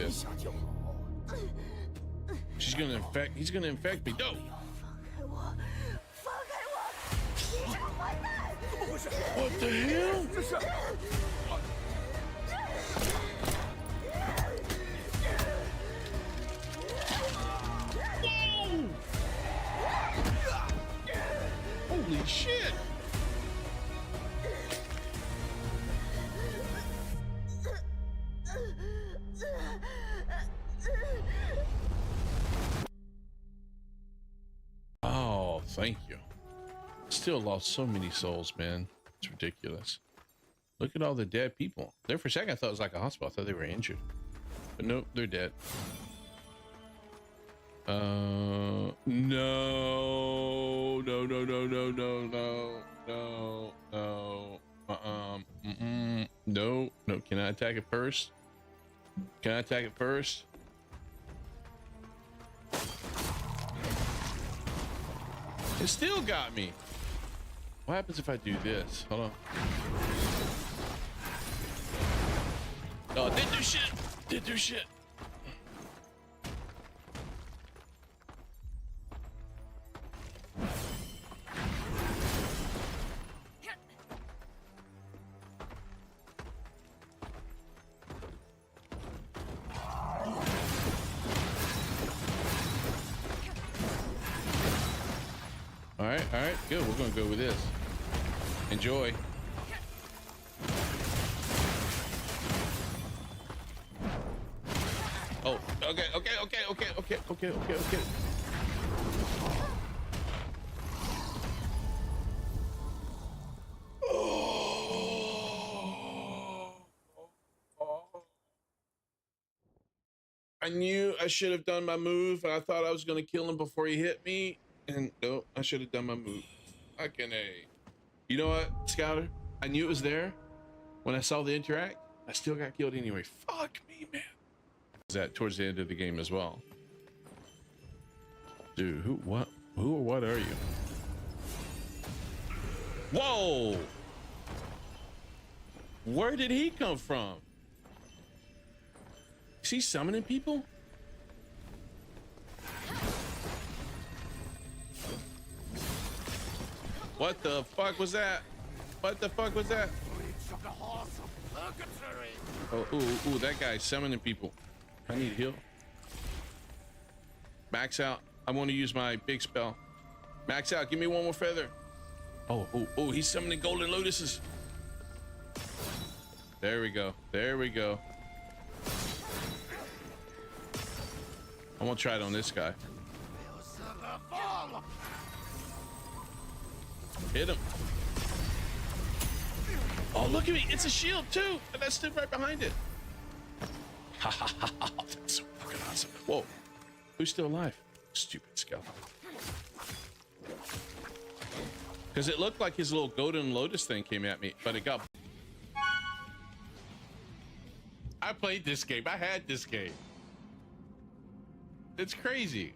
this. She's gonna infect. He's gonna infect me. No. What the hell? Whoa! Holy shit! Oh, thank you. Still lost so many souls, man. It's ridiculous. Look at all the dead people. There for a second I thought it was like a hospital. I thought they were injured. But nope, they're dead. No, no, no, no, no, no, no, no, no. No, no. Can I attack it first? Can I attack it first? It still got me. What happens if I do this? Hold on. Oh, it didn't do shit. Didn't do shit. All right, good. We're gonna go with this. Enjoy. Oh, okay. I knew I should have done my move. I thought I was gonna kill him before he hit me. And no, I should have done my move. Fucking A. You know what, Scouter? I knew it was there when I saw the interact. I still got killed anyway. Fuck me, man. Is that towards the end of the game as well? Dude, who or what are you? Whoa! Where did he come from? Is he summoning people? What the fuck was that? What the fuck was that? Oh, ooh, that guy's summoning people. I need heal. Max out. I want to use my big spell. Max out. Give me one more feather. Oh, he's summoning golden lotuses. There we go. There we go. I'm gonna try it on this guy. Hit him. Oh, look at me. It's a shield too. And I stood right behind it. Ha ha ha ha. That's so fucking awesome. Whoa. Who's still alive? Stupid skeleton. Because it looked like his little golden lotus thing came at me, but it got... I played this game. I had this game. It's crazy.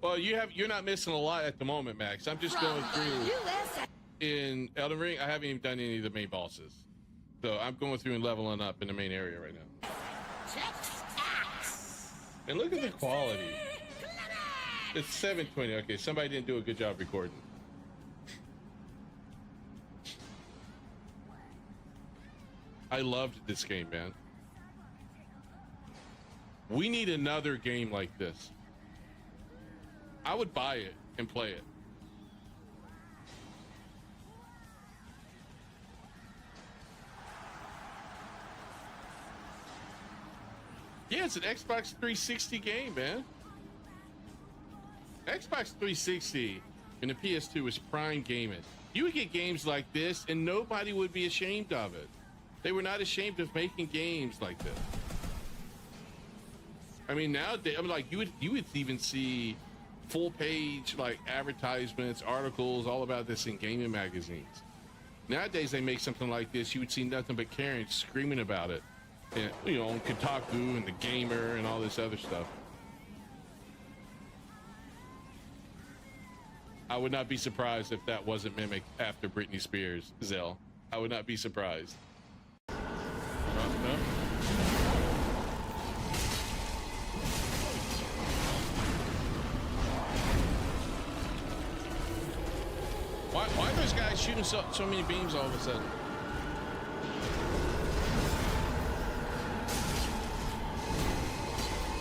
Well, you're not missing a lot at the moment, Max. I'm just going through in Elden Ring. I haven't even done any of the main bosses, so I'm going through and leveling up in the main area right now. And look at the quality. It's 720. Okay, somebody didn't do a good job recording. I loved this game, man. We need another game like this. I would buy it and play it. Yeah, it's an Xbox 360 game, man. Xbox 360 and the PS2 was prime gaming. You would get games like this and nobody would be ashamed of it. They were not ashamed of making games like this. I mean, nowadays, I mean, like you would even see full page like advertisements, articles all about this in gaming magazines. Nowadays they make something like this, you would see nothing but Karen screaming about it, and you know, on Kotaku and The Gamer and all this other stuff. I would not be surprised if that wasn't mimicked after Britney Spears, Zell. I would not be surprised. No. shooting so many beams all of a sudden?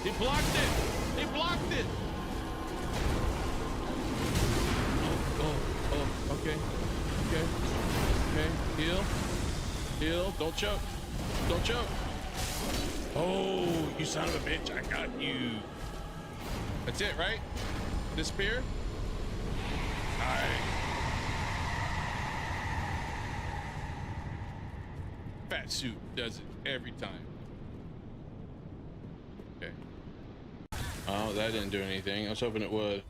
He blocked it! He blocked it! Oh, okay. Okay. Heal. Don't choke. Don't choke. Oh, you son of a bitch, I got you. That's it, right? Disappear? Alright. Fat suit does it every time. Okay. Oh, that didn't do anything. I was hoping it would.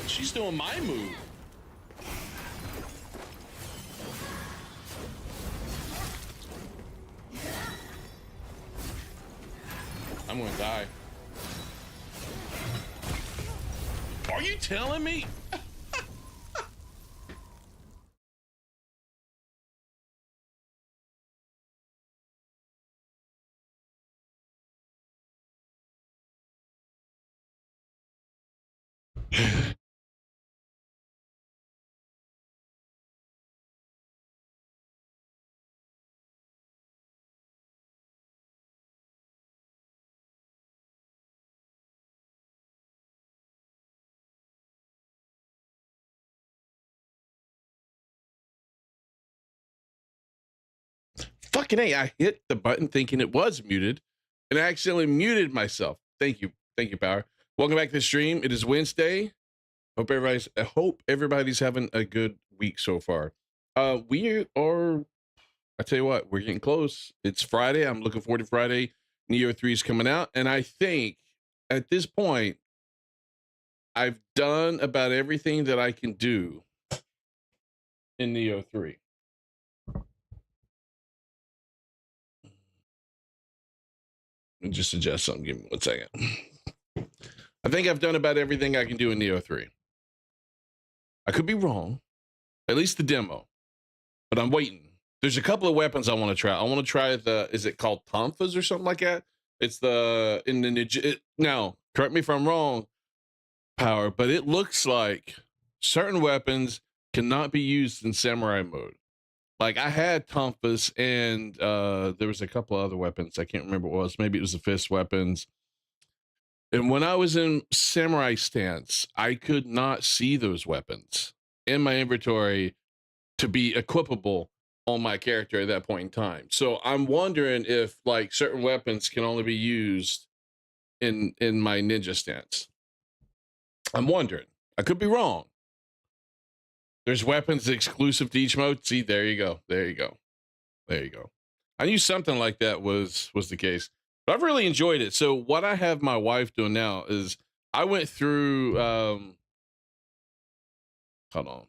She's doing my move. I'm gonna die. Are you telling me? Fucking A, I hit the button thinking it was muted and I accidentally muted myself. Thank you, Power. Welcome back to the stream. It is Wednesday. I hope everybody's having a good week so far. We are, I tell you what, we're getting close. It's Friday. I'm looking forward to Friday. Neo 3 is coming out. And I think at this point, I've done about everything that I can do in Neo 3. Let me just suggest something. Give me 1 second. I think I've done about everything I can do in Neo 3. I could be wrong, at least the demo, but I'm waiting. There's a couple of weapons I want to try. I want to try the, is it called Tonfas or something like that? It's the, in the ninja, now, correct me if I'm wrong, Power, but it looks like certain weapons cannot be used in samurai mode. Like I had Tonfas and there was a couple of other weapons. I can't remember what it was. Maybe it was the fist weapons. And when I was in samurai stance, I could not see those weapons in my inventory to be equipable on my character at that point in time. So I'm wondering if like certain weapons can only be used in my ninja stance. I'm wondering. I could be wrong. There's weapons exclusive to each mode. See, there you go. There you go. There you go. I knew something like that was the case. But I've really enjoyed it. So what I have my wife doing now is I went through hold on.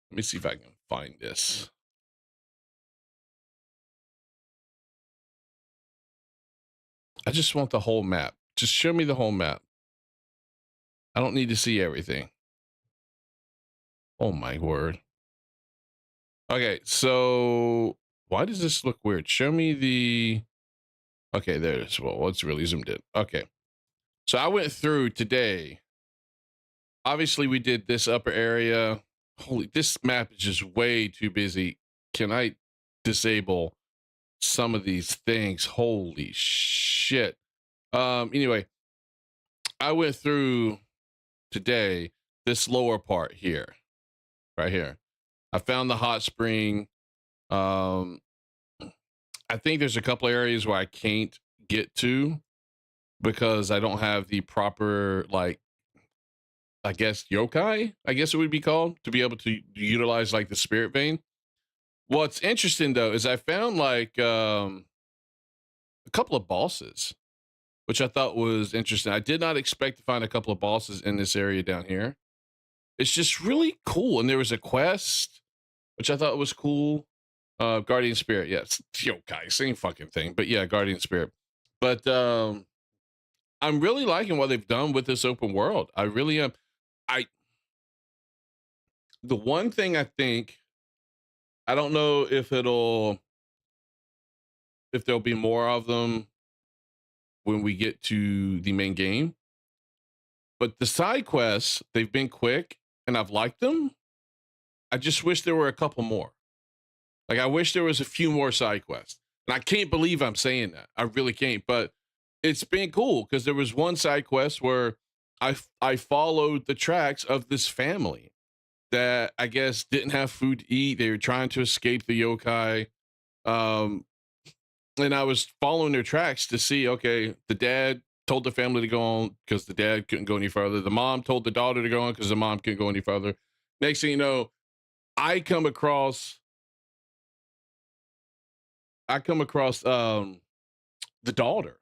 Let me see if I can find this. I just want the whole map. Just show me the whole map. I don't need to see everything. Oh my word. Okay, so why does this look weird? Show me the, okay, there it is. Well, it's really zoomed in. Okay. So I went through today. Obviously we did this upper area. Holy, this map is just way too busy. Can I disable some of these things? Holy shit. Anyway, I went through today this lower part here, right here. I found the hot spring. I think there's a couple areas where I can't get to because I don't have the proper, like, I guess yokai, I guess it would be called, to be able to utilize like the spirit vein. What's interesting though is I found like a couple of bosses, which I thought was interesting. I did not expect to find a couple of bosses in this area down here. It's just really cool. And there was a quest, which I thought was cool. Guardian Spirit, yes, yokai, same fucking thing. But yeah, Guardian Spirit. But I'm really liking what they've done with this open world. I really am. The one thing I think, I don't know if there'll be more of them when we get to the main game, But the side quests, they've been quick and I've liked them. I just wish there were a couple more. Like, I wish there was a few more side quests. And I can't believe I'm saying that. I really can't. But it's been cool because there was one side quest where I followed the tracks of this family that I guess didn't have food to eat. They were trying to escape the yokai. Um, and I was following their tracks to see, okay, the dad told the family to go on because the dad couldn't go any further. The mom told the daughter to go on because the mom couldn't go any further. Next thing you know, I come across the daughter.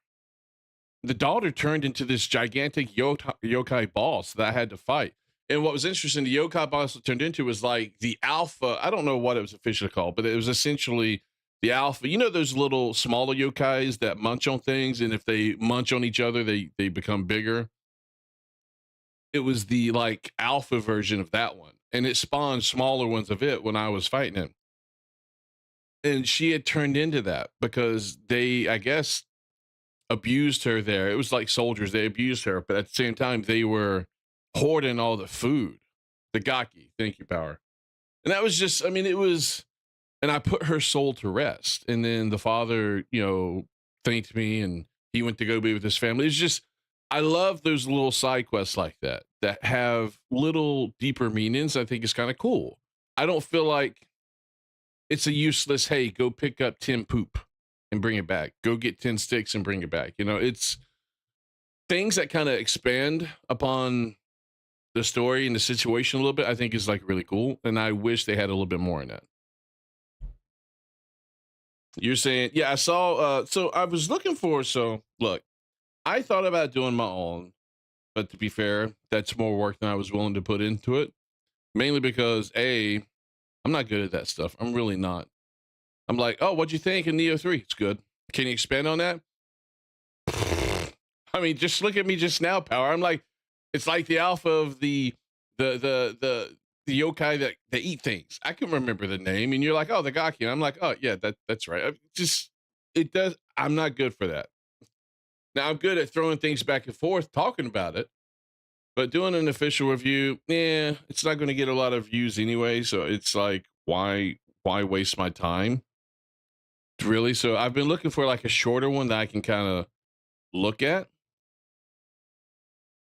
The daughter turned into this gigantic yokai boss that I had to fight. And what was interesting, the yokai boss it turned into was like the alpha. I don't know what it was officially called, but it was essentially the alpha. You know those little smaller yokais that munch on things, and if they munch on each other, they become bigger. It was the like alpha version of that one, and it spawned smaller ones of it when I was fighting it. And she had turned into that because they, I guess, abused her there. It was like soldiers, they abused her, but at the same time, they were hoarding all the food. The Gaki, thank you, Power. And that was just, I mean, it was, and I put her soul to rest. And then the father, thanked me and he went to go be with his family. It's just, I love those little side quests like that have little deeper meanings. I think is kind of cool. I don't feel like it's a useless, hey, go pick up 10 poop and bring it back. Go get 10 sticks and bring it back. It's things that kind of expand upon the story and the situation a little bit, I think is like really cool. And I wish they had a little bit more in that. You're saying, yeah, I saw, so I was looking for, so look, I thought about doing my own, but to be fair, that's more work than I was willing to put into it. Mainly because I'm not good at that stuff. I'm really not. I'm like, oh, what'd you think in Neo 3? It's good. Can you expand on that? I mean, just look at me just now, Power. I'm like, it's like the alpha of the yokai that eat things. I can remember the name, and you're like, oh, the Gaki. And I'm like, oh yeah, that's right. It does. I'm not good for that. Now I'm good at throwing things back and forth, talking about it, but doing an official review, it's not going to get a lot of views anyway. So it's like, why waste my time? Really? So I've been looking for like a shorter one that I can kind of look at.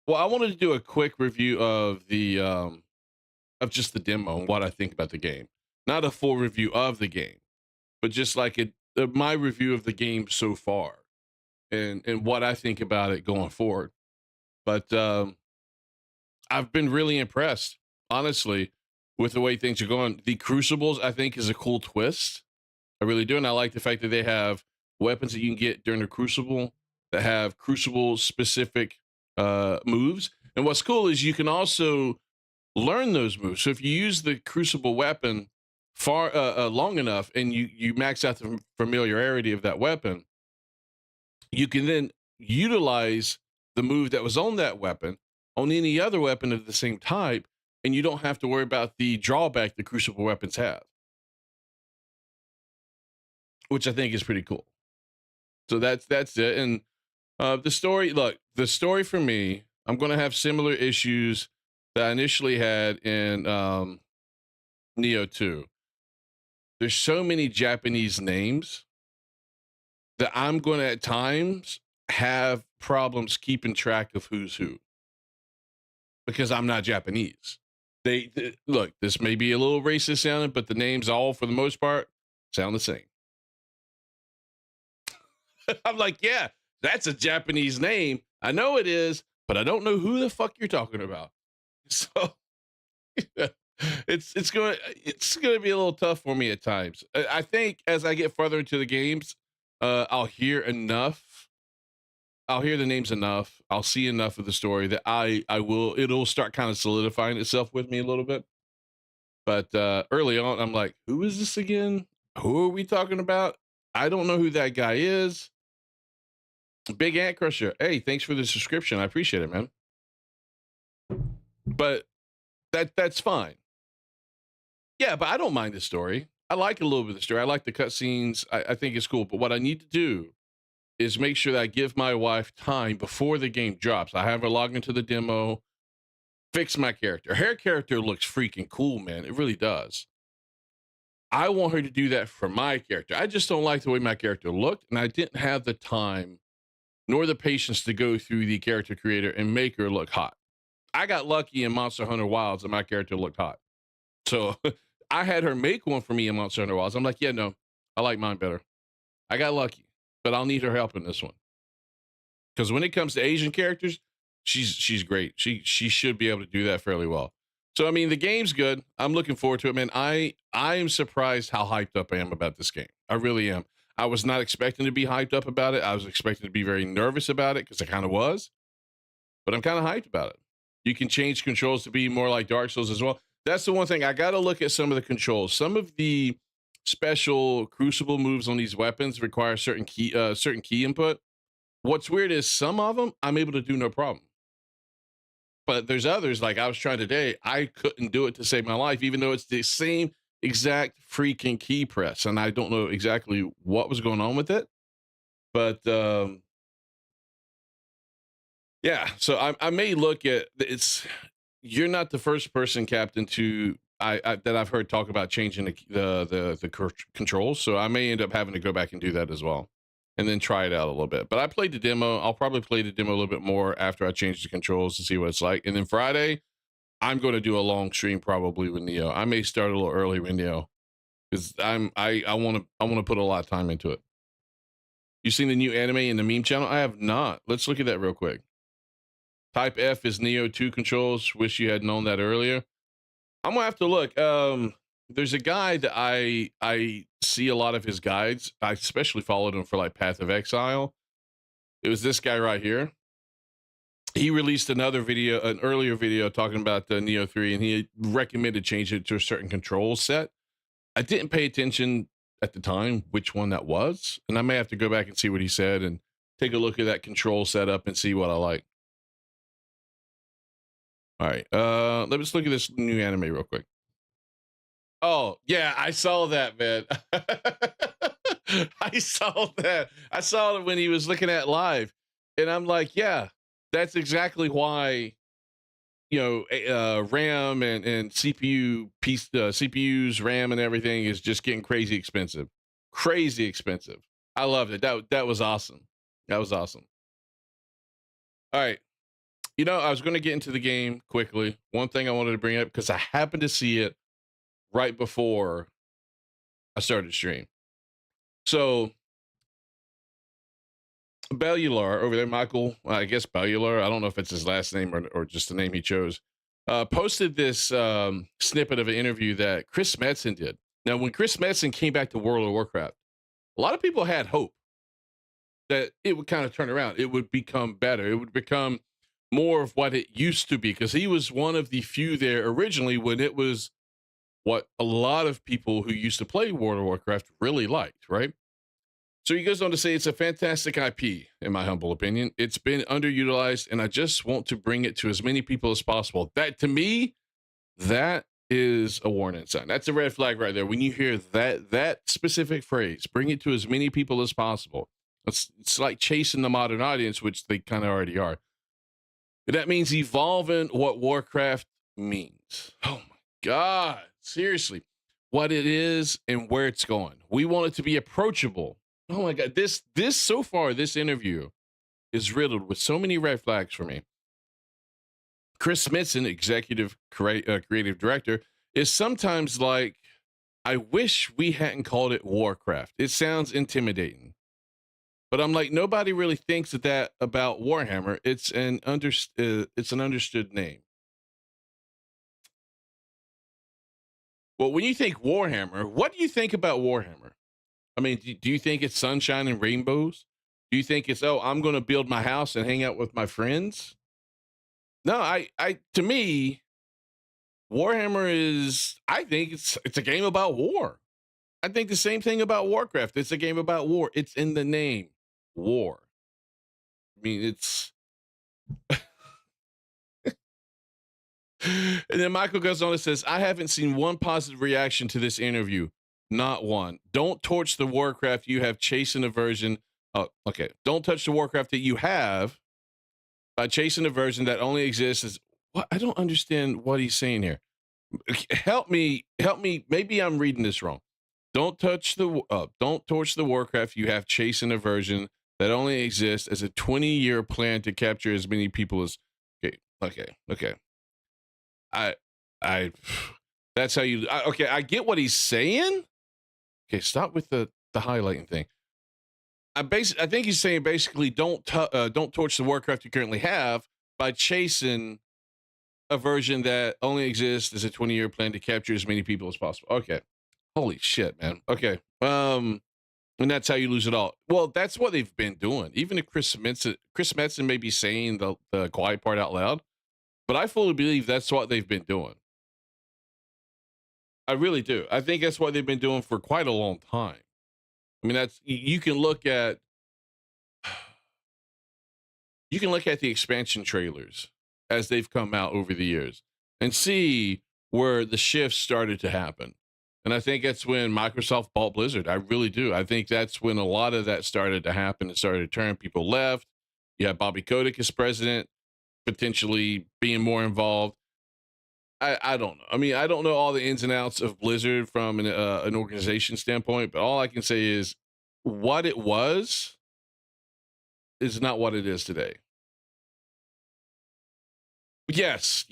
Well, I wanted to do a quick review of the of just the demo and what I think about the game. Not a full review of the game, but just like my review of the game so far and what I think about it going forward. But I've been really impressed, honestly, with the way things are going. The Crucibles, I think, is a cool twist. I really do. And I like the fact that they have weapons that you can get during the Crucible that have Crucible specific moves. And what's cool is you can also learn those moves. So if you use the Crucible weapon far long enough and you max out the familiarity of that weapon, you can then utilize the move that was on that weapon on any other weapon of the same type, and you don't have to worry about the drawback the Crucible weapons have, which I think is pretty cool. So that's it. And the story for me, I'm going to have similar issues that I initially had in Neo 2. There's so many Japanese names that I'm going to at times have problems keeping track of who's who because I'm not Japanese. Look, this may be a little racist sounding, but the names all, for the most part, sound the same. I'm like, yeah, that's a Japanese name. I know it is, but I don't know who the fuck you're talking about. So it's gonna be a little tough for me at times. I think as I get further into the games, I'll hear enough. I'll hear the names enough. I'll see enough of the story that it'll start kind of solidifying itself with me a little bit. But early on, I'm like, who is this again? Who are we talking about? I don't know who that guy is. Big Ant Crusher. Hey, thanks for the subscription. I appreciate it, man. But that's fine. Yeah, but I don't mind the story. I like a little bit of the story. I like the cutscenes. I think it's cool. But what I need to do is make sure that I give my wife time before the game drops. I have her log into the demo. fix my character. Her character looks freaking cool, man. It really does. I want her to do that for my character. I just don't like the way my character looked, and I didn't have the time nor the patience to go through the character creator and make her look hot. I got lucky in Monster Hunter Wilds that my character looked hot. So I had her make one for me in Monster Hunter Wilds. I'm like, yeah, no, I like mine better. I got lucky, but I'll need her help in this one. Because when it comes to Asian characters, she's great. She should be able to do that fairly well. So I mean, the game's good. I'm looking forward to it, man. I am surprised how hyped up I am about this game. I really am. I was not expecting to be hyped up about it. I was expecting to be very nervous about it because I kind of was, but I'm kind of hyped about it. You can change controls to be more like Dark Souls as well. That's the one thing I got to look at. Some of the controls, some of the special Crucible moves on these weapons require certain key input. What's weird is some of them I'm able to do no problem. But there's others, like I was trying today, I couldn't do it to save my life, even though it's the same exact freaking key press. And I don't know exactly what was going on with it. But yeah, so I may look at it's. You're not the first person, Captain, to that I've heard talk about changing the controls. So I may end up having to go back and do that as well, and then try it out a little bit. But I played the demo. I'll probably play the demo a little bit more after I change the controls to see what it's like. And then Friday, I'm going to do a long stream probably with Neo. I may start a little early with Neo because I want to put a lot of time into it. You seen the new anime in the meme channel? I have not. Let's look at that real quick. Type F is Neo 2 controls. Wish you had known that earlier. I'm gonna have to look. There's a guy that I see a lot of his guides. I especially followed him for like Path of Exile. It was this guy right here. He released another video, an earlier video talking about the Neo 3, and he recommended changing it to a certain control set. I didn't pay attention at the time which one that was, and I may have to go back and see what he said and take a look at that control setup and see what I like. All right, let's look at this new anime real quick. Oh, yeah, I saw that, man. I saw that. I saw it when he was looking at live, and I'm like, yeah, that's exactly why, you know, RAM and CPU piece, CPUs, RAM, and everything is just getting crazy expensive. Crazy expensive. I loved it. That was awesome. That was awesome. All right. You know, I was going to get into the game quickly. One thing I wanted to bring up, because I happened to see it right before I started stream. So, Bellular over there, Michael, I guess Bellular, I don't know if it's his last name or just the name he chose, posted this snippet of an interview that Chris Metzen did. Now, when Chris Metzen came back to World of Warcraft, a lot of people had hope that it would kind of turn around. It would become better. It would become more of what it used to be, because he was one of the few there originally when it was what a lot of people who used to play World of Warcraft really liked, right? So he goes on to say it's a fantastic IP, in my humble opinion. It's been underutilized, and I just want to bring it to as many people as possible. That, to me, that is a warning sign. That's a red flag right there. When you hear that specific phrase, bring it to as many people as possible. It's like chasing the modern audience, which they kind of already are. That means evolving what Warcraft means. Oh my God, seriously, what it is and where it's going. We want it to be approachable. Oh my God, this so far, this interview is riddled with so many red flags for me. Chris Metzen, executive creative director, is sometimes like, I wish we hadn't called it Warcraft. It sounds intimidating. But I'm like, nobody really thinks that about Warhammer. It's an understood name. Well, when you think Warhammer, what do you think about Warhammer? I mean, do you think it's sunshine and rainbows? Do you think it's, oh, I'm going to build my house and hang out with my friends? No, to me, Warhammer is, I think it's a game about war. I think the same thing about Warcraft. It's a game about war. It's in the name. War. I mean, it's and then Michael goes on and says, I haven't seen one positive reaction to this interview. Not one. Don't torch the Warcraft you have chasing a version. Oh, okay. Don't touch the Warcraft that you have by chasing a version that only exists What? I don't understand what he's saying here. Help me, help me. Maybe I'm reading this wrong. Don't torch the Warcraft you have chasing a version that only exists as a 20-year plan to capture as many people as. Okay. I, I. That's how you. Okay, I get what he's saying. Okay, stop with the highlighting thing. I think he's saying basically don't torch the Warcraft you currently have by chasing a version that only exists as a 20-year plan to capture as many people as possible. Okay. Holy shit, man. Okay. And that's how you lose it all. Well, that's what they've been doing. Even if Chris Metzen may be saying the quiet part out loud, but I fully believe that's what they've been doing. I really do. I think that's what they've been doing for quite a long time. I mean, you can look at the expansion trailers as they've come out over the years and see where the shifts started to happen. And I think that's when Microsoft bought Blizzard. I really do. I think that's when a lot of that started to happen and started to turn. People left. You had Bobby Kotick as president, potentially being more involved. I don't know. I mean, I don't know all the ins and outs of Blizzard from an organization standpoint, but all I can say is what it was is not what it is today. Yes,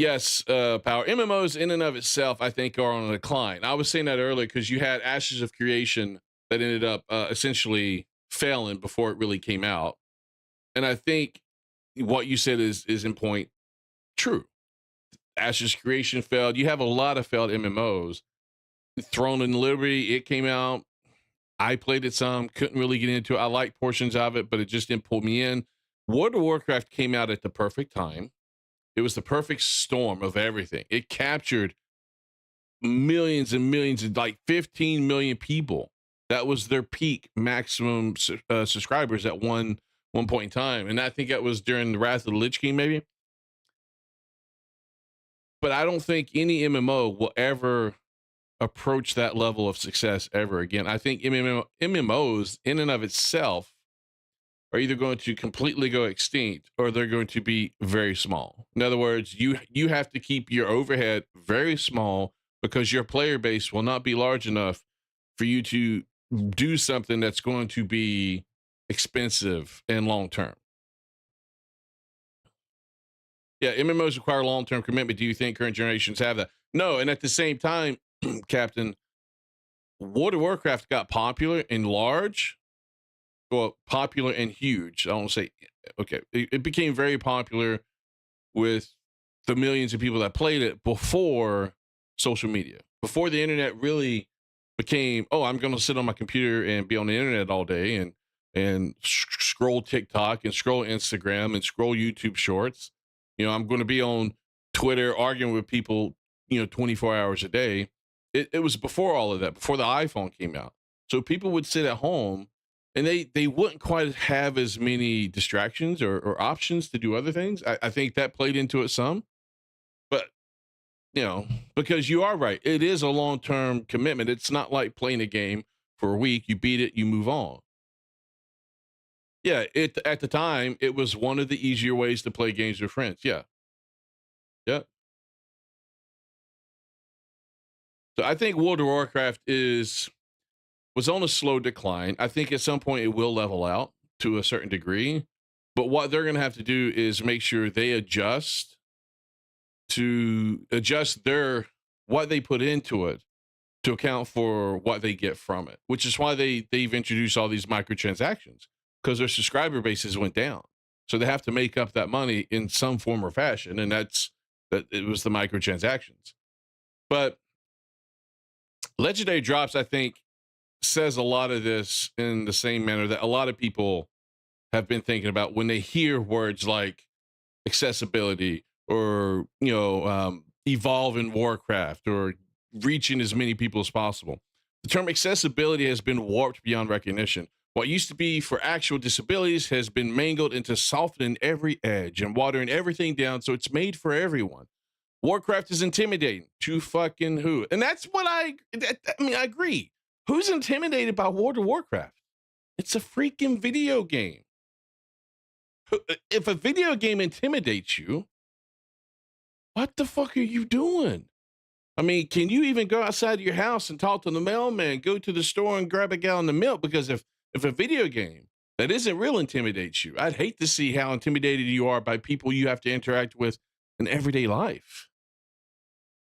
Power. MMOs in and of itself, I think, are on a decline. I was saying that earlier because you had Ashes of Creation that ended up essentially failing before it really came out. And I think what you said is in point true. Ashes of Creation failed. You have a lot of failed MMOs. Throne and Liberty, it came out. I played it some, couldn't really get into it. I liked portions of it, but it just didn't pull me in. World of Warcraft came out at the perfect time. It was the perfect storm of everything. It captured millions and millions, like 15 million people. That was their peak maximum subscribers at one point in time. And I think that was during the Wrath of the Lich King, maybe. But I don't think any MMO will ever approach that level of success ever again. I think MMOs in and of itself are either going to completely go extinct or they're going to be very small. In other words, you have to keep your overhead very small because your player base will not be large enough for you to do something that's going to be expensive and long term. Yeah, MMOs require long-term commitment. Do you think current generations have that? No, and at the same time, Captain, World of Warcraft got popular and large, well, popular and huge. I don't say, okay, it became very popular with the millions of people that played it before social media, before the internet really became, oh, I'm going to sit on my computer and be on the internet all day and scroll TikTok and scroll Instagram and scroll YouTube shorts. I'm going to be on Twitter arguing with people, 24 hours a day. It was before all of that, before the iPhone came out. So people would sit at home and they wouldn't quite have as many distractions or options to do other things. I think that played into it some. But, because you are right. It is a long-term commitment. It's not like playing a game for a week. You beat it, you move on. Yeah, at the time, it was one of the easier ways to play games with friends. Yeah. Yeah. So I think World of Warcraft was on a slow decline. I think at some point it will level out to a certain degree. But what they're going to have to do is make sure they adjust what they put into it to account for what they get from it, which is why they've introduced all these microtransactions, because their subscriber bases went down. So they have to make up that money in some form or fashion. And that it was the microtransactions. But Legendary Drops, I think, says a lot of this in the same manner that a lot of people have been thinking about when they hear words like accessibility or, evolve in Warcraft or reaching as many people as possible. The term accessibility has been warped beyond recognition. What used to be for actual disabilities has been mangled into softening every edge and watering everything down so it's made for everyone. Warcraft is intimidating to fucking who? And that's what I agree. Who's intimidated by World of Warcraft? It's a freaking video game. If a video game intimidates you, what the fuck are you doing? I mean, can you even go outside of your house and talk to the mailman, go to the store and grab a gallon of milk? Because if a video game that isn't real intimidates you, I'd hate to see how intimidated you are by people you have to interact with in everyday life.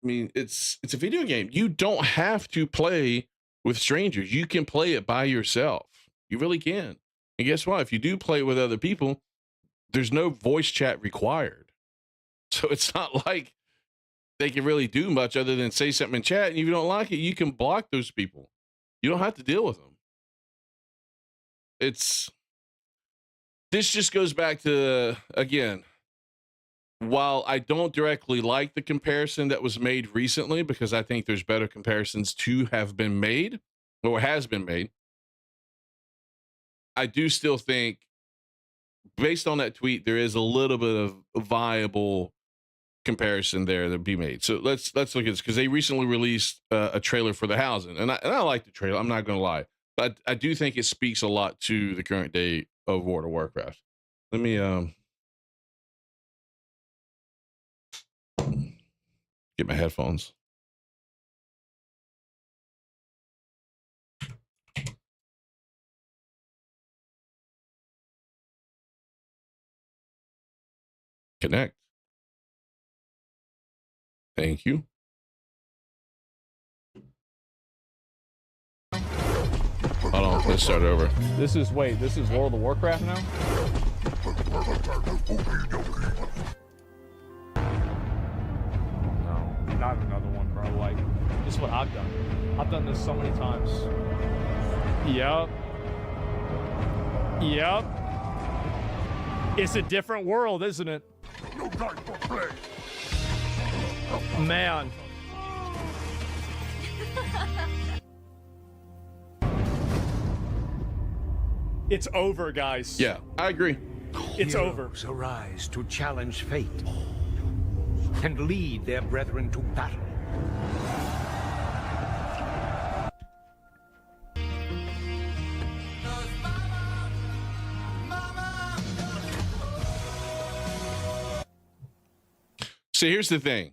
I mean, it's a video game. You don't have to play with strangers. You can play it by yourself. You really can. And guess what? If you do play it with other people, there's no voice chat required. So it's not like they can really do much other than say something in chat. And if you don't like it, you can block those people. You don't have to deal with them. This just goes back to, again, while I don't directly like the comparison that was made recently, because I think there's better comparisons to have been made or has been made, I do still think, based on that tweet, there is a little bit of a viable comparison there that be made. So let's look at this, because they recently released a trailer for the housing, and I like the trailer. I'm not going to lie, but I do think it speaks a lot to the current day of World of Warcraft. Let me get my headphones. Connect. Thank you. Hold on, let's start over. This is World of Warcraft now? No, not another one, bro. Like, this is what I've done. I've done this so many times. Yep. It's a different world, isn't it? No time for play. Man. It's over, guys. Yeah, I agree. It's over. Heroes arise to challenge fate and lead their brethren to battle. So here's the thing.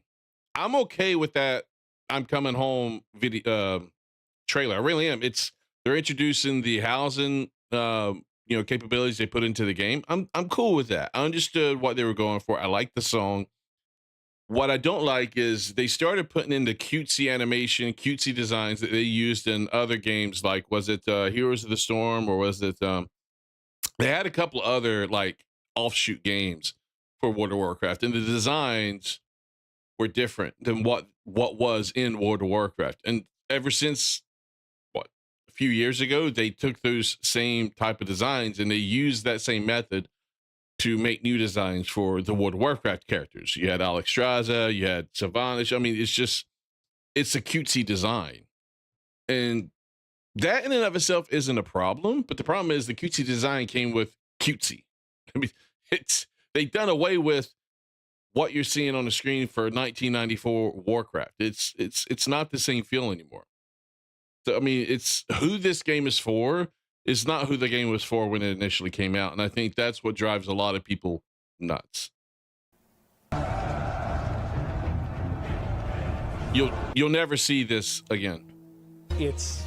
I'm okay with that I'm coming home video trailer. I really am. They're introducing the housing capabilities they put into the game. I'm cool with that. I understood what they were going for. I like the song. What I don't like is they started putting in the cutesy animation, cutesy designs that they used in other games. Like, was it Heroes of the Storm, or was it they had a couple other like offshoot games for World of Warcraft, and the designs were different than what was in World of Warcraft. And ever since a few years ago, they took those same type of designs and they used that same method to make new designs for the World of Warcraft characters. You had Alexstrasza, you had Sylvanas. I mean, it's a cutesy design, and that in and of itself isn't a problem. But the problem is the cutesy design came with cutesy. I mean, they've done away with what you're seeing on the screen for 1994 Warcraft. It's not the same feel anymore. So I mean, it's who this game is for is not who the game was for when it initially came out, and I think that's what drives a lot of people nuts. You'll never see this again. It's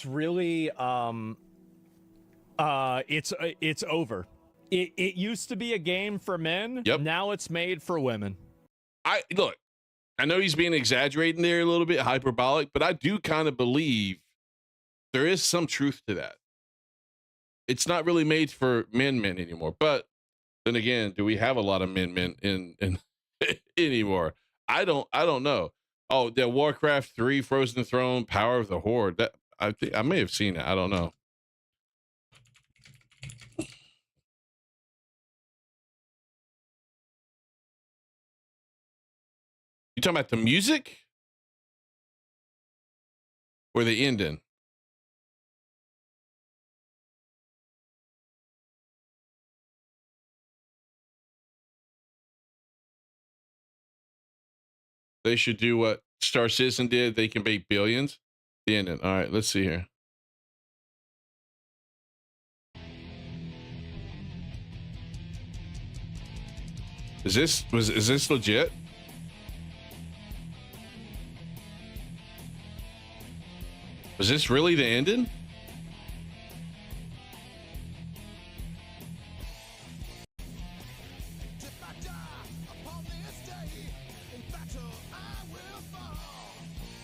really it's over. It used to be a game for men. Yep. Now it's made for women. I know he's being exaggerating there a little bit, hyperbolic, but I do kind of believe there is some truth to that. It's not really made for men anymore. But then again, do we have a lot of men in anymore? I don't know. Oh, the Warcraft 3 Frozen Throne, Power of the Horde. That I think I may have seen it. I don't know. You talking about the music or the ending? They should do what Star Citizen did. They can make billions. The ending. All right, let's see here. Is this legit? Was this really the ending?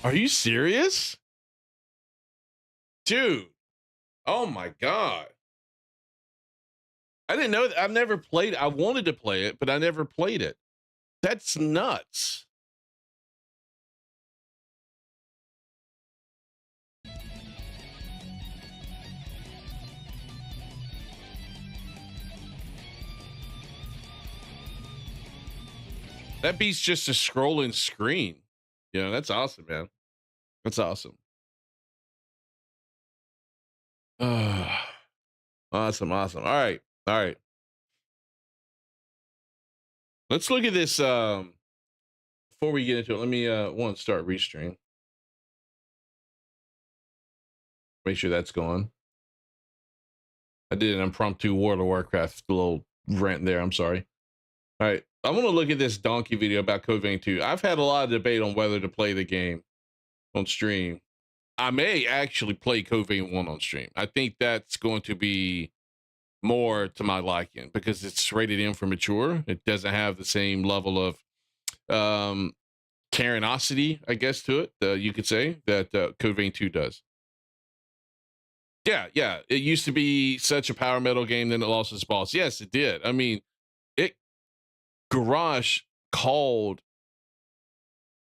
Are you serious? Dude. Oh my God. I didn't know that. I've never played. I wanted to play it, but I never played it. That's nuts. That beats just a scrolling screen. Yeah, that's awesome, man. That's awesome. Awesome. All right. Let's look at this. Before we get into it, let me start restream. Make sure that's going. I did an impromptu World of Warcraft little rant there. I'm sorry. All right. I want to look at this donkey video about Code Vein 2. I've had a lot of debate on whether to play the game on stream. I may actually play Code Vein 1 on stream. I think that's going to be more to my liking because it's rated M for mature. It doesn't have the same level of Karenosity, I guess, to it, you could say, that Code Vein 2 does. Yeah. It used to be such a power metal game, then it lost its balls. Yes, it did. I mean, Garage called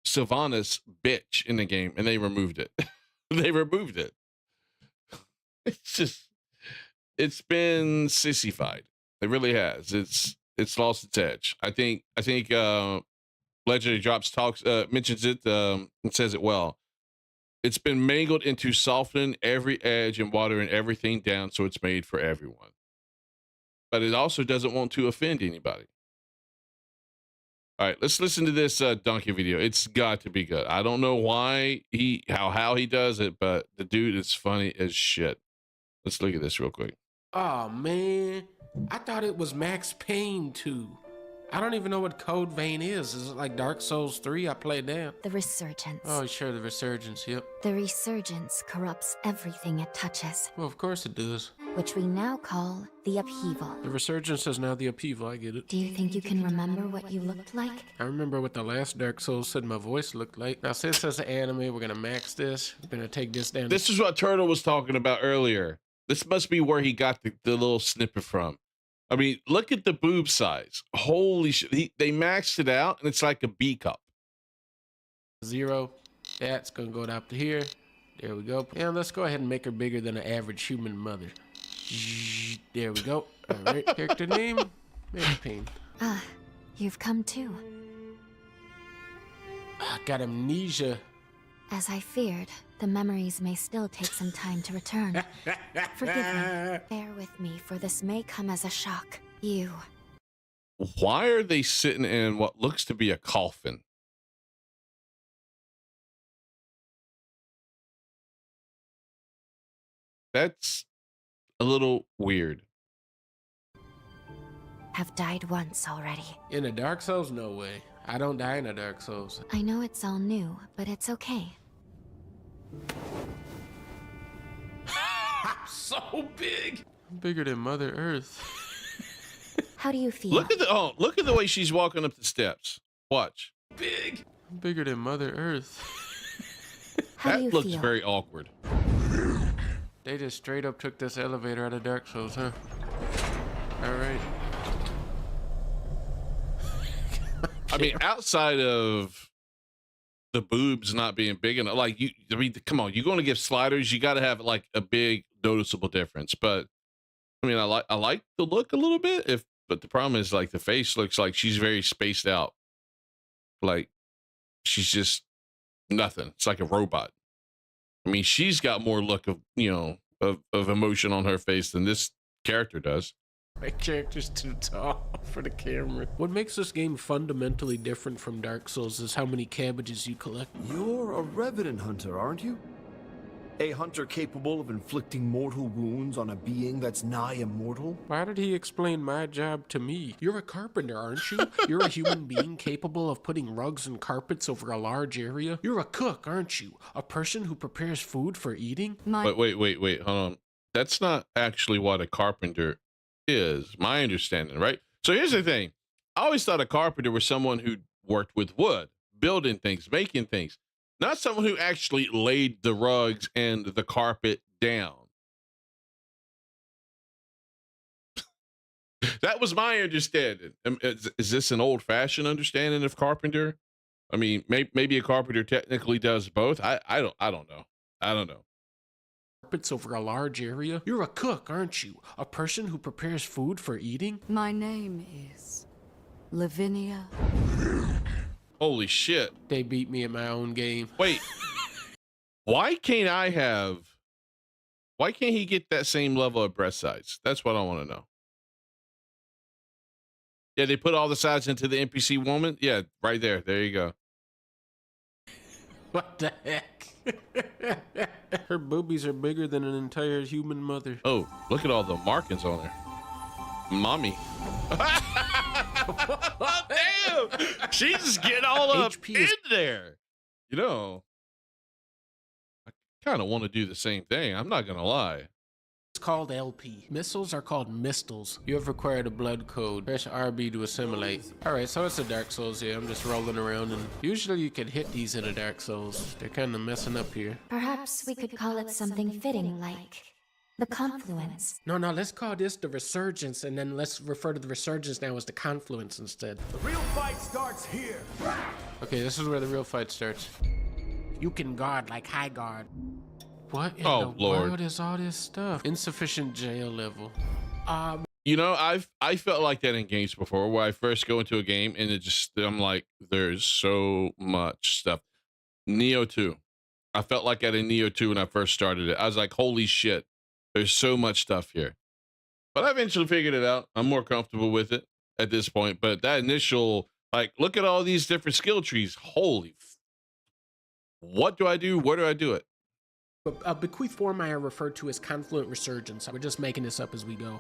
Sylvanas bitch in the game, and they removed it. They removed it. It's been sissified. It really has. It's lost its edge. I think Legendary Drops mentions it and says it well. It's been mangled into softening every edge and watering everything down so it's made for everyone. But it also doesn't want to offend anybody. All right, let's listen to this donkey video. It's got to be good. I don't know why how he does it, but the dude is funny as shit. Let's look at this real quick. Oh man, I thought it was Max Payne 2. I don't even know what Code Vein is. Is it like Dark Souls 3? I played that. The Resurgence. Oh, sure, the Resurgence, yep. The Resurgence corrupts everything it touches, Well, of course it does. which we now call the Upheaval. The Resurgence is now the Upheaval, I get it. Do you think you can remember what you looked like? I remember what the last Dark Souls said my voice looked like. Now, since it's an anime, we're gonna max this. We're gonna take this down. This is what Turtle was talking about earlier. This must be where he got the little snippet from. I mean, look at the boob size. Holy shit. They maxed it out, and it's like a B cup. 0. That's gonna go up to here. There we go. And let's go ahead and make her bigger than an average human mother. There we go. All right. Character name, Max Payne. Ah, you've come too. I got amnesia. As I feared, the memories may still take some time to return. Forgive me. Bear with me, for this may come as a shock. You. Why are they sitting in what looks to be a coffin? That's a little weird. Have died once already. In a Dark Souls? No way. I don't die in a Dark Souls. I know it's all new, but it's okay. So big. I'm bigger than Mother Earth. How do you feel? Look at the way she's walking up the steps. Watch. Big. I'm bigger than Mother Earth. How do That you looks feel? very awkward. They just straight up took this elevator out of Dark Souls, huh? All right. I mean, outside of the boobs not being big enough, like I mean, come on, you're going to give sliders, you got to have like a big noticeable difference. But I mean, I like the look a little bit. But the problem is like the face looks like she's very spaced out. Like she's just nothing. It's like a robot. I mean, she's got more look of of emotion on her face than this character does. My character's too tall for the camera. What makes this game fundamentally different from Dark Souls is how many cabbages you collect. You're a revenant hunter, aren't you? A hunter capable of inflicting mortal wounds on a being that's nigh immortal? Why did he explain my job to me? You're a carpenter, aren't you? You're a human being capable of putting rugs and carpets over a large area? You're a cook, aren't you? A person who prepares food for eating? Wait, hold on. That's not actually what a carpenter is, my understanding, right? So here's the thing. I always thought a carpenter was someone who worked with wood, building things, making things, not someone who actually laid the rugs and the carpet down. That was my understanding. Is this an old-fashioned understanding of carpenter? I mean, maybe a carpenter technically does both. I don't know. Carpets over a large area? You're a cook, aren't you? A person who prepares food for eating? My name is Lavinia. Holy shit. They beat me in my own game. Wait. Why can't he get that same level of breast size? That's what I want to know. Yeah, they put all the size into the NPC woman. Yeah, right there. There you go. What the heck? Her boobies are bigger than an entire human mother. Oh, look at all the markings on her. Mommy. Damn! She's getting all up in there. You know, I kind of want to do the same thing. I'm not going to lie. It's called LP. Missiles are called mistles. You have required a blood code. Press RB to assimilate. Alright, so it's a Dark Souls here. I'm just rolling around, and usually you can hit these in a Dark Souls. They're kind of messing up here. Perhaps we could call it something fitting like the confluence. No, let's call this the resurgence, and then let's refer to the resurgence now as the confluence instead. The real fight starts here. Okay, this is where the real fight starts. You can guard like high guard. What in the Lord. world is all this stuff? Insufficient jail level. You know, I felt like that in games before, where I first go into a game and I'm like, there's so much stuff. Neo 2. I felt like that in Neo 2 when I first started it. I was like, holy shit, there's so much stuff here. But I eventually figured it out. I'm more comfortable with it at this point. But that initial, like, look at all these different skill trees. What do I do? Where do I do it? Bequeath form I are referred to as confluent resurgence. We're just making this up as we go.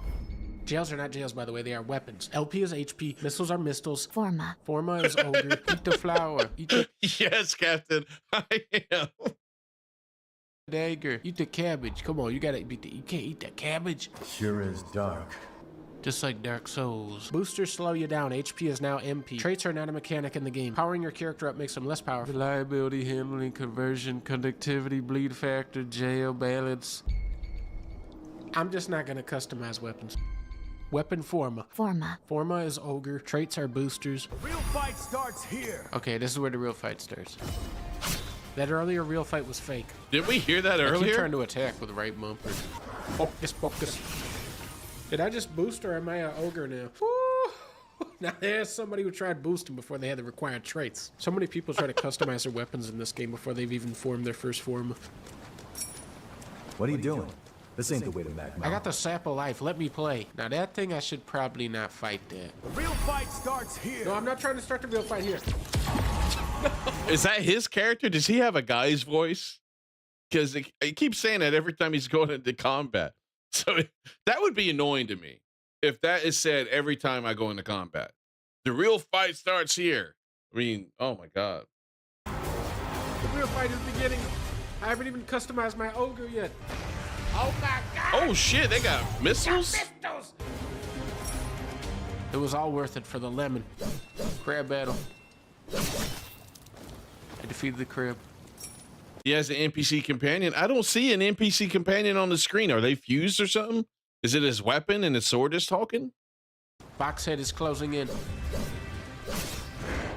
Jails are not jails, by the way. They are weapons. LP is HP. Missiles are mistles. Forma. Forma is ogre. Eat the flower. Eat the Yes, Captain. I am. dagger. Eat the cabbage. Come on, you can't eat that cabbage. Sure is dark. Just like Dark Souls. Boosters slow you down. HP is now MP. Traits are not a mechanic in the game. Powering your character up makes them less powerful. Reliability, handling, conversion, conductivity, bleed factor, jail, balance. I'm just not gonna customize weapons. Weapon Forma. Forma is ogre. Traits are boosters. The real fight starts here. Okay, this is where the real fight starts. That earlier real fight was fake. Did we hear that Actually earlier? trying to attack with the right bumper. Focus. Did I just boost, or am I an ogre now? Woo! Now there's somebody who tried boosting before they had the required traits. So many people try to customize their weapons in this game before they've even formed their first form. What are you doing? This ain't the way to Magma. I got the sap of life. Let me play. Now that thing, I should probably not fight that. The real fight starts here. No, I'm not trying to start the real fight here. Is that his character? Does he have a guy's voice? Because he keeps saying that every time he's going into combat. So that would be annoying to me if that is said every time I go into combat. The real fight starts here. I mean, oh my God. The real fight is beginning. I haven't even customized my ogre yet. Oh my God! Oh shit, they got missiles? It was all worth it for the lemon. Crab battle. I defeated the crab. He has an NPC companion. I don't see an NPC companion on the screen. Are they fused or something? Is it his weapon and his sword is talking? Boxhead is closing in.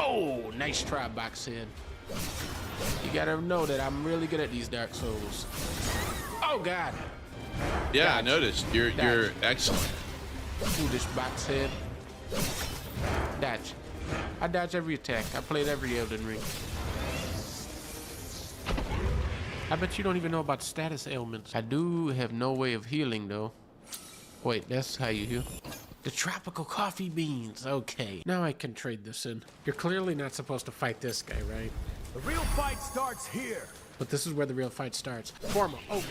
Oh, nice try, Boxhead. You gotta know that I'm really good at these Dark Souls. Oh God. Yeah, Dodge. I noticed. You're excellent. Foolish Boxhead. Dodge. I dodge every attack. I played every Elden Ring. I bet you don't even know about status ailments. I do have no way of healing though. Wait, that's how you heal? The tropical coffee beans. Okay, now I can trade this in. You're clearly not supposed to fight this guy, right? The real fight starts here. But this is where the real fight starts. Formal, over.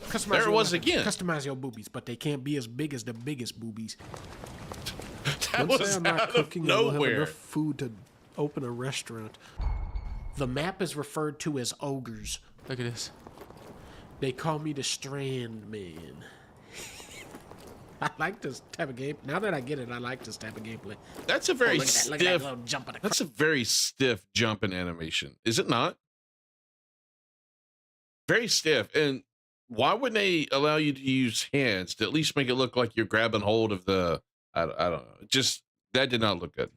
Customize There it your was weapons. again. Customize your boobies, but they can't be as big as the biggest boobies. That was I'm not out of cooking, I will have nowhere. enough food to open a restaurant. The map is referred to as ogres. Look at this. They call me the Strand Man. I like this type of game. Now that I get it, I like this type of gameplay. That's a very Look at that stiff. little jump in the That's a very stiff jumping animation, is it not? Very stiff. And why wouldn't they allow you to use hands to at least make it look like you're grabbing hold of the? I don't know. Just that did not look good.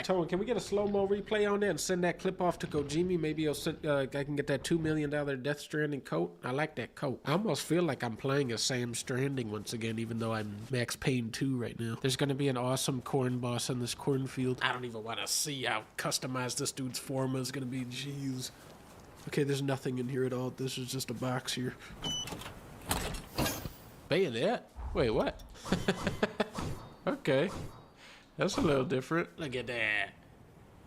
Tone, can we get a slow-mo replay on that and send that clip off to Kojimi? Maybe he'll send, I can get that $2 million Death Stranding coat. I like that coat. I almost feel like I'm playing as Sam Stranding once again, even though I'm Max Payne 2 right now. There's going to be an awesome corn boss in this cornfield. I don't even want to see how customized this dude's form is going to be. Jeez. Okay, there's nothing in here at all. This is just a box here. Bayonet? Wait, what? Okay. That's a little different. Look at that.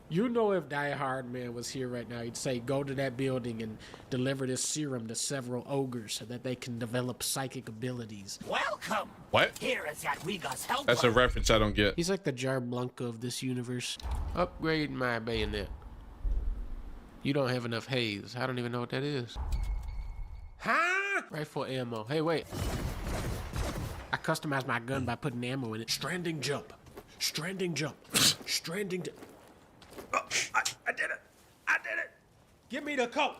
You know, if Die Hard Man was here right now, he'd say, go to that building and deliver this serum to several ogres so that they can develop psychic abilities. Welcome! What? Here is Jadwiga's helper. That's a reference I don't get. He's like the Jar Blanca of this universe. Upgrade my bayonet. You don't have enough haze. I don't even know what that is. Huh? Rifle ammo. Hey, wait. I customized my gun by putting ammo in it. Stranding jump. Stranding jump. Stranding jump. Oh, I did it. I did it. Give me the coat.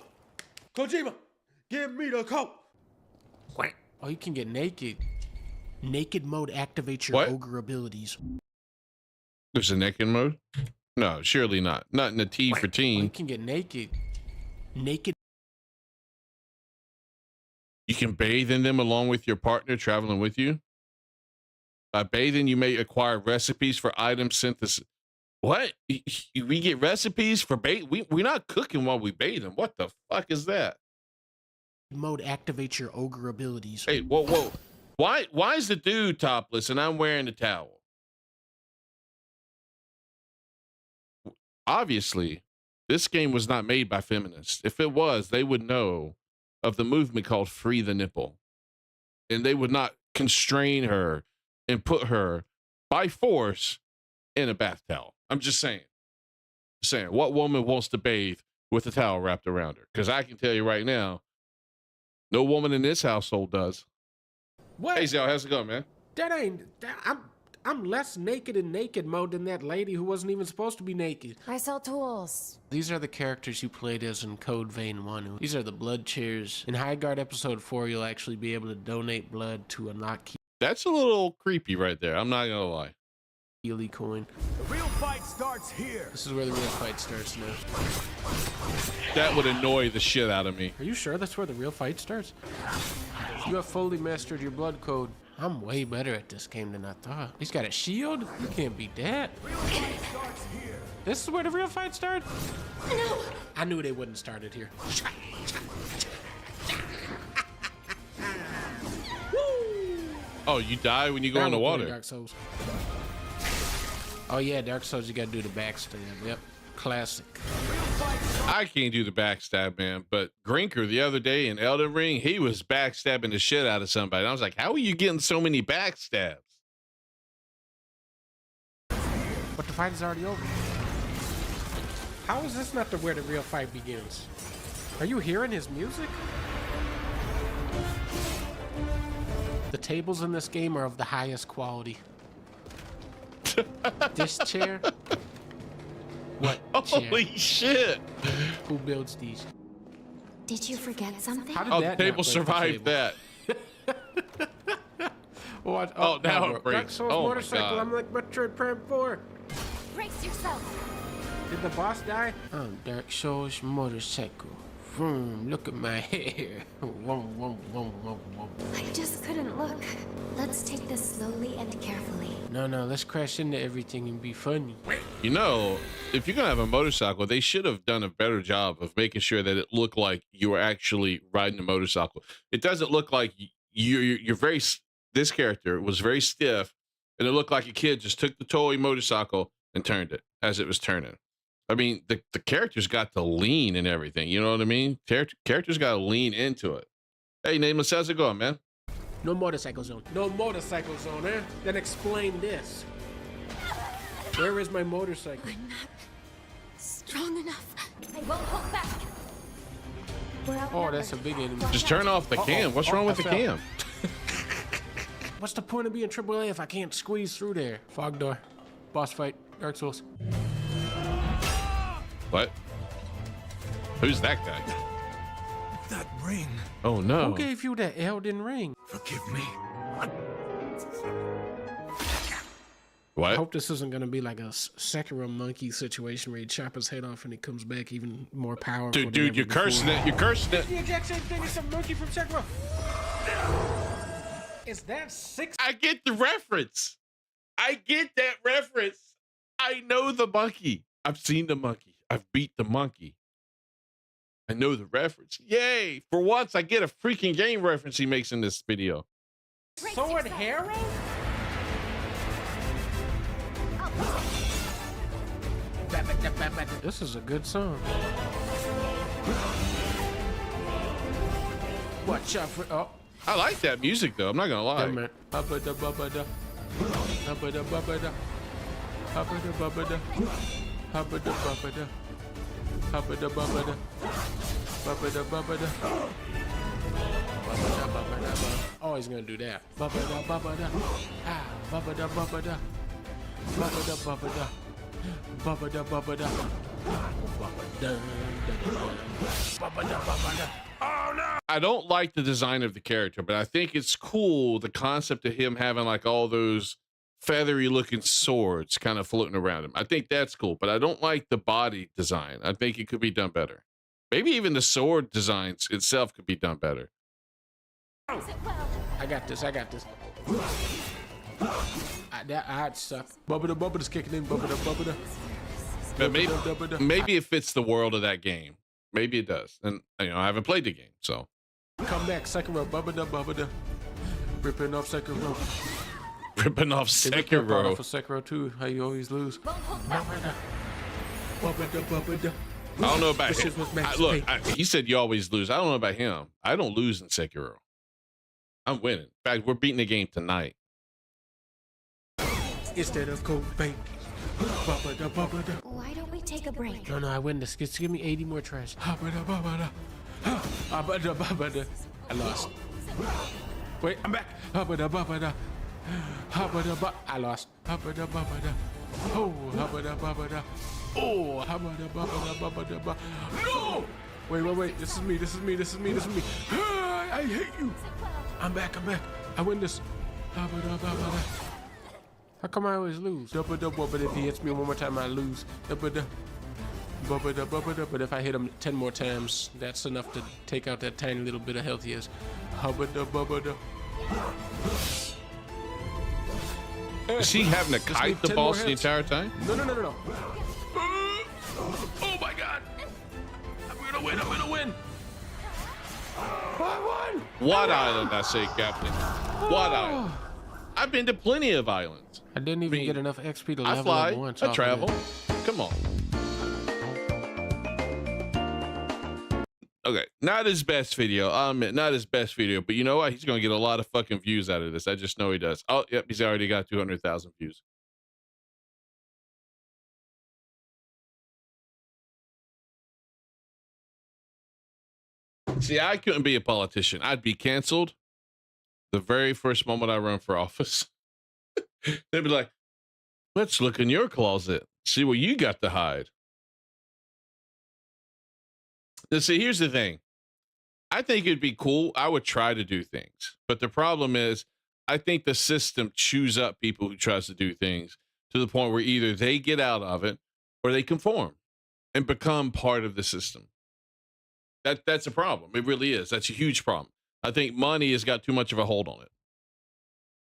Kojima, give me the coat. Wait. Oh, you can get naked. Naked mode activates your What? ogre abilities. There's a naked mode? No, surely not. Not in the T for Oh, you teen. can get naked. Naked. You can bathe in them along with your partner traveling with you. By bathing, you may acquire recipes for item synthesis. What? We get recipes for bait? We're not cooking while we bathe them. What the fuck is that? Mode activates your ogre abilities. Hey, whoa. Why is the dude topless and I'm wearing a towel? Obviously, this game was not made by feminists. If it was, they would know of the movement called Free the Nipple. And they would not constrain her and put her by force in a bath towel. I'm just saying. What woman wants to bathe with a towel wrapped around her? Because I can tell you right now, no woman in this household does. What? Hey, Zell, how's it going, man? That ain't. I'm less naked in naked mode than that lady who wasn't even supposed to be naked. I sell tools. These are the characters you played as in Code Vein 1. These are the blood chairs. In High Guard Episode 4, you'll actually be able to donate blood to unlock That's a little creepy right there. I'm not gonna lie. Healy coin. The real fight starts here. This is where the real fight starts now. That would annoy the shit out of me. Are you sure that's where the real fight starts? You have fully mastered your blood code. I'm way better at this game than I thought. He's got a shield? You can't beat that. This is where the real fight starts? No. I knew they wouldn't start it here. Oh, you die when you go in the water. Dark Souls. Oh yeah, Dark Souls, you gotta do the backstab. Yep, classic. I can't do the backstab, man. But Grinker the other day in Elden Ring, he was backstabbing the shit out of somebody. I was like, how are you getting so many backstabs? But the fight is already over. How is this not where the real fight begins? Are you hearing his music? The tables in this game are of the highest quality. This chair? What chair? Holy shit. Who builds these? Did you forget something? How did Oh, that the not table break the survived table? that. What? Oh, now it Dark breaks. Souls Oh my motorcycle. God. I'm like Metroid Prime 4. Brace yourself. Did the boss die? I'm Dark Souls motorcycle. Vroom, look at my hair. Wom, wom, wom, wom, wom. I just couldn't look. Let's take this slowly and carefully. No, let's crash into everything and be funny. You know, if you're gonna have a motorcycle, they should have done a better job of making sure that it looked like you were actually riding a motorcycle. It doesn't look like you're very. This character was very stiff, and it looked like a kid just took the toy motorcycle and turned it as it was turning. I mean, the character's got to lean and everything. You know what I mean? Character's got to lean into it. Hey, Nameless, how's it going, man? No motorcycle zone. No motorcycle zone, eh? Then explain this. Where is my motorcycle? I'm not strong enough. I won't hold back. We're outnumbered. Oh, that's a big enemy. Just turn off the cam. What's wrong with the cam? What's the point of being AAA if I can't squeeze through there? Fog door. Boss fight. Dark Souls. What? Who's that guy? That ring. Oh, no. Who gave you that Elden Ring? Forgive me. I What? hope this isn't gonna be like a Sekiro monkey situation where you chop his head off and he comes back even more powerful. Dude, you're cursing it. You're cursing it. The exact same thing as some monkey from Sekiro. Is that 6? I get the reference. I get that reference. I know the monkey. I've seen the monkey. I've beat the monkey. I know the reference. Yay! For once, I get a freaking game reference he makes in this video. Sword Harrow? This is a good song. Watch out for I like that music though. I'm not gonna lie. damn it. Ba-ba-da, ba-ba-da. Ba-ba-da, ba-ba-da. Ba-ba-da, ba-ba-da. Ba-ba-da, ba-ba-da. Ba-ba-da, ba-ba-da. Ba-ba-da, ba-ba-da. Ba-ba-da, ba-ba-da, ba. Oh, he's gonna do that. Ba-ba-da, ba-ba-da. Ah, ba-ba-da, ba-ba-da. Ba-ba-da, ba-ba-da. Ba-ba-da, ba-ba-da. Ba-ba-da, ba-ba-da, ba-ba-da. Oh no! I don't like the design of the character, but I think it's cool, the concept of him having like all those feathery looking swords kind of floating around him. I think that's cool, but I don't like the body design. I think it could be done better. Maybe even the sword designs itself could be done better. I got this. I got this. I'd suck. Bubba Bubba's kicking in. Bubba. But maybe it fits the world of that game. Maybe it does. And you know, I haven't played the game, so. Come back, Sekiro. Bubba. Ripping off Sekiro. Ripping off Sekiro. For Sekiro 2, how you always lose. Bubba. I don't know about This him. shit was Max Look, Payne. he said you always lose. I don't know about him. I don't lose in Sekiro. I'm winning. In fact, we're beating the game tonight. Instead of Cobain. Bubba. Why don't we take a break? No, I win this. Just give me 80 more tries. Bubba. I lost. Wait, I'm back. Bubba. I lost. Bubba. Oh, bubba. Oh, bubba. No! Wait. This is me. I hate you. I'm back. I win this. How come I always lose? But if he hits me one more time, I lose. But if I hit him 10 more times, that's enough to take out that tiny little bit of health he has. Is he having to kite the 10 more boss the hits. entire time? No. Oh my god! I'm gonna win! I won! What island, I say, Captain? What island? I've been to plenty of islands. I didn't even get enough XP to I level fly, up once. I travel. Come on. Okay, not his best video. I'll admit, not his best video, but you know what? He's going to get a lot of fucking views out of this. I just know he does. Oh, yep, he's already got 200,000 views. See, I couldn't be a politician. I'd be canceled the very first moment I run for office. They'd be like, let's look in your closet, see what you got to hide. Now, see, here's the thing. I think it'd be cool. I would try to do things. But the problem is, I think the system chews up people who tries to do things to the point where either they get out of it or they conform and become part of the system. That's a problem. It really is. That's a huge problem. I think money has got too much of a hold on it.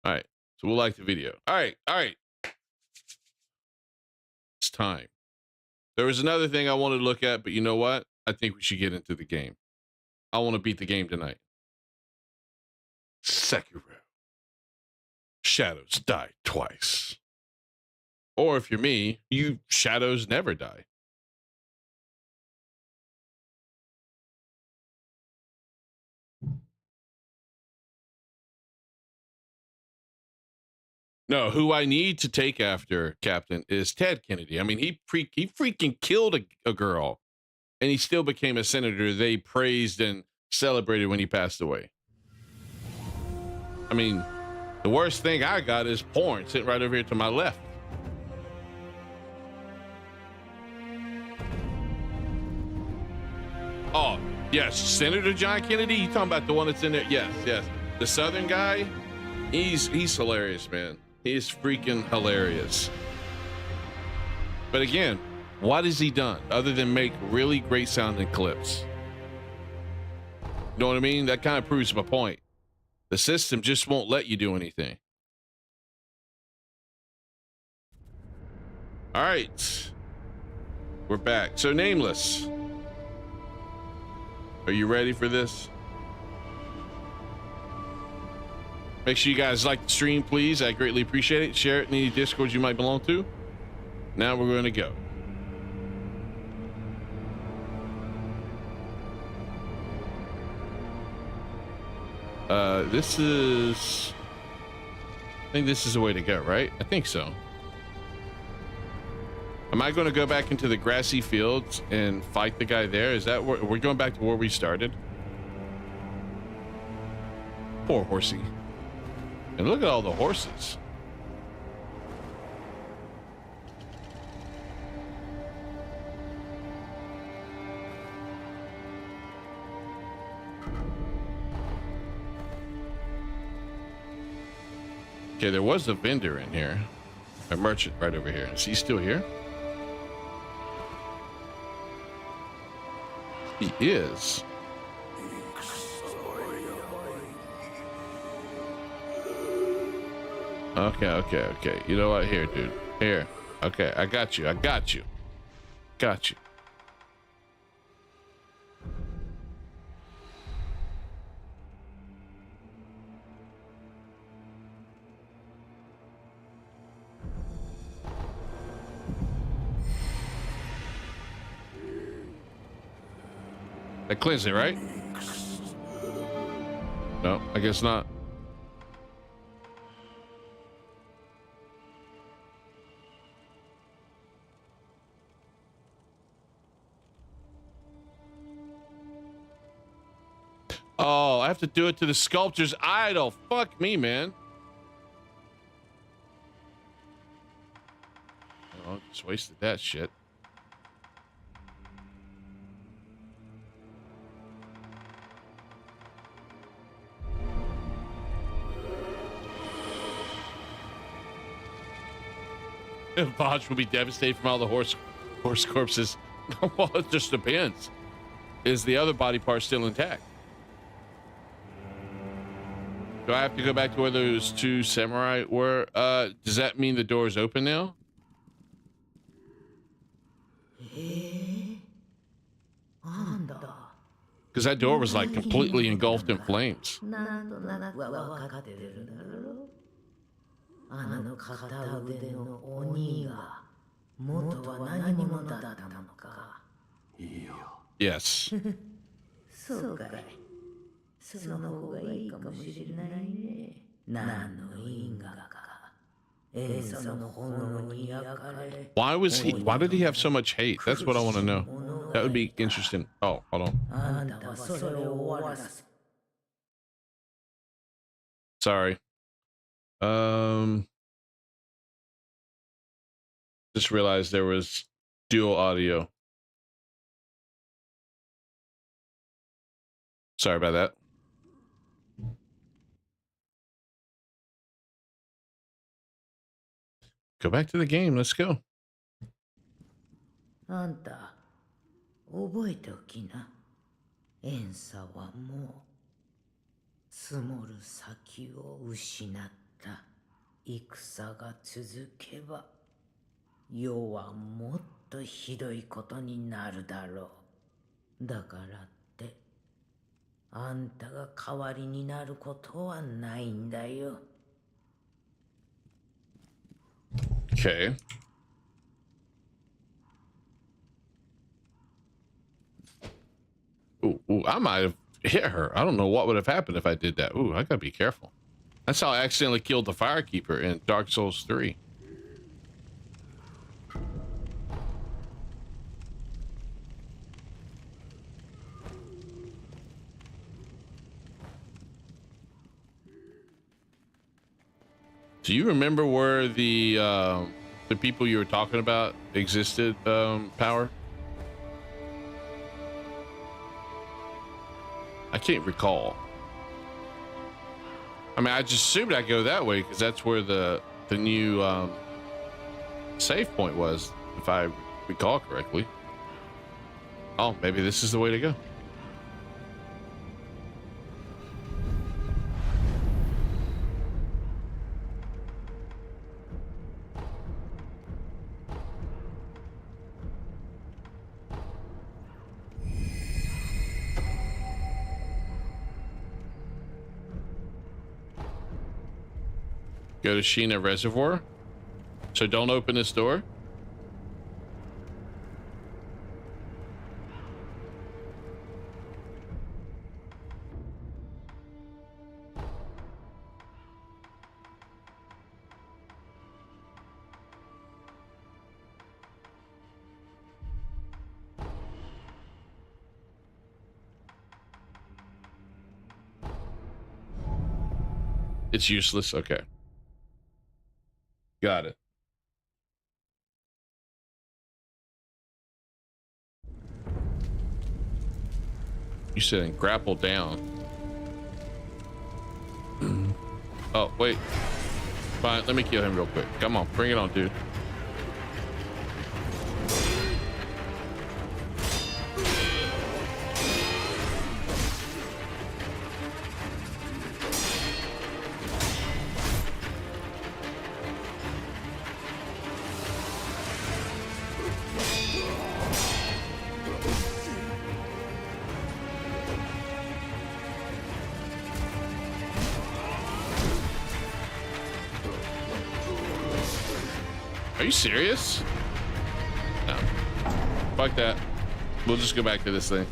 All right. So we'll like the video. All right. It's time. There was another thing I wanted to look at, but you know what? I think we should get into the game. I want to beat the game tonight. Sekiro. Shadows die twice. Or if you're me, you shadows never die. No, who I need to take after, Captain, is Ted Kennedy. I mean, he freaking killed a girl, and he still became a senator they praised and celebrated when he passed away. I mean, the worst thing I got is porn sitting right over here to my left. Oh, yes, Senator John Kennedy. You talking about the one that's in there? Yes, yes. The Southern guy. He's hilarious, man. He's freaking hilarious. But again, what has he done other than make really great sounding clips? You know what I mean? That kind of proves my point. The system just won't let you do anything. All right. We're back. So, Nameless. Are you ready for this? Make sure you guys like the stream, please. I greatly appreciate it. Share it in any Discords you might belong to. Now we're going to go. I think this is the way to go, right? I think so. Am I going to go back into the grassy fields and fight the guy there? Is that where we're going back to where we started? Poor horsey. And look at all the horses. Okay, there was a vendor in here. A merchant right over here. Is he still here? He is. Okay. You know what? Here, dude. Here. Okay, I got you. Got you. That cleans it, right? No, I guess not. Oh, I have to do it to the sculptor's idol. Fuck me, man. Oh, just wasted that shit. Vaj will be devastated from all the horse corpses. Well, it just depends. Is the other body part still intact? Do I have to go back to where those two samurai were? Does that mean the door is open now? Because that door was like completely engulfed in flames. Yes. Why did he have so much hate? That's what I want to know. That would be interesting. Oh, hold on. Sorry. Just realized there was dual audio. Sorry about that. Go back to the game. Let's go. あんた、覚えておきな。遠佐はもう、積もる先を失った。戦が続けば、世はもっとひどいことになるだろう。だからって、あんたが代わりになることはないんだよ。Okay. Ooh, I might have hit her. I don't know what would have happened if I did that. Ooh, I gotta be careful. That's how I accidentally killed the Firekeeper in Dark Souls 3. Do you remember where the people you were talking about existed, Power? I can't recall. I mean, I just assumed I'd go that way because that's where the new save point was, if I recall correctly. Oh, maybe this is the way to go. Go to Sheena Reservoir. So don't open this door. It's useless. Okay. Got it. You said grapple down. Oh, wait. Fine, let me kill him real quick. Come on, bring it on, dude. Are you serious? No. Fuck that. We'll just go back to this thing.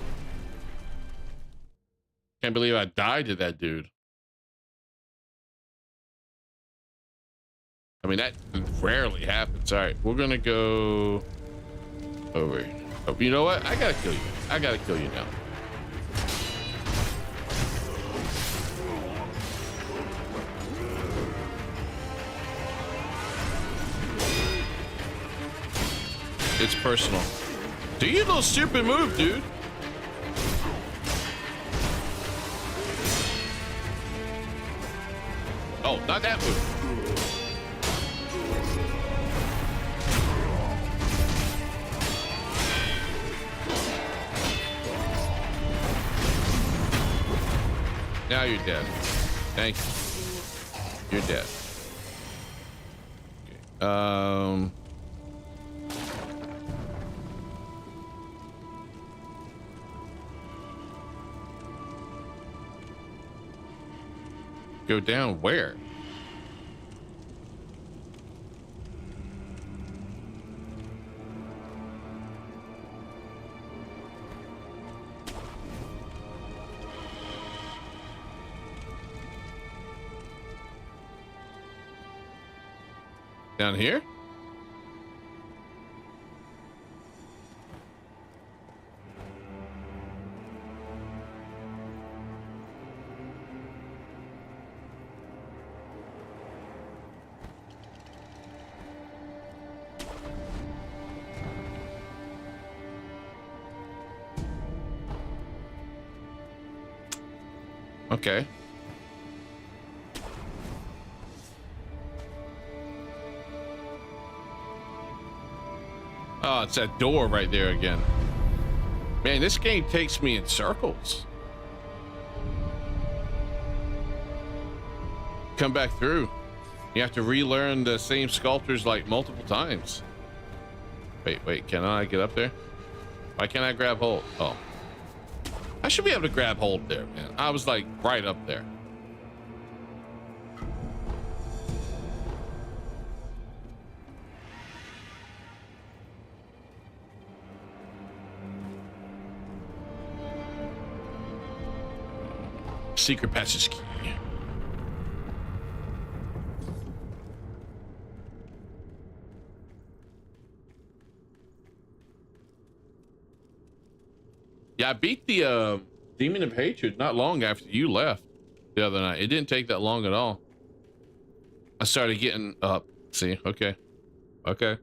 Can't believe I died to that dude. I mean, that rarely happens. All right, we're gonna go over here. Oh, you know what? I gotta kill you. I gotta kill you now. It's personal. Do you little stupid move, dude? Oh, not that move. Now you're dead. Thank you. You're dead. Okay. Go down where? Down here? Okay. Oh, it's that door right there again. Man, this game takes me in circles. Come back through. You have to relearn the same sculptures like multiple times. Wait, can I get up there? Why can't I grab hold? Oh. I should be able to grab hold there, man. I was like right up there. Secret passage key. Yeah, I beat the Demon of Hatred not long after you left the other night. It didn't take that long at all. I started getting up. See, okay. Okay.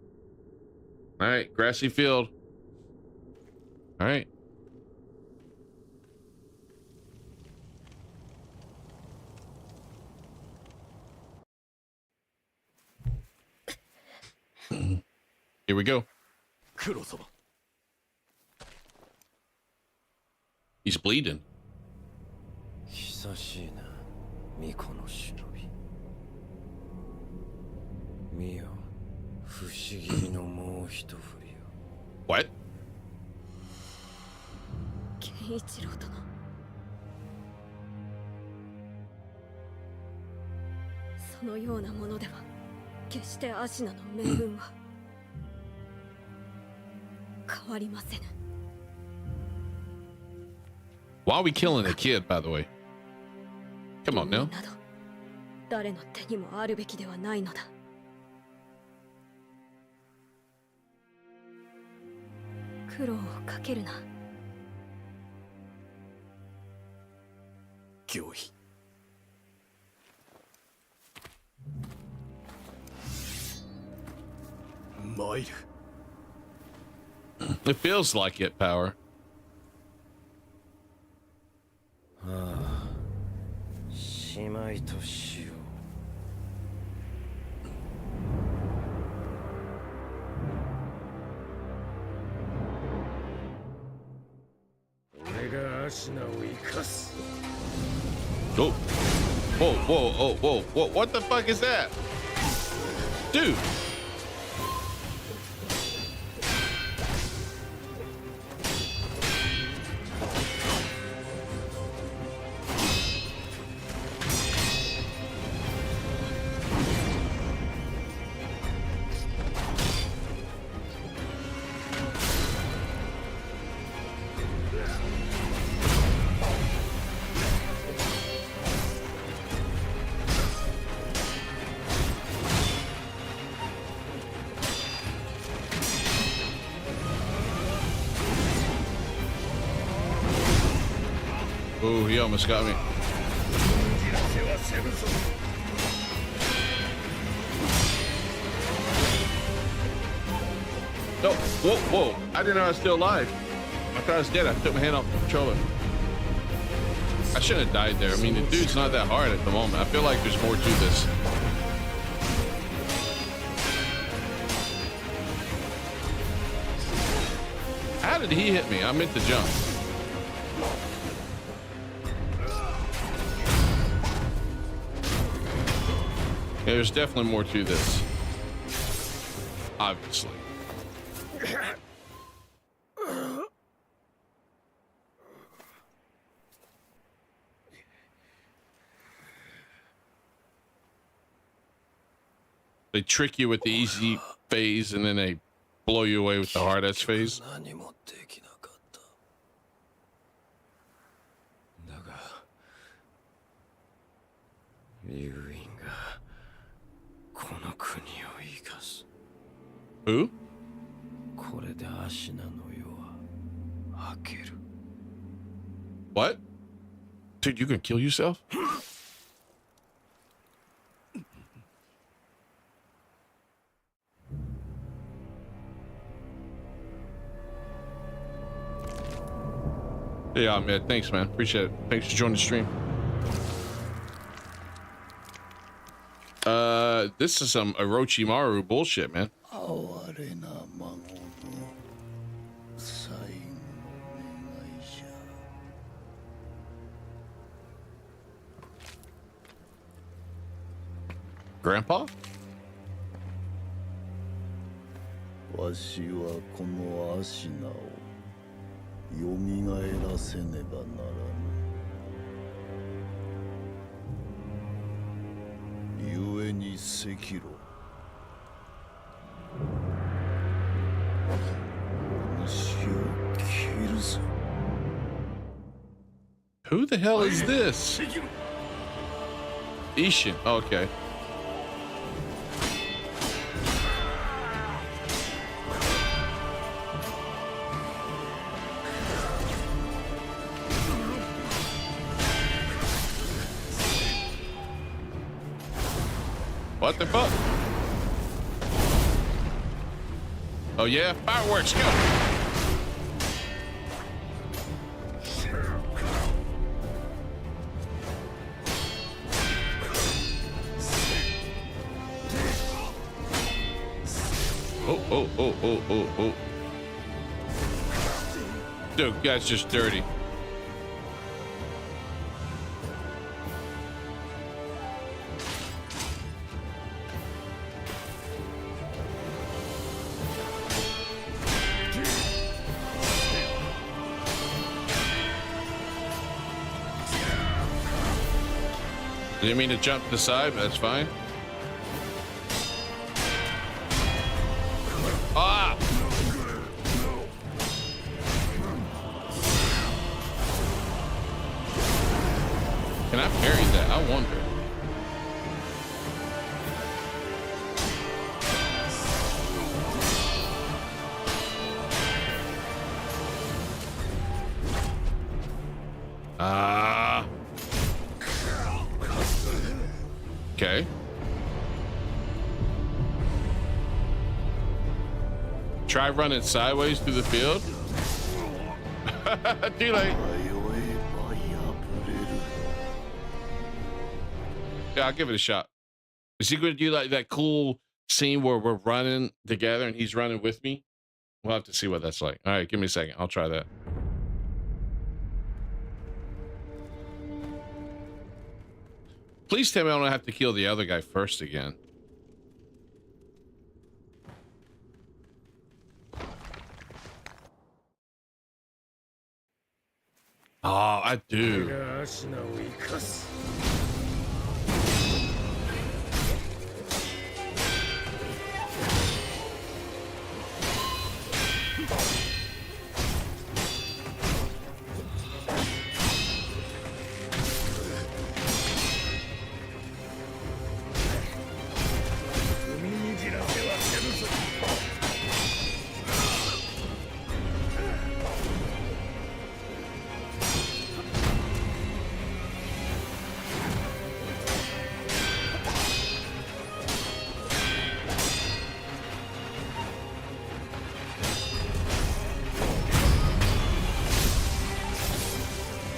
All right, grassy field. All right. Here we go. He's bleeding. What? 健一郎殿。そのようなものでは決してアシナの命運は変わりません。 Why are we killing a kid, by the way? Come on now. 誰の手にもあるべきではないのだ。苦労をかけるな。御意。参る。 It feels like it, Power. しまいとしよう。俺がアシナを生かす。 Oh. Whoa, whoa, oh, whoa, whoa. What the fuck is that? Dude. Oh, he almost got me. No, whoa, whoa. I didn't know I was still alive. I thought I was dead. I took my hand off the controller. I shouldn't have died there. I mean, the dude's not that hard at the moment. I feel like there's more to this. How did he hit me? I meant to jump. Yeah, there's definitely more to this. Obviously. They trick you with the easy phase and then they blow you away with the hard-ass phase. Who? What? Dude, you gonna kill yourself? Yeah, man. Thanks, man. Appreciate it. Thanks for joining the stream. This is some Orochimaru bullshit, man. Grandpa? わしはこのアシナをよみがえらせねばならぬ。故に赤炉。主を切るぞ。Who the hell is this? Ishin. Okay. What the fuck? Oh yeah, fireworks, go! Oh. Dude, that's just dirty. Didn't mean to jump to the side, but that's fine. Ah! Can I parry that? I wonder. Okay. Try running sideways through the field. Too late. Yeah, I'll give it a shot. Is he going to do like that cool scene where we're running together and he's running with me? We'll have to see what that's like. All right, give me a second. I'll try that. Please tell me I don't have to kill the other guy first again. Oh, I do.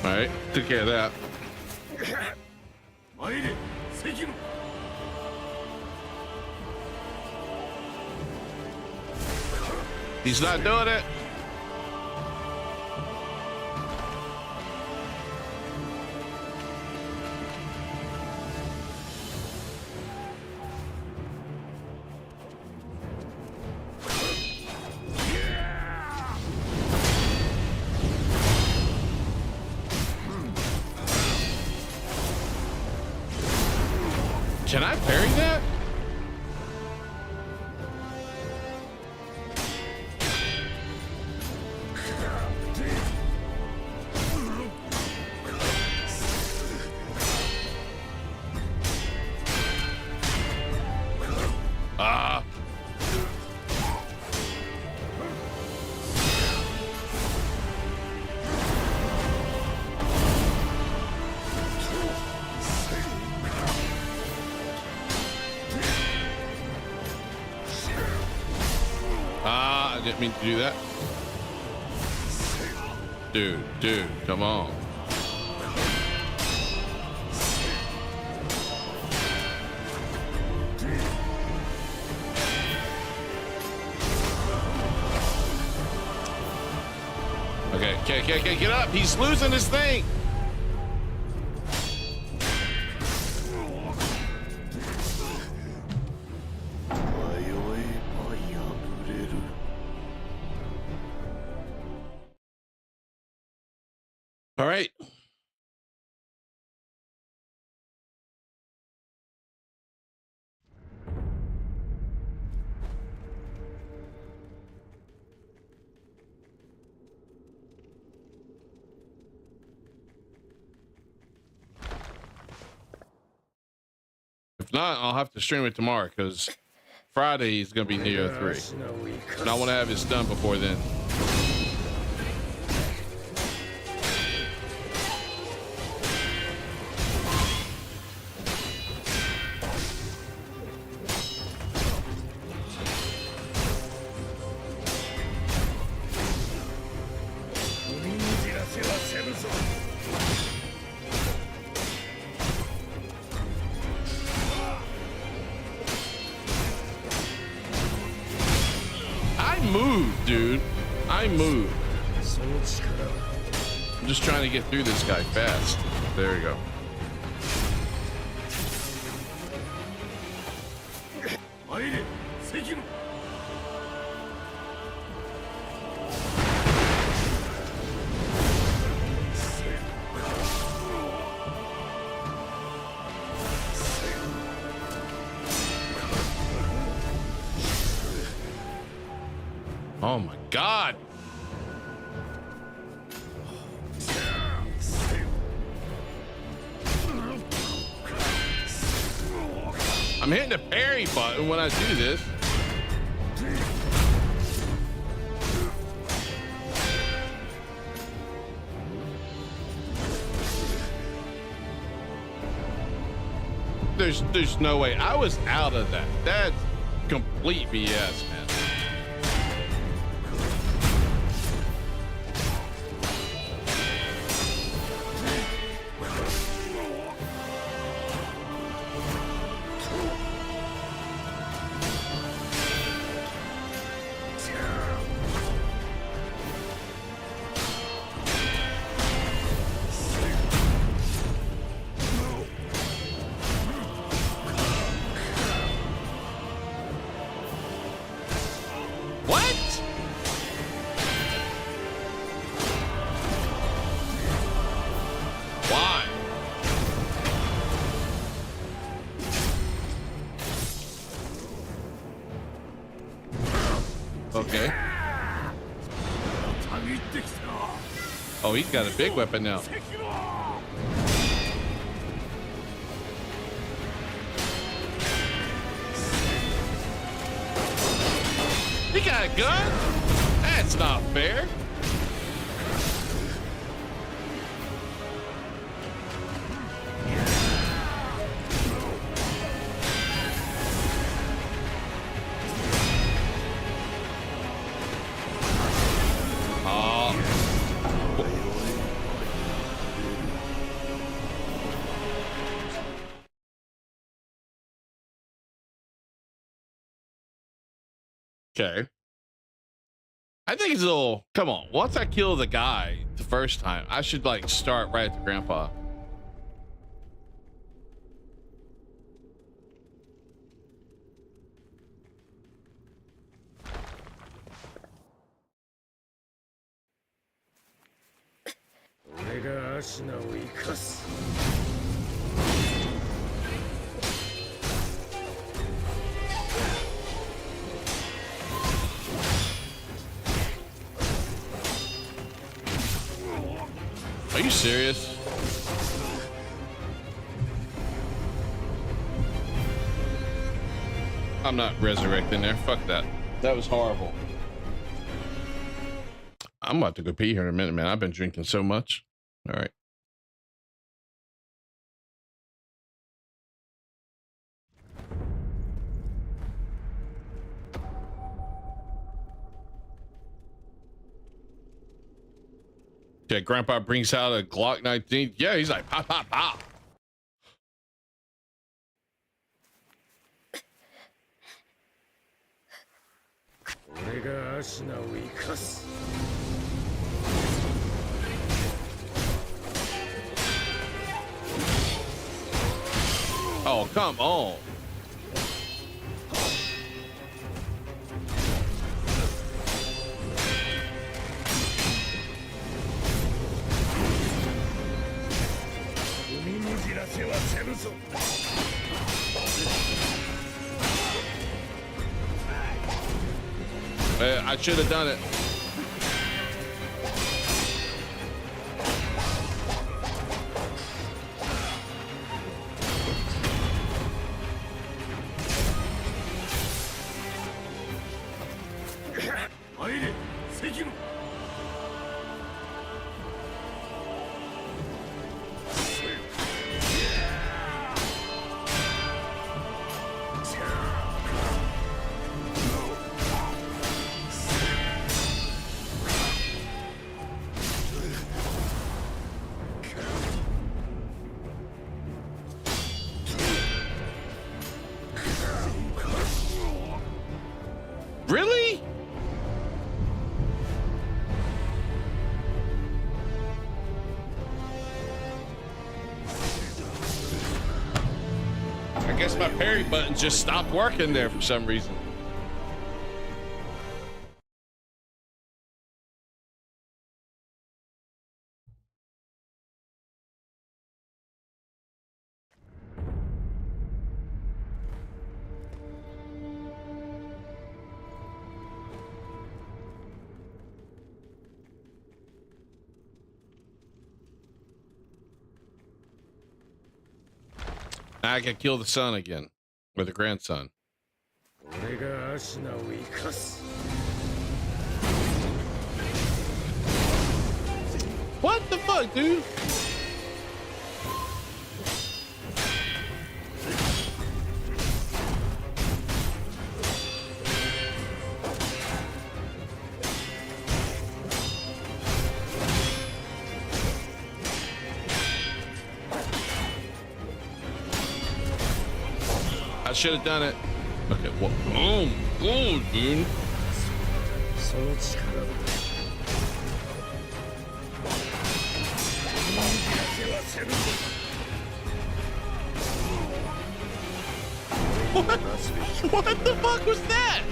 All right, took care of that. Sekiro. He's not doing it. Can I parry that? I didn't mean to do that. Dude, come on. Okay, get up. He's losing his thing. All right. If not, I'll have to stream it tomorrow because Friday is going to be Neo 3. And I want to have this done before then. moved, dude. I moved. I'm just trying to get through this guy fast. There we go. Oh my God. I'm hitting the parry button when I do this. There's no way. I was out of that. That's complete BS, man. Okay. Oh, he's got a big weapon now. He got a gun? That's not fair. Okay. I think it's a little, come on. Once I kill the guy the first time, I should like start right at the grandpa. Are you serious? I'm not resurrecting there. Fuck that. That was horrible. I'm about to go pee here in a minute, man. I've been drinking so much. All right. Yeah, Grandpa brings out a Glock 19. Yeah, he's like, pop, pop, pop. Oh, come on. I should have done it. guess my parry button just stopped working there for some reason. I can kill the son again, or the grandson. What the fuck, dude? I should have done it. Okay, well, boom, boom, dude. What the fuck was that?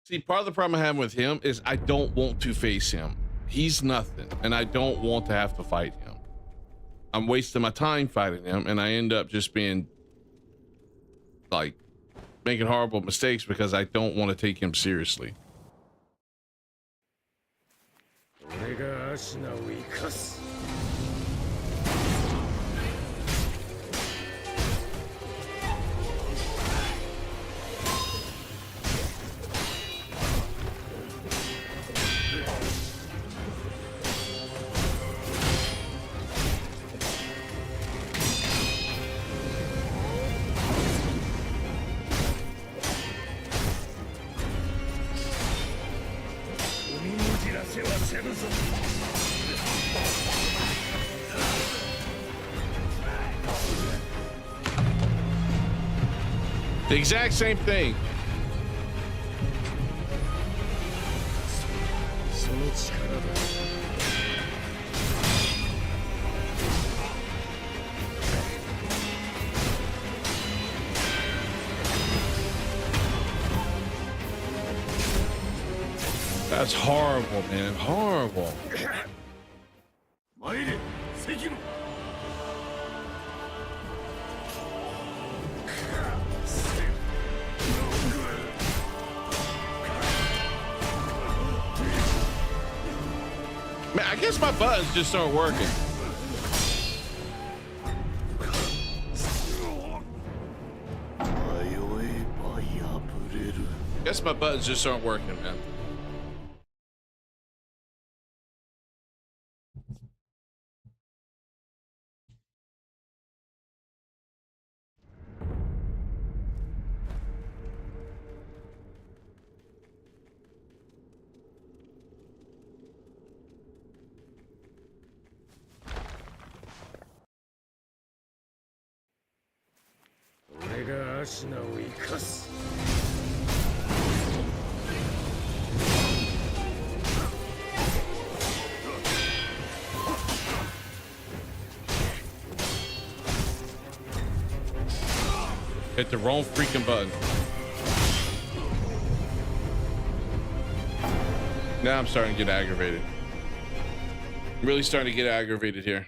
See, part of the problem I have with him is I don't want to face him. He's nothing, and I don't want to have to fight him. I'm wasting my time fighting him, and I end up just being like making horrible mistakes because I don't want to take him seriously. The exact same thing. That's horrible, man. Horrible. Sekiro. Man, I guess my buttons just aren't working. Guess my buttons just aren't working, man. Hit the wrong freaking button. Now I'm starting to get aggravated. I'm really starting to get aggravated here.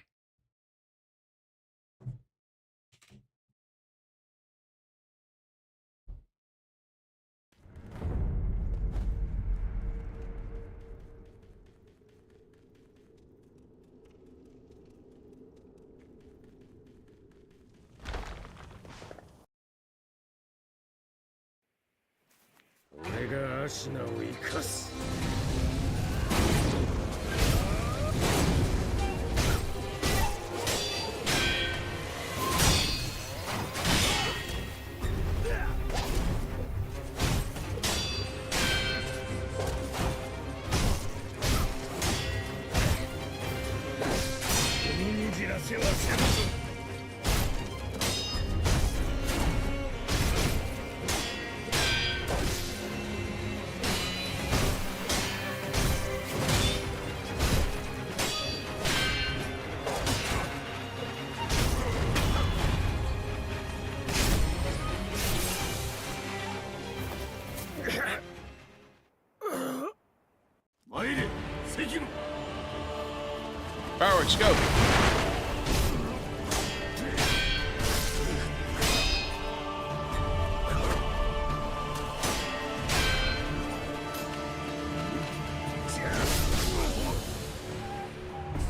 Fireworks, go.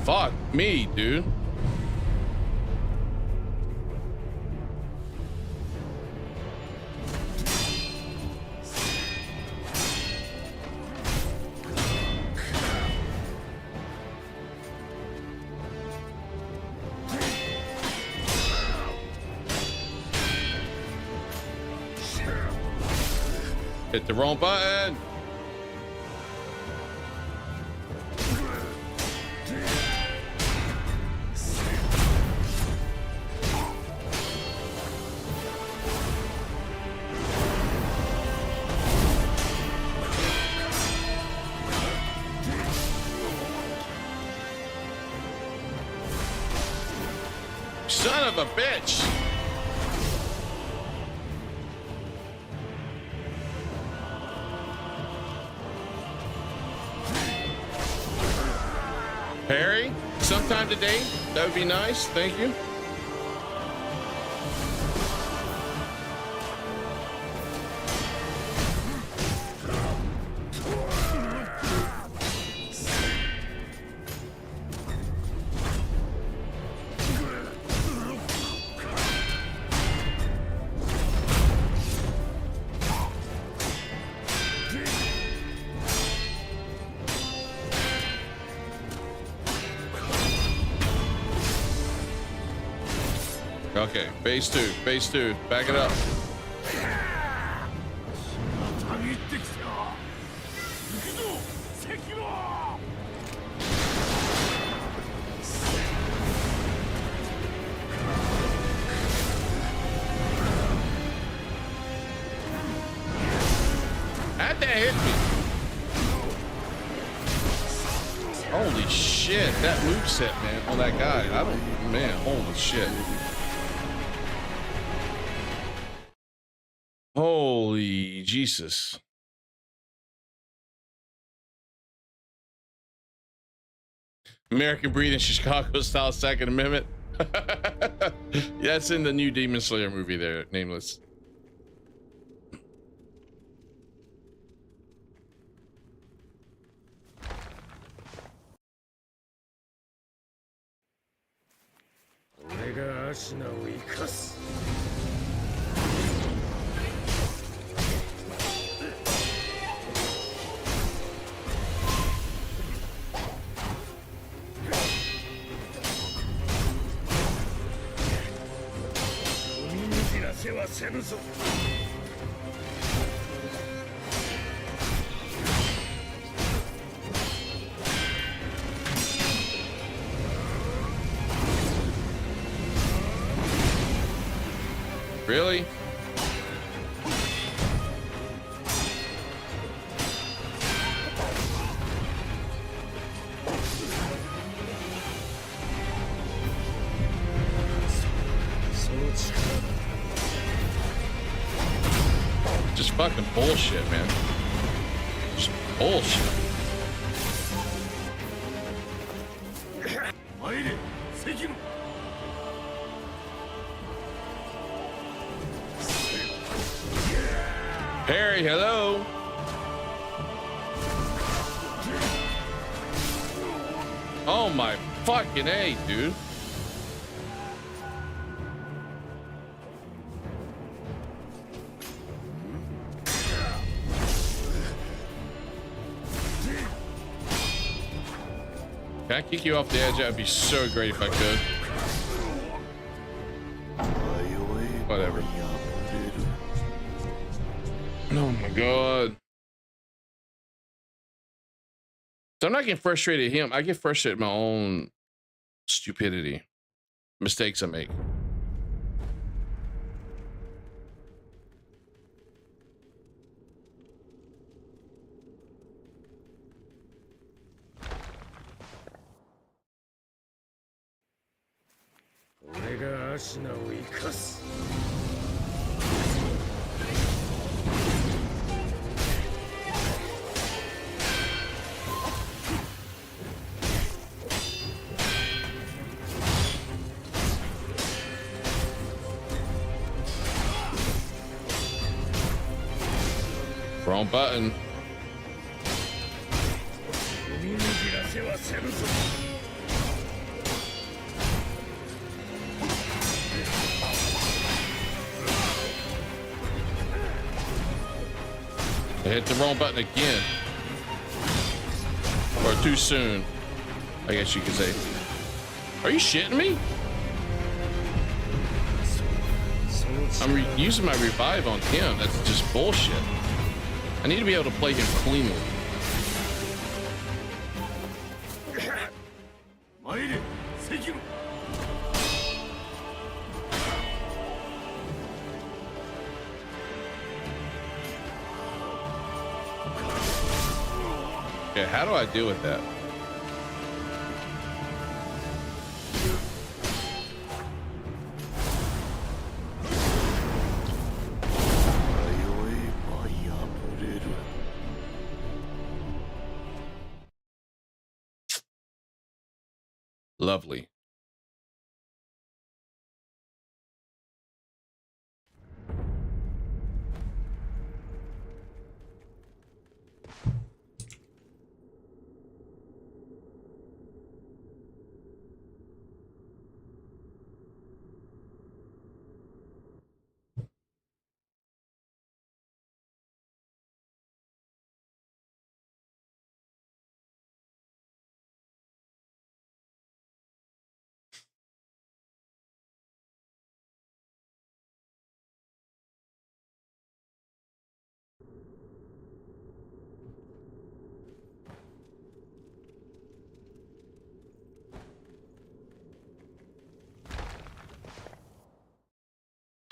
Fuck me, dude. Hit the wrong button. Son of a bitch. Harry, sometime today, that would be nice. Thank you. Okay, base two, back it up. How'd that hit me? Holy shit, that moveset, man, on that guy. I don't, man, holy shit. Holy Jesus. American breed in Chicago style Second Amendment. That's in the new Demon Slayer movie there, Nameless. Really? Just fucking bullshit, man. Just bullshit. Perry, hello. Oh my fucking A, dude. Can I kick you off the edge? That'd be so great if I could. Whatever. Oh my god. So I'm not getting frustrated at him. I get frustrated at my own stupidity. Mistakes I make. Wrong button. I hit the wrong button again. Or too soon, I guess you could say. Are you shitting me? I'm using my revive on him. That's just bullshit. I need to be able to play him cleanly. Sekiro. Okay, how do I deal with that? Lovely.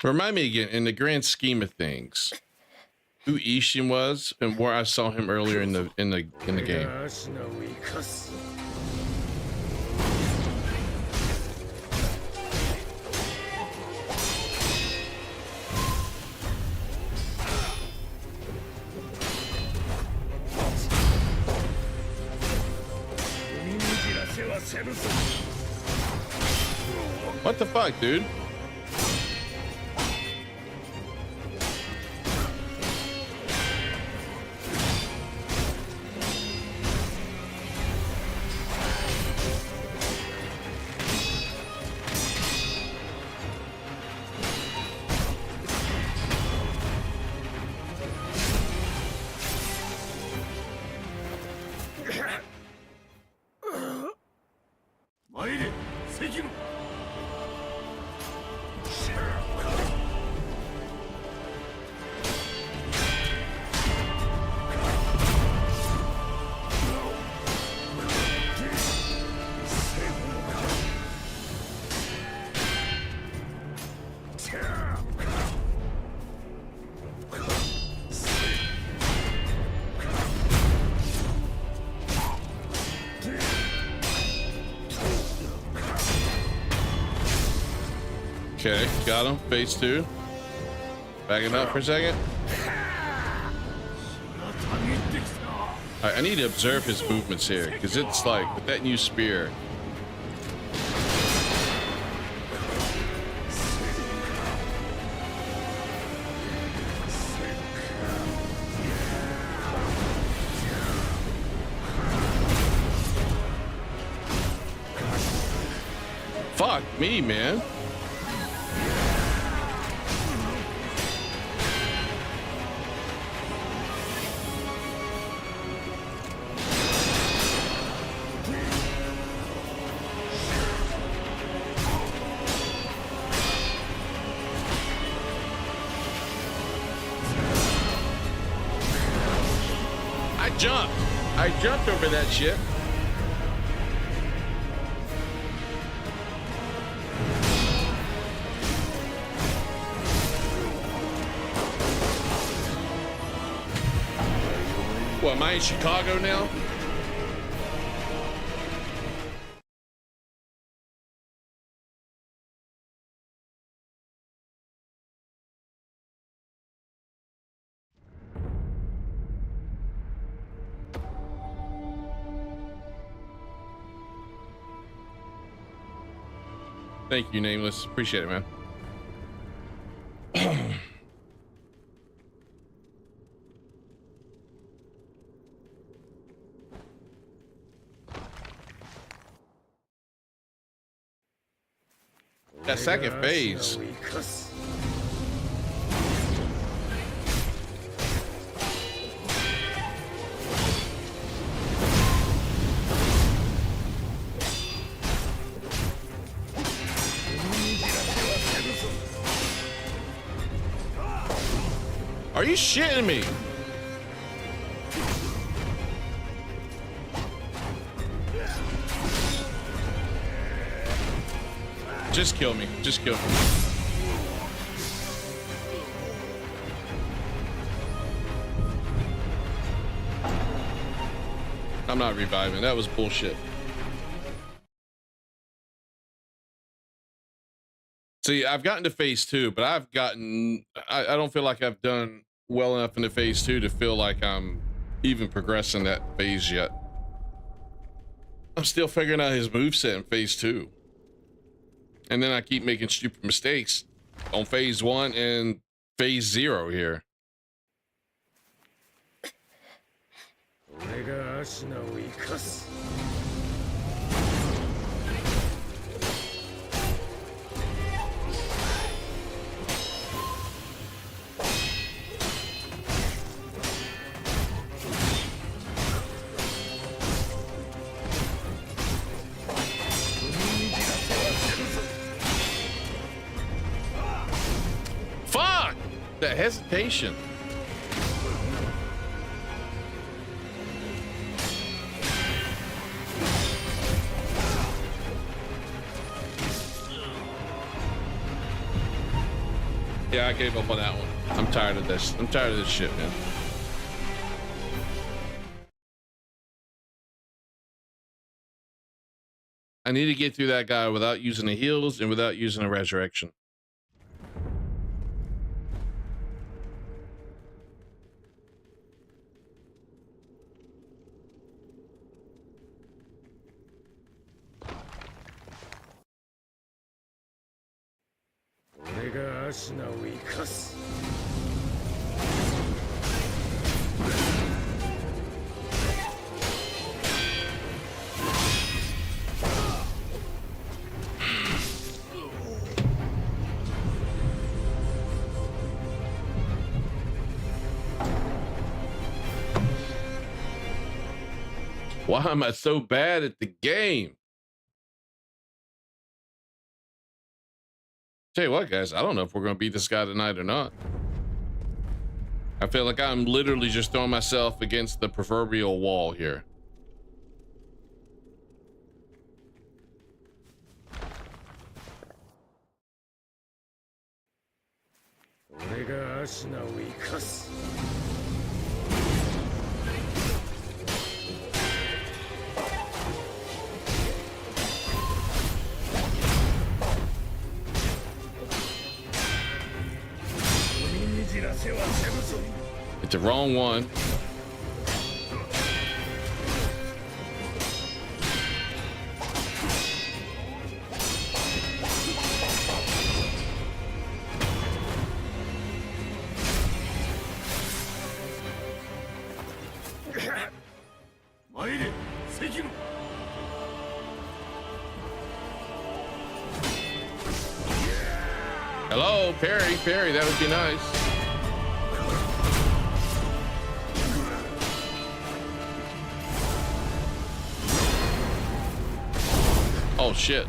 Remind me again, in the grand scheme of things, who Ishin was and where I saw him earlier in the game. What the fuck, dude? Okay, got him. Phase 2. Backing up for a second. I need to observe his movements here, because it's like, with that new spear. Fuck me, man. I jumped over that shit. What, am I in Chicago now? Thank you, Nameless. Appreciate it, man. that second phase. Are you shitting me? Just kill me. Just kill me. I'm not reviving. That was bullshit. See, I've gotten to phase 2, but I don't feel like I've done well enough into phase 2 to feel like I'm even progressing that phase yet. I'm still figuring out his moveset in phase 2. And then I keep making stupid mistakes on phase 1 and phase 0 here. Fuck! The hesitation. Yeah, I gave up on that one. I'm tired of this. I'm tired of this shit, man. I need to get through that guy without using the heals and without using a resurrection. Why am I so bad at the game? Tell you what, guys, I don't know if we're going to beat this guy tonight or not. I feel like I'm literally just throwing myself against the proverbial wall here. It's the wrong one. Sekiro. Hello, parry, that would be nice. Oh shit.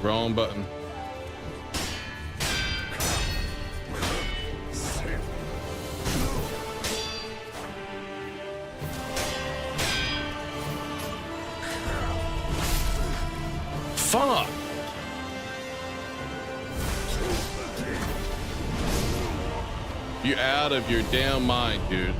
Wrong button. Fuck. You're out of your damn mind, dude.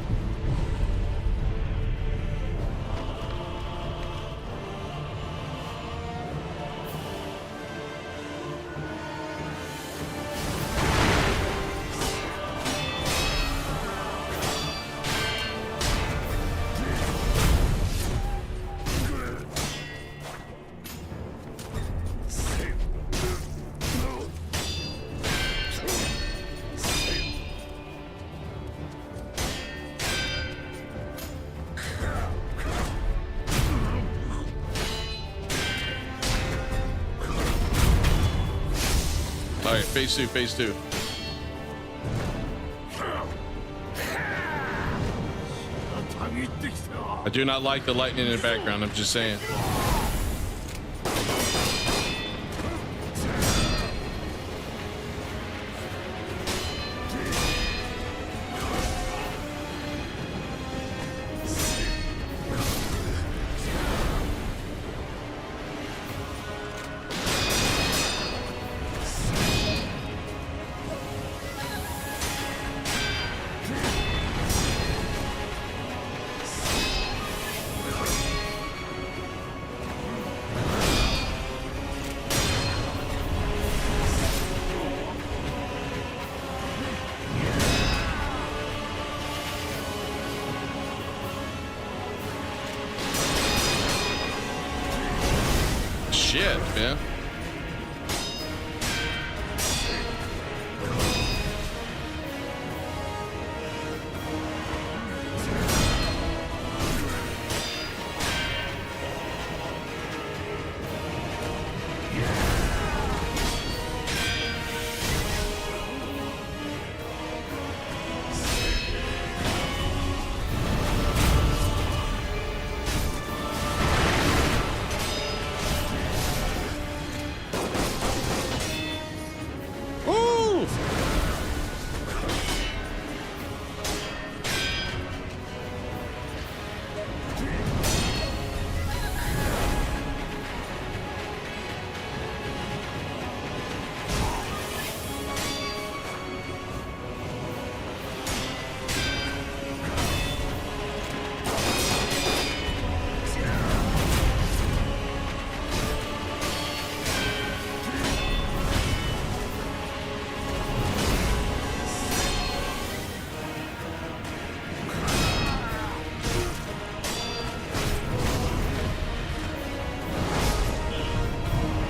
All right, phase two, phase two. I do not like the lightning in the background. I'm just saying. Shit, man.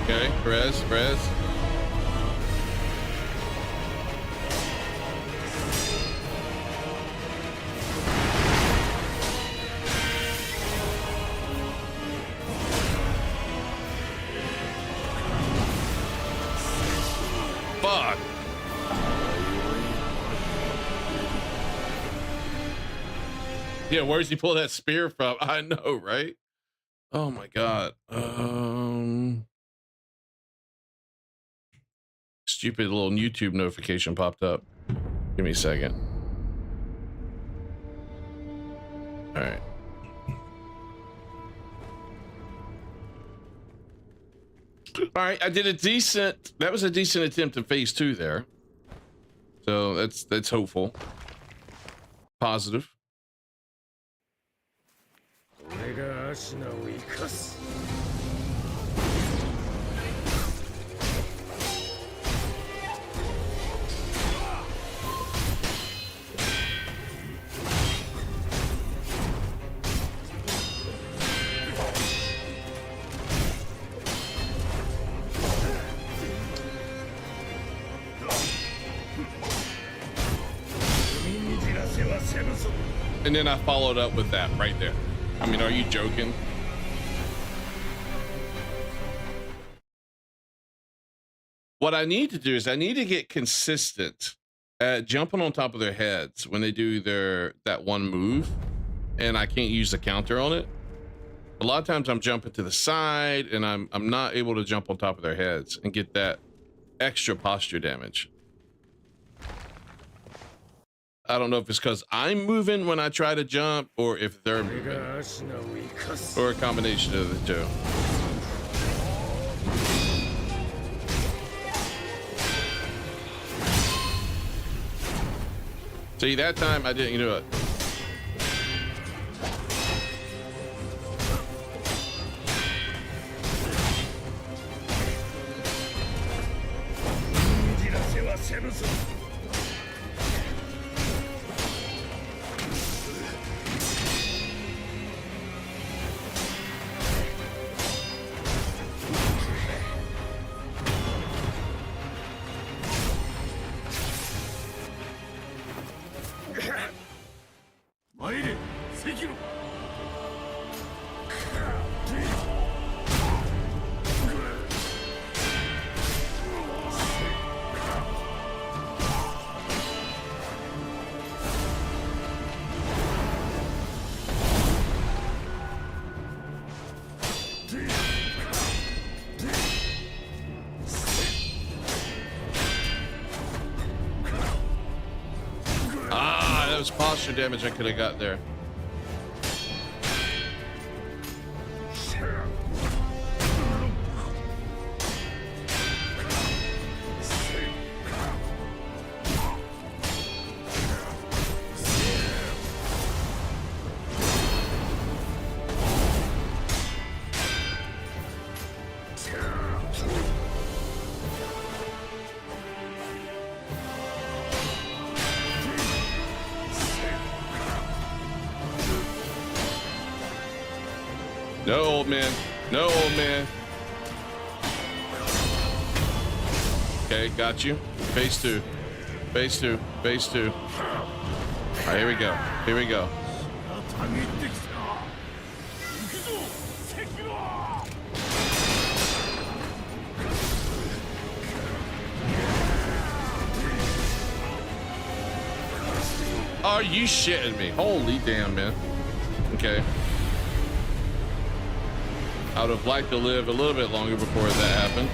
Okay, res. Fuck. Yeah, where's he pull that spear from? I know, right? Oh my god. Stupid little YouTube notification popped up. Give me a second. All right. All right, I did a decent. That was a decent attempt in phase 2 there. So that's hopeful. Positive. And then I followed up with that right there. I mean, are you joking? What I need to do is I need to get consistent at jumping on top of their heads when they do that one move, and I can't use the counter on it. A lot of times I'm jumping to the side and I'm not able to jump on top of their heads and get that extra posture damage. I don't know if it's because I'm moving when I try to jump or if they're moving, or a combination of the two. See, that time I didn't do it. Sekiro. much posture damage I could have got there. No, old man. No, old man. Okay, got you. Phase 2. Phase 2. Phase 2. All right, here we go. Here we go. Are you shitting me? Holy damn, man. Okay. I would have liked to live a little bit longer before that happened.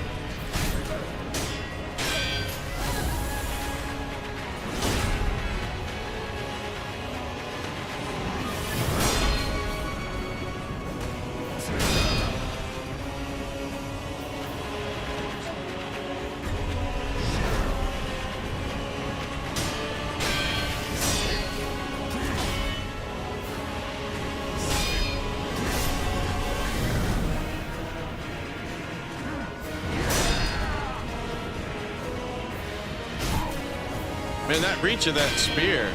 Man, that reach of that spear.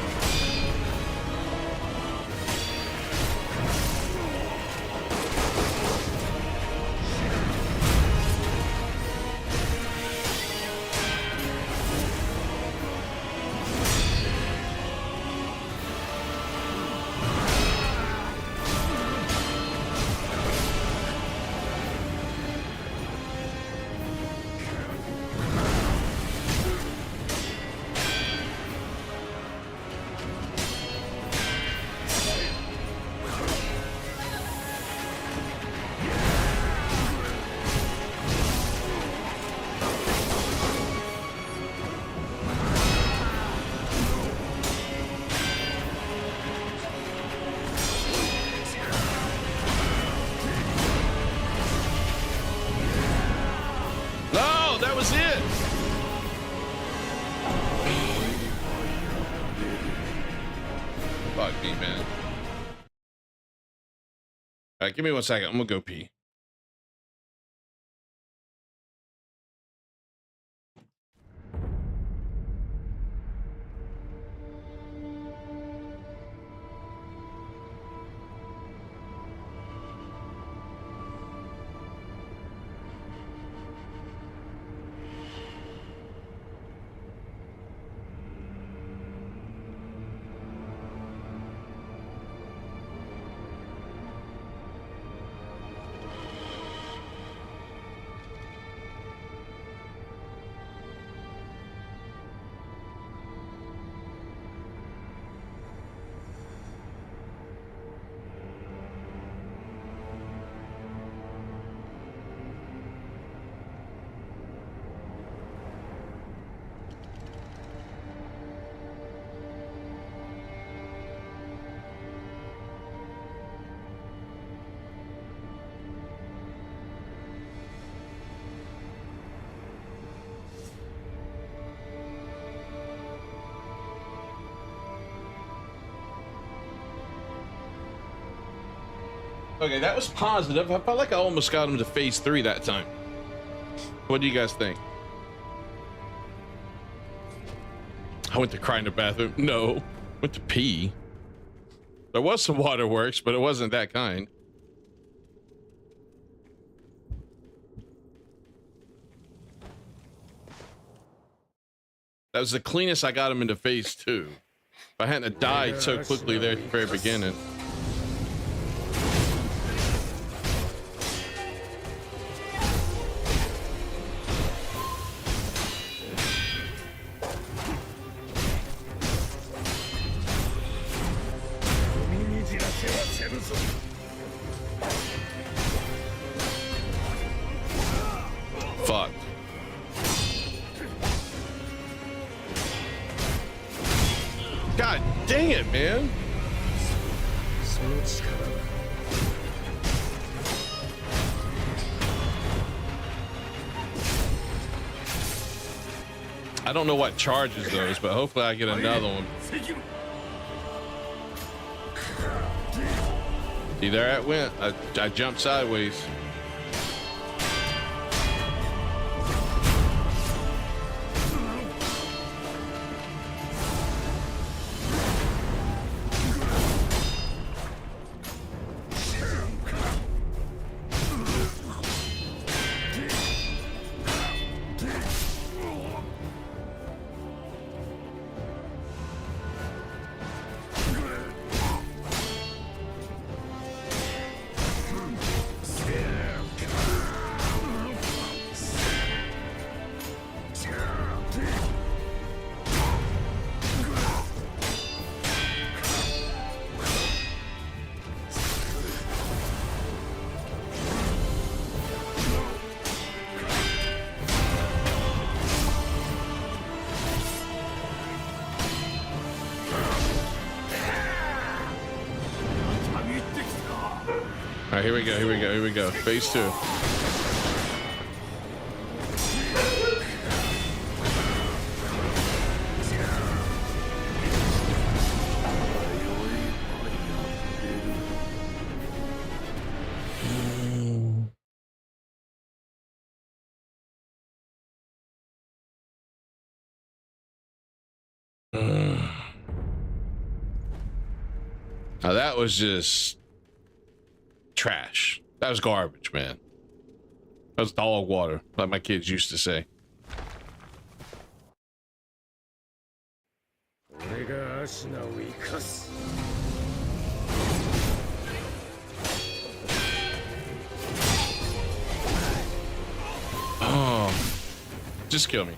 That was it. Fuck me, man. All right, give me 1 second. I'm gonna go pee. Okay, that was positive. I felt like I almost got him to phase 3 that time. What do you guys think? I went to cry in the bathroom. No, went to pee. There was some waterworks, but it wasn't that kind. That was the cleanest I got him into phase 2. If I hadn't died so quickly there at the very beginning. Fuck. God damn. Dang it, man. I don't know what charges those, but hopefully I get another one. See, there it went. I jumped sideways. All right, here we go, here we go, here we go. Phase 2. Now that was just trash. That was garbage, man. That was dog water, like my kids used to say. Oh, just kill me.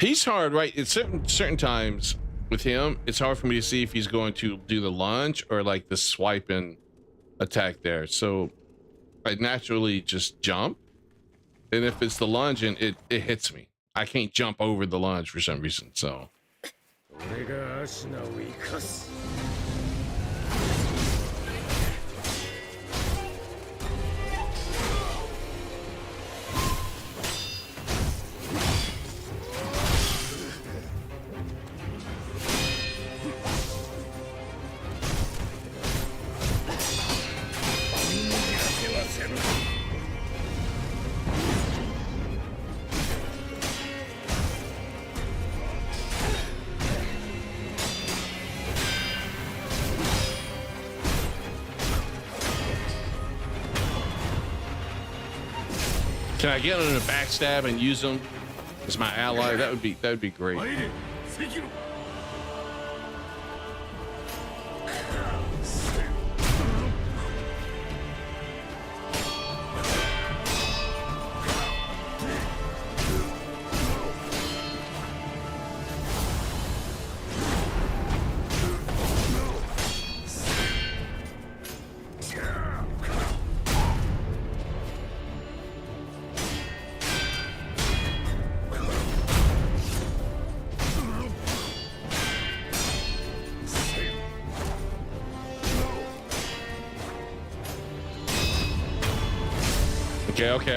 He's hard, right? It's certain times with him, it's hard for me to see if he's going to do the lunge or like the swipe and attack there. So I naturally just jump. And if it's the lunge and it hits me, I can't jump over the lunge for some reason. So. Can I get on a backstab and use them as my ally? That would be great.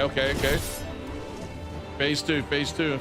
Okay. Phase 2, phase 2.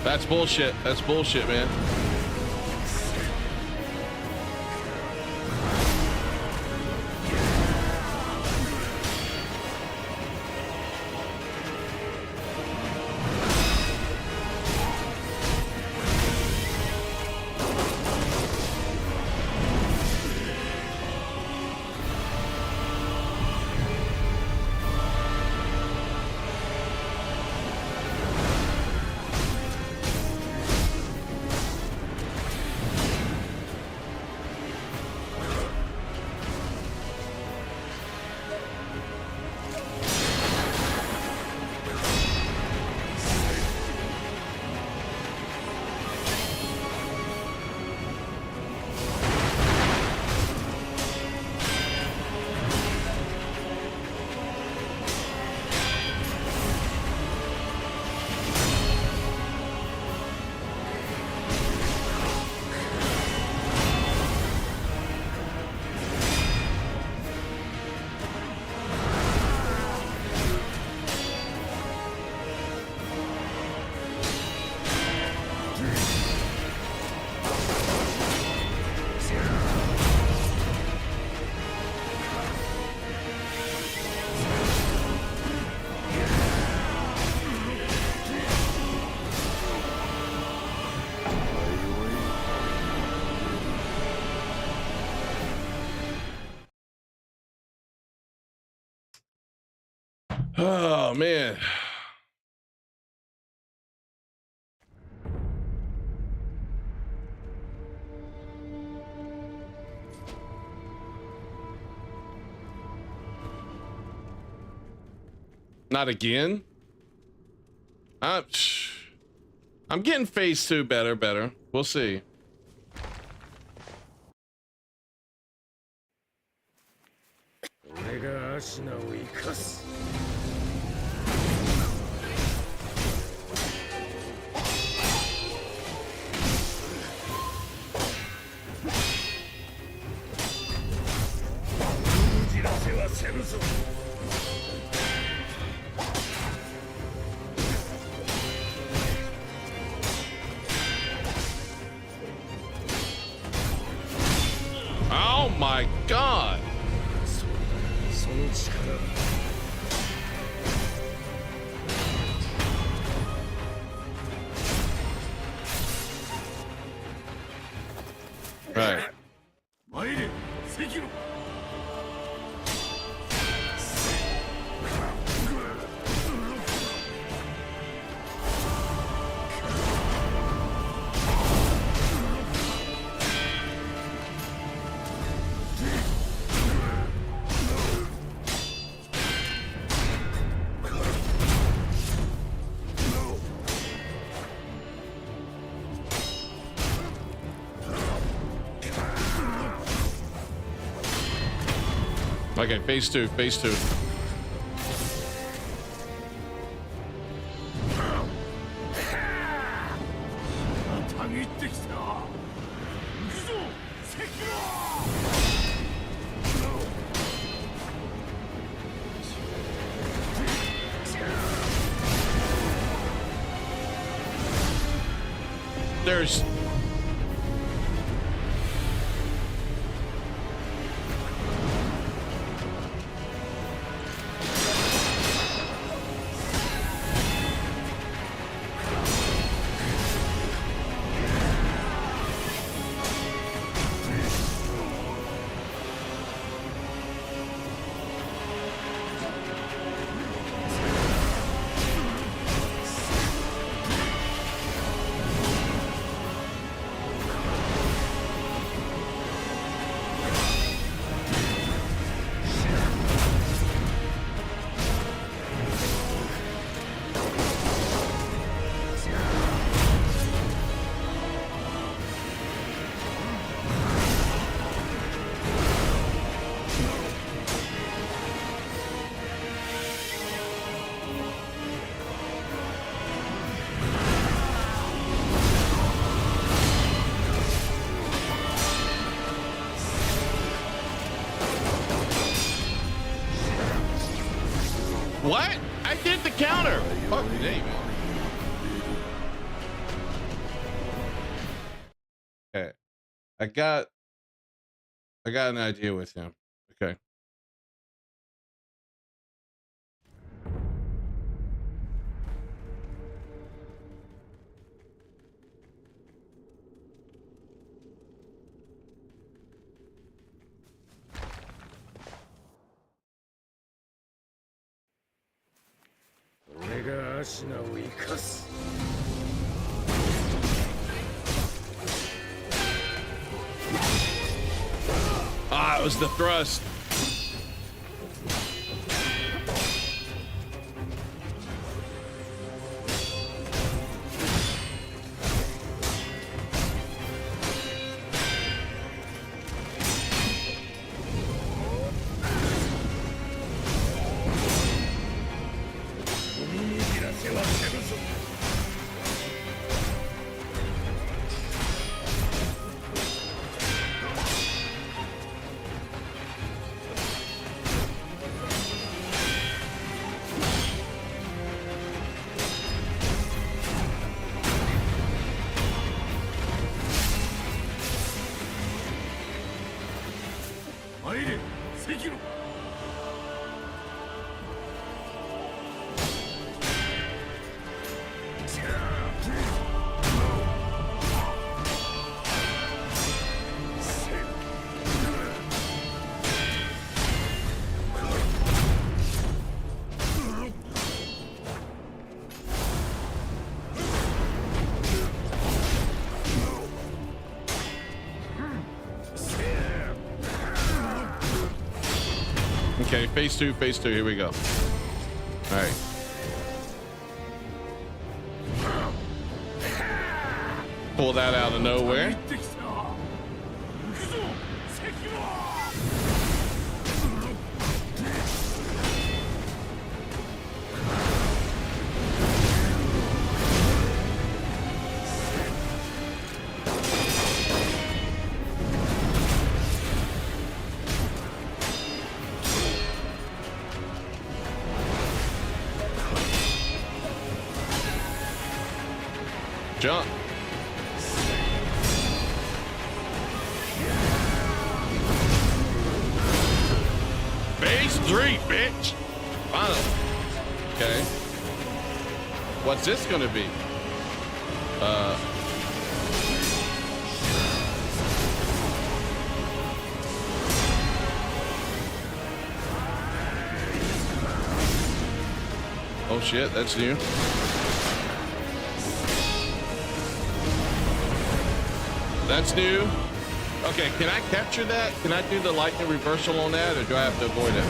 That's bullshit. That's bullshit, man. Oh, man. Not again? I'm getting phase 2 better. We'll see. Oh my god. Right. Sekiro. Okay, phase 2. There's... What? I did the counter. Fuck me, man. 「我々は今この世に生きる」「Okay. I got an idea with him. Okay. Ah, it was the thrust. Sekiro! Okay, phase two, here we go. All right. Pull that out of nowhere. Jump. Phase 3, bitch. Finally. Okay. What's this gonna be? Oh shit, that's new. That's new. Okay, can I capture that? Can I do the lightning reversal on that, or do I have to avoid it?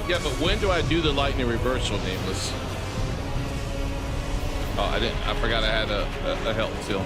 Yeah, but when do I do the lightning reversal, Nameless? Oh, I didn't. I forgot I had a health seal.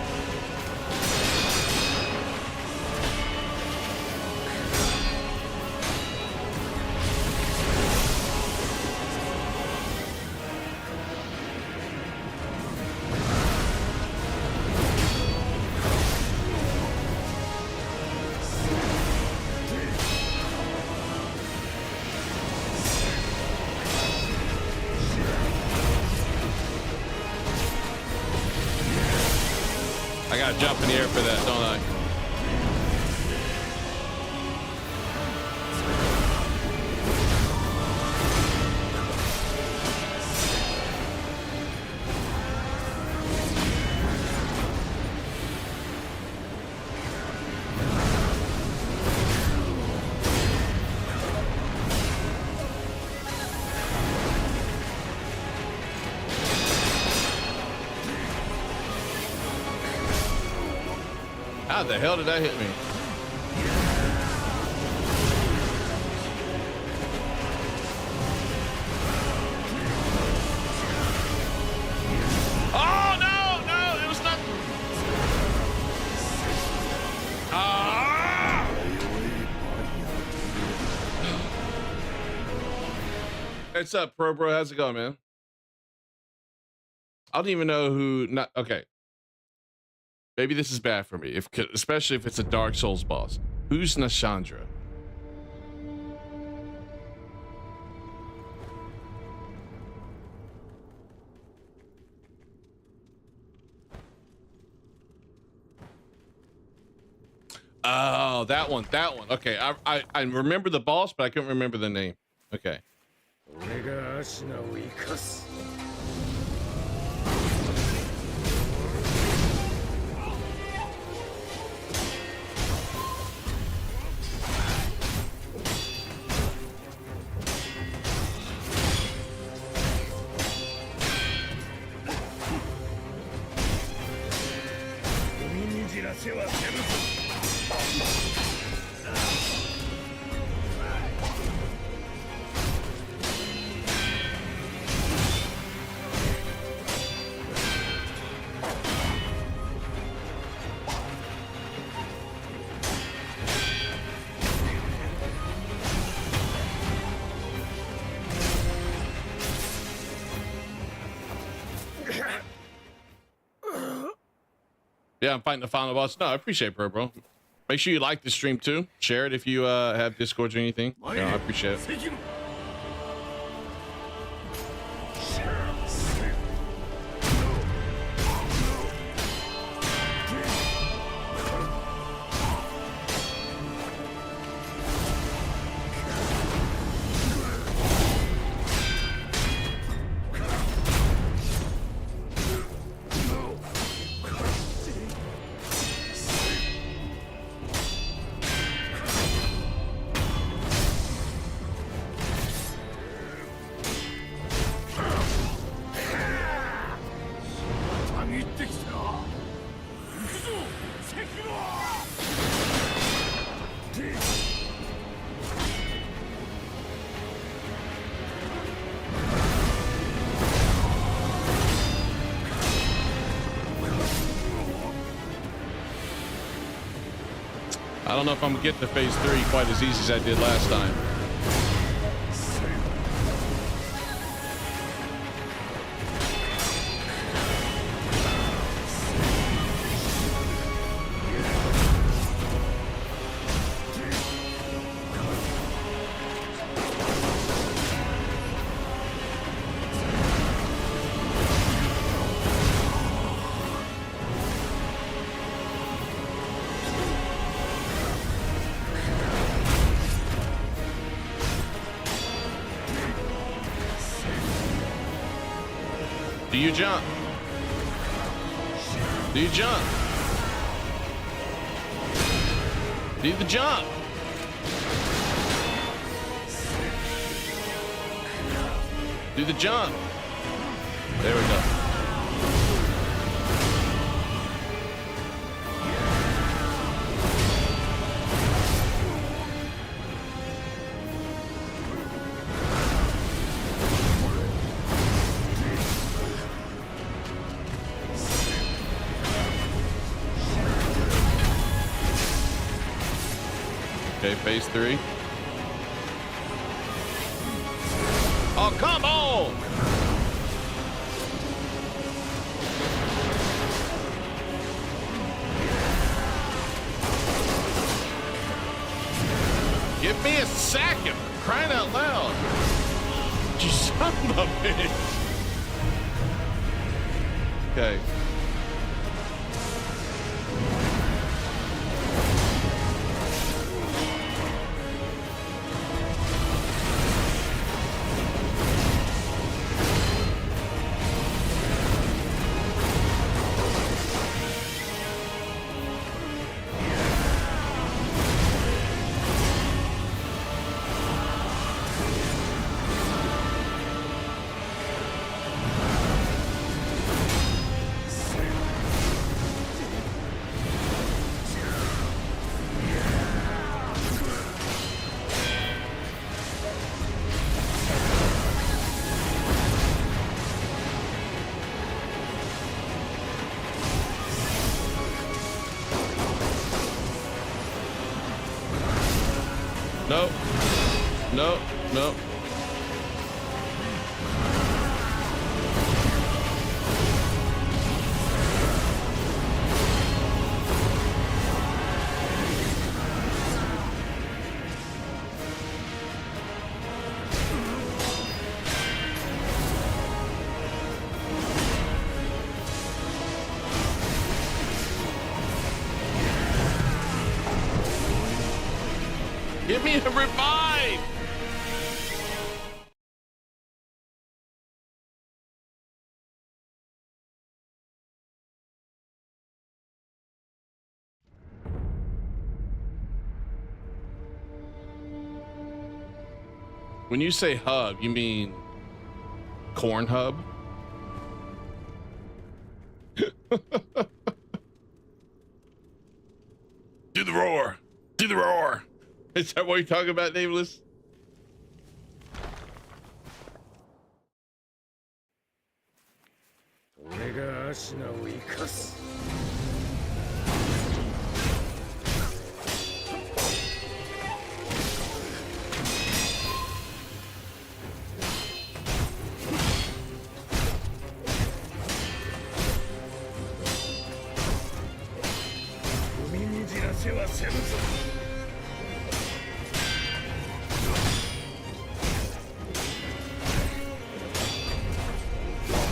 I gotta jump in the air for that, don't I? How the hell did that hit me? Oh no! What's up, Pro Bro? How's it going, man? I don't even know who. Not okay. Maybe this is bad for me, especially if it's a Dark Souls boss. Who's Nashandra? Oh, that one. Okay, I remember the boss, but I couldn't remember the name. Okay. Yeah, I'm fighting the final boss. No, I appreciate it, bro. Make sure you like the stream too. Share it if you have Discord or anything. Yeah, I appreciate it. I don't know if I'm gonna get to phase 3 quite as easy as I did last time. Do you jump? Do you jump? Do the jump? Do the jump? There we go. Okay, phase 3. Oh, come on! Give me a second, crying out loud. You son of a bitch. Okay. No. No. No. Give me a revive! When you say hub, you mean corn hub? Do the roar! Do the roar! Is that what you're talking about, Nameless?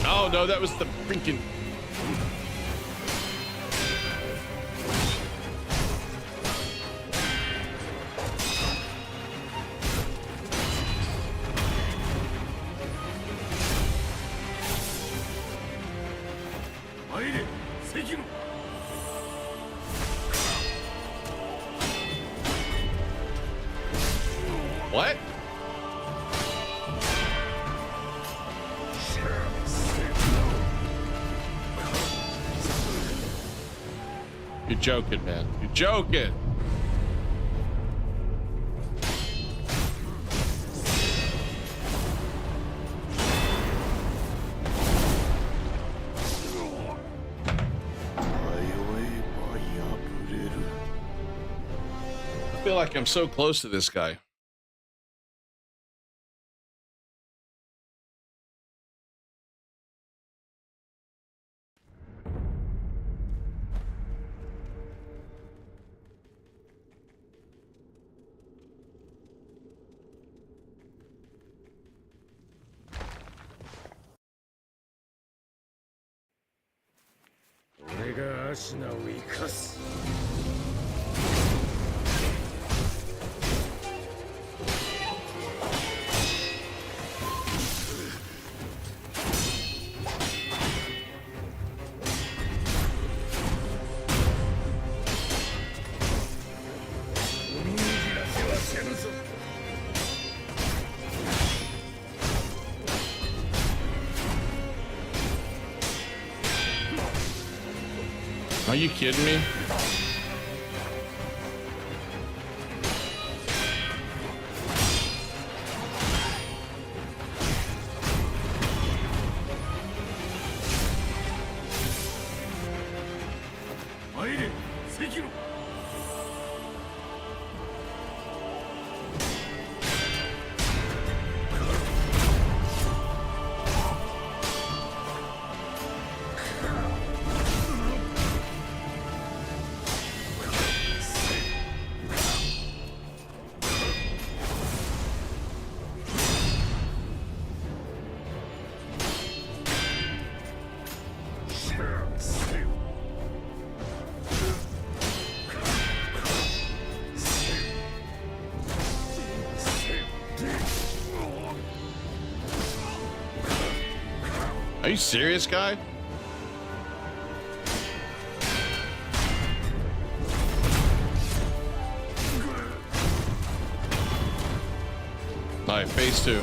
Oh no, that was the freaking... Sekiro! What? You're joking, man. You're joking. I feel like I'm so close to this guy. Are you kidding me? Sekiro! Are you serious, guy? All right, phase 2.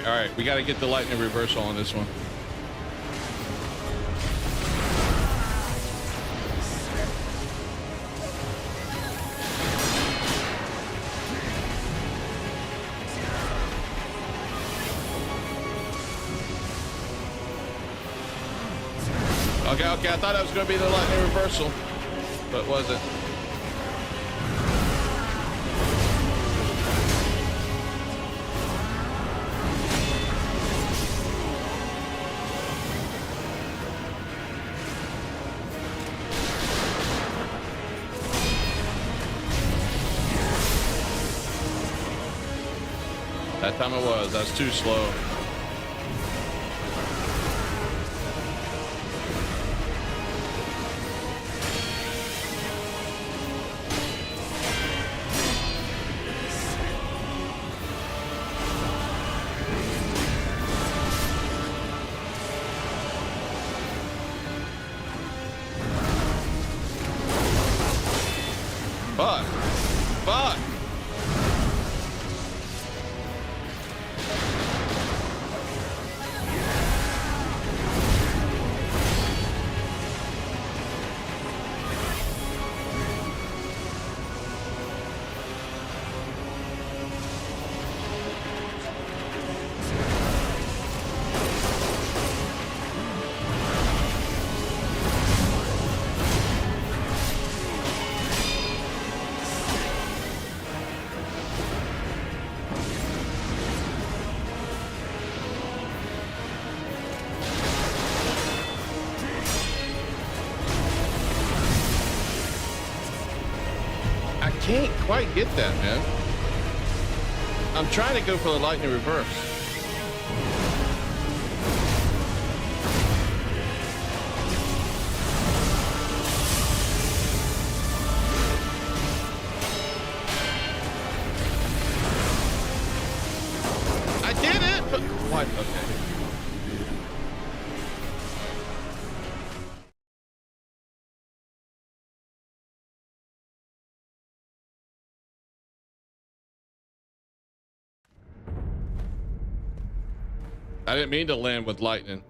all right. We got to get the lightning reversal on this one. Okay, I thought that was going to be the lightning reversal, but it wasn't. That time it was. That's too slow. Fuck. Fuck. Can't quite get that, man. I'm trying to go for the lightning reverse. I did it, but what? Okay. I didn't mean to land with lightning.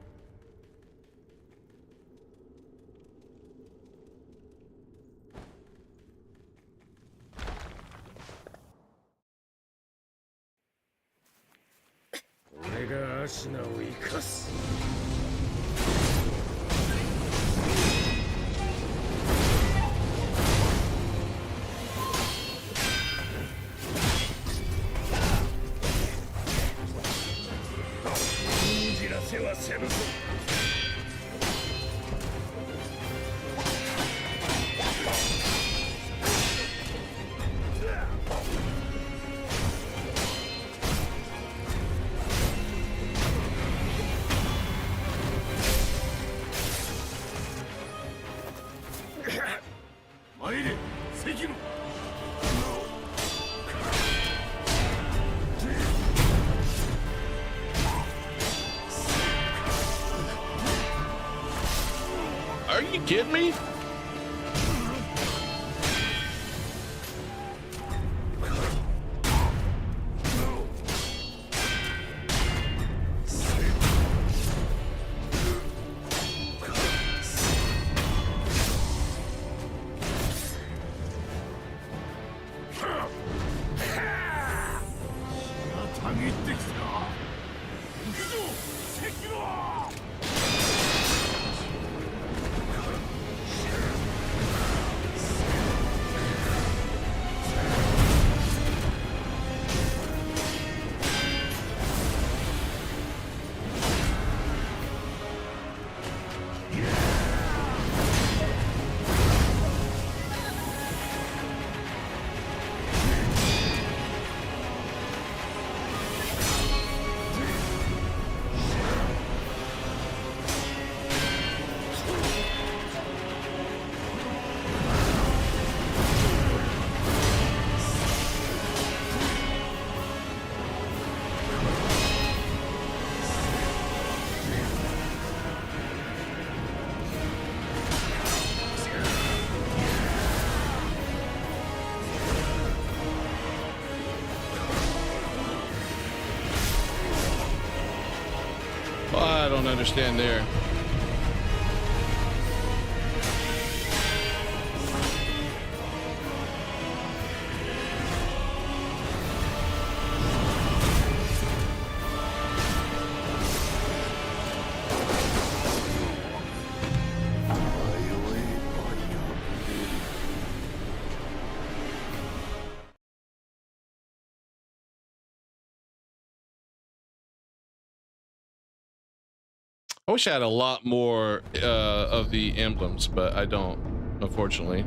Sekiro! Are you kidding me? I don't understand there. I wish I had a lot more of the emblems, but I don't, unfortunately.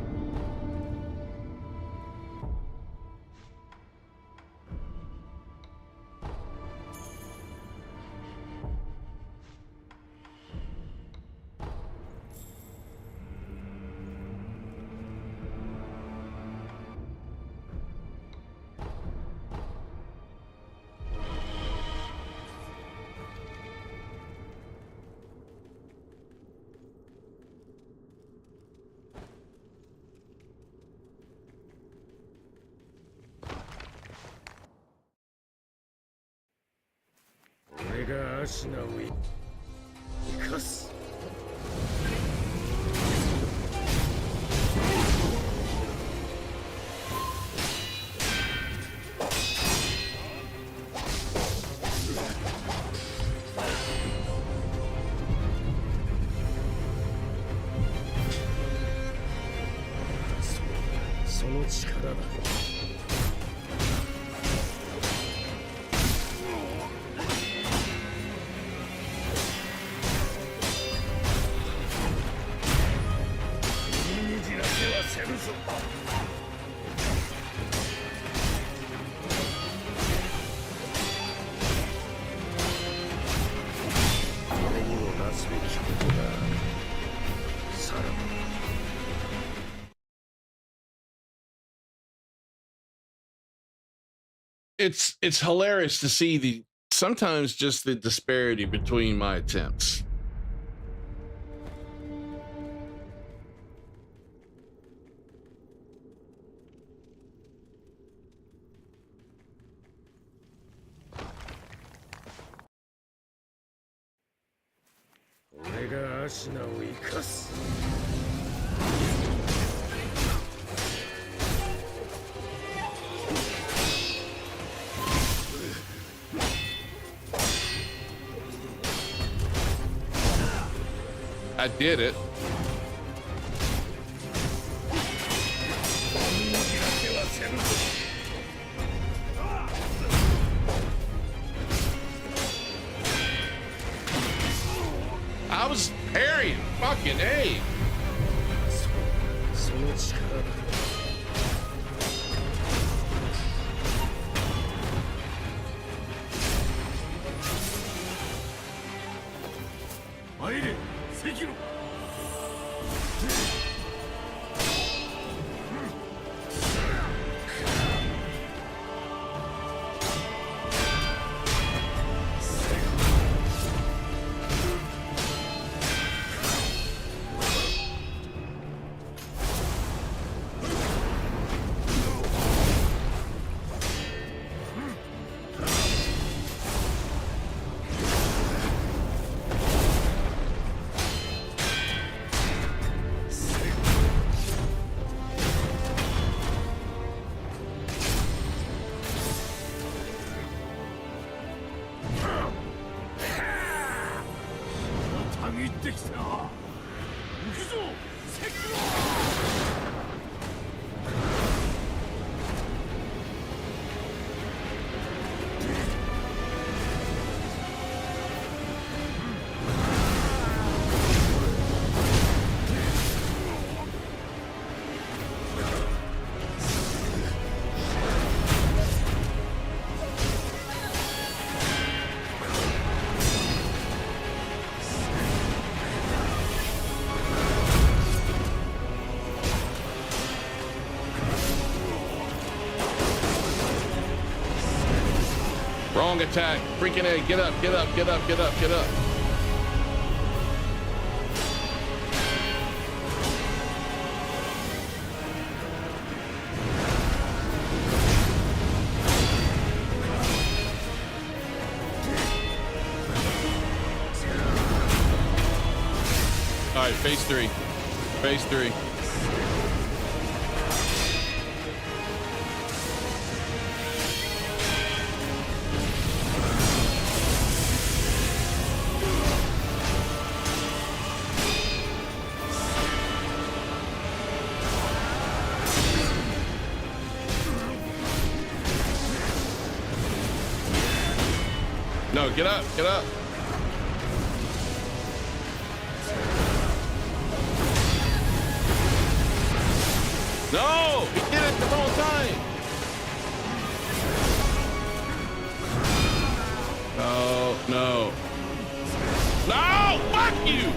It's hilarious to see the sometimes just the disparity between my attempts. I did it. I was parrying. Fucking A. Maiden, Sekiro. Wrong attack. Freaking A. Get up, get up, get up, get up, get up. right, phase 3. Phase 3. No, get up, get up. No, he did it the whole time. Oh, no. No, fuck you.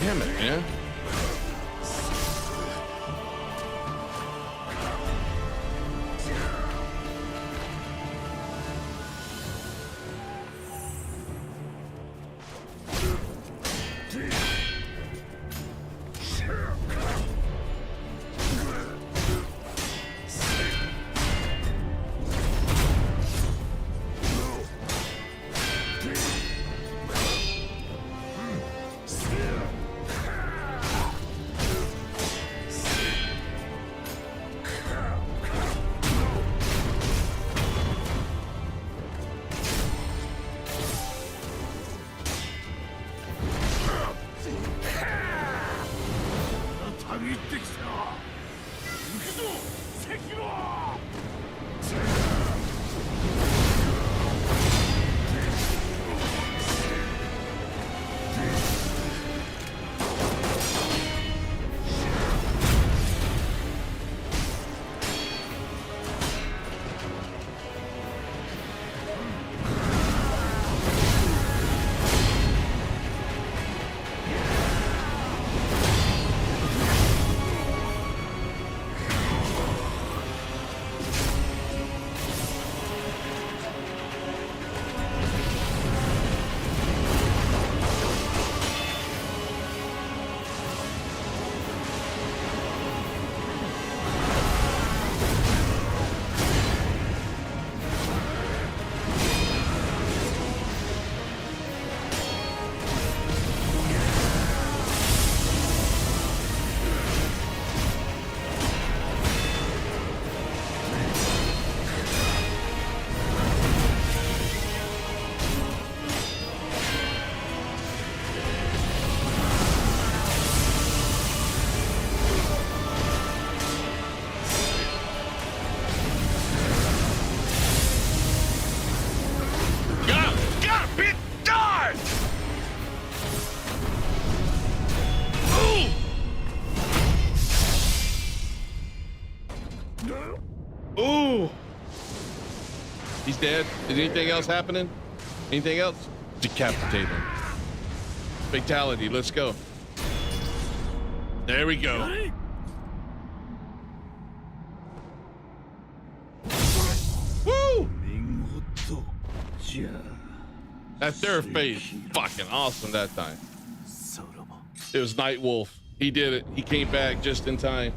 Damn it, man. Ooh. He's dead. Is anything else happening? Anything else? Decapitate him. Fatality. Let's go. There we go. Woo! That third phase, fucking awesome that time. It was Night Wolf. He did it. He came back just in time.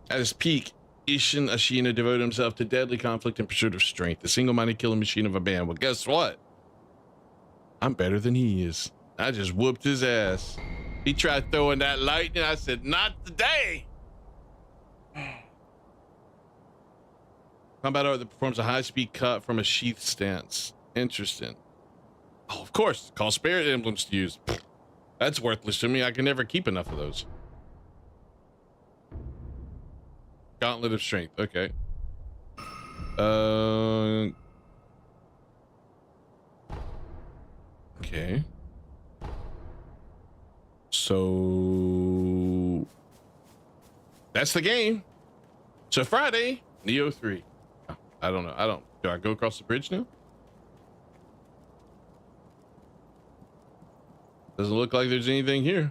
At his peak, Ishin Ashina devoted himself to deadly conflict in pursuit of strength, the single-minded killing machine of a band. Well, guess what? I'm better than he is. I just whooped his ass. He tried throwing that lightning. I said, not today. Combat art that performs a high-speed cut from a sheath stance. Interesting. Oh, of course. Call spirit emblems to use. That's worthless to me. I can never keep enough of those. Gauntlet of Strength. Okay. Okay. So that's the game. So Friday, Neo 3. I don't know. Do I go across the bridge now? Doesn't look like there's anything here.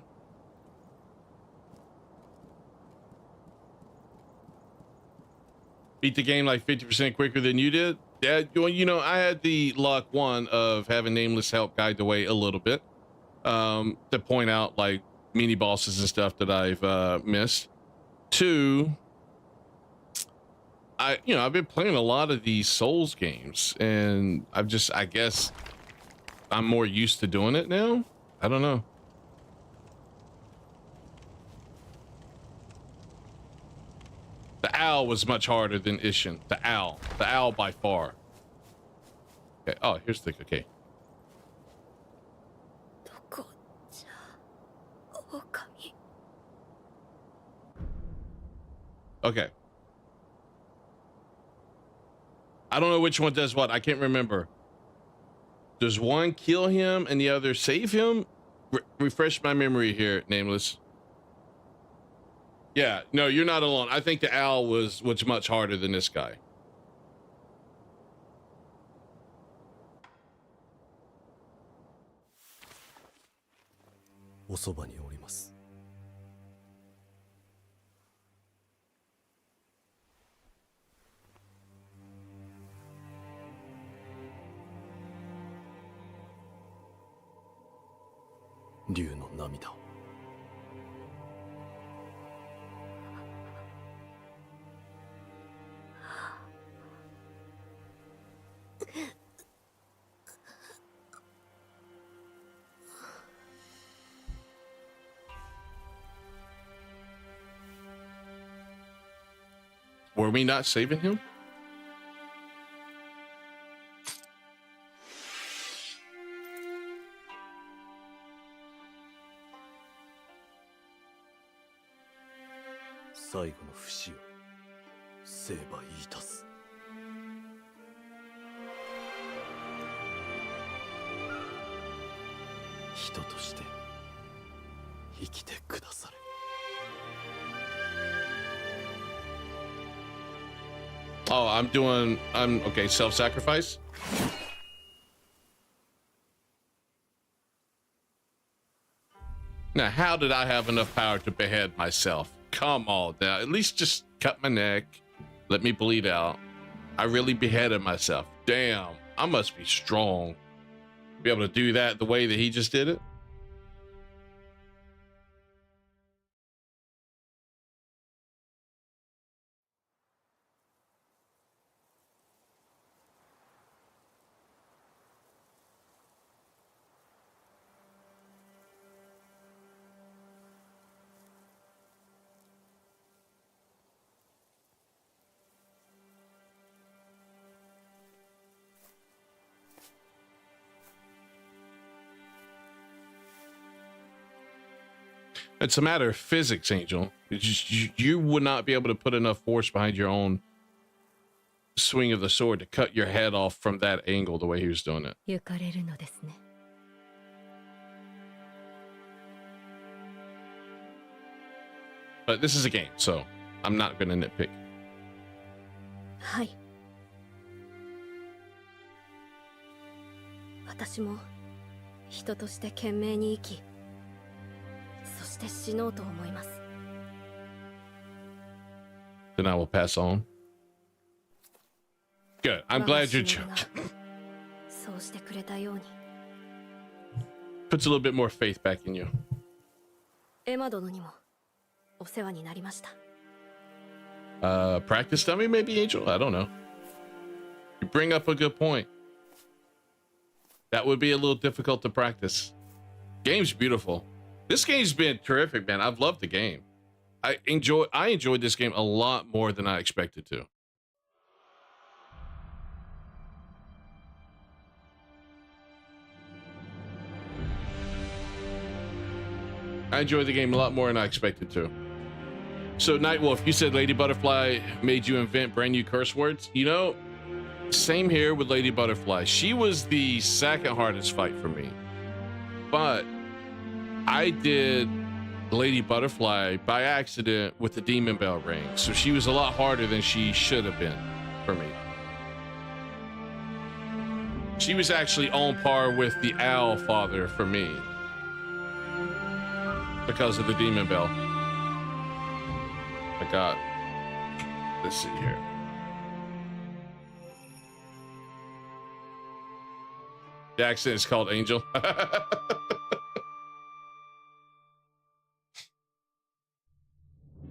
Beat the game like 50% quicker than you did. Yeah, you know, I had the luck, one, of having Nameless help guide the way a little bit, to point out like mini bosses and stuff that I've missed. Two, I've been playing a lot of these Souls games, and I guess I'm more used to doing it now. I don't know. The owl was much harder than Ishin. The owl by far. Okay. Oh, here's the okay. Okay. I don't know which one does what. I can't remember. Does one kill him and the other save him? Refresh my memory here, Nameless. Yeah, no, you're not alone. I think the owl was much harder than this guy. Were we not saving him? Oh, I'm okay, self-sacrifice. Now, how did I have enough power to behead myself? Come on now, at least just cut my neck, let me bleed out. I really beheaded myself. Damn, I must be strong. Be able to do that the way that he just did it. It's a matter of physics, Angel. It's just, you would not be able to put enough force behind your own swing of the sword to cut your head off from that angle the way he was doing it. But this is a game, so I'm not going to nitpick. Hi. 私も人として懸命に生き、そして死のうと思います。Then I will pass on. Good. I'm glad you're joking. そうしてくれたように。Puts a little bit more faith back in you. エマ殿にもお世話になりました。Practice dummy, maybe, Angel? I don't know. You bring up a good point. That would be a little difficult to practice. Game's beautiful. This game's been terrific, man. I've loved the game. I enjoyed this game a lot more than I expected to. I enjoyed the game a lot more than I expected to. So, Nightwolf, you said Lady Butterfly made you invent brand new curse words. You know, same here with Lady Butterfly. She was the second hardest fight for me. But I did Lady Butterfly by accident with the Demon Bell ring. So she was a lot harder than she should have been for me. She was actually on par with the Owl Father for me. Because of the Demon Bell. I got, let's see here. The accent is called Angel.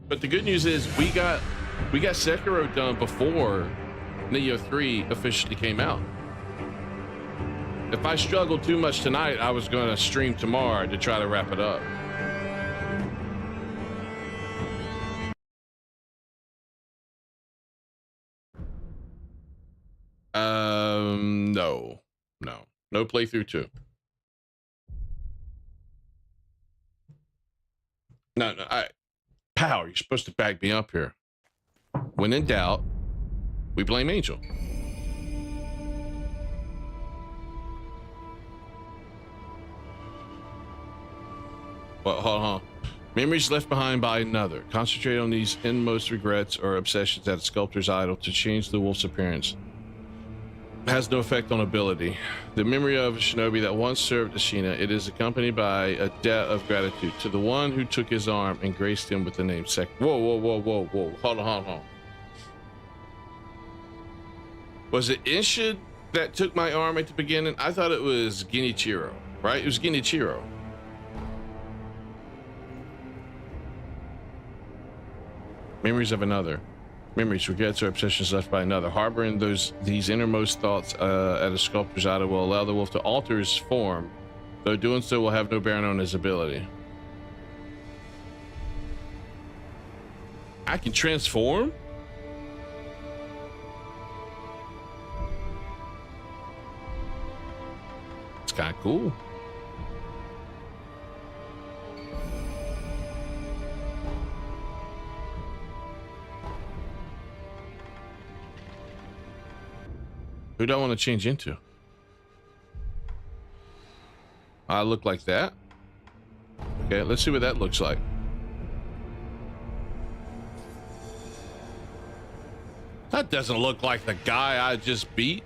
But the good news is we got Sekiro done before Neo 3 officially came out. If I struggled too much tonight, I was going to stream tomorrow to try to wrap it up. No playthrough 2. No, Power, you're supposed to back me up here. When in doubt, we blame Angel. Well, hold on. Memories left behind by another. Concentrate on these inmost regrets or obsessions at a sculptor's idol to change the wolf's appearance. Has no effect on ability. The memory of a shinobi that once served Ashina, it is accompanied by a debt of gratitude to the one who took his arm and graced him with the name Sek. Whoa. Hold on. Was it Ishid that took my arm at the beginning? I thought it was Genichiro, right? It was Genichiro. Memories of another. Memories, regrets, or obsessions left by another. Harboring these innermost thoughts at a sculptor's idol will allow the wolf to alter his form, though doing so will have no bearing on his ability. I can transform? It's kind of cool. Who do I want to change into? I look like that. Okay, let's see what that looks like. That doesn't look like the guy I just beat.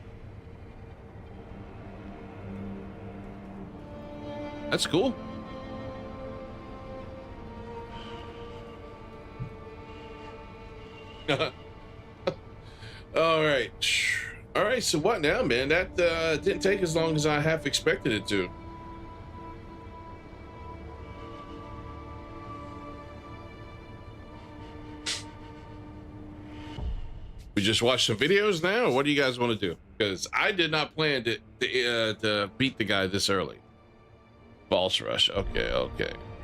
That's cool. All right. All right, so what now, man? That didn't take as long as I half expected it to. We just watch some videos now, or what do you guys want to do? Because I did not plan to beat the guy this early. Boss rush. Okay.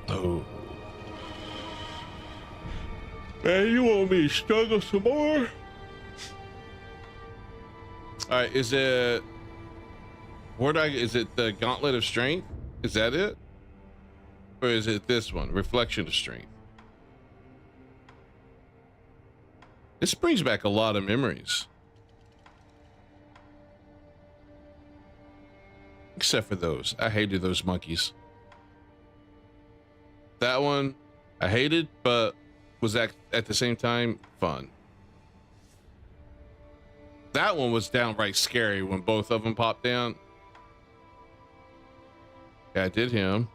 Oh. Man, you want me to struggle some more? All right, is it the Gauntlet of Strength? Is that it? Or is it this one, Reflection of Strength? This brings back a lot of memories. Except for those. I hated those monkeys. That one I hated, but was at the same time fun. That one was downright scary when both of them popped down. Yeah, I did him.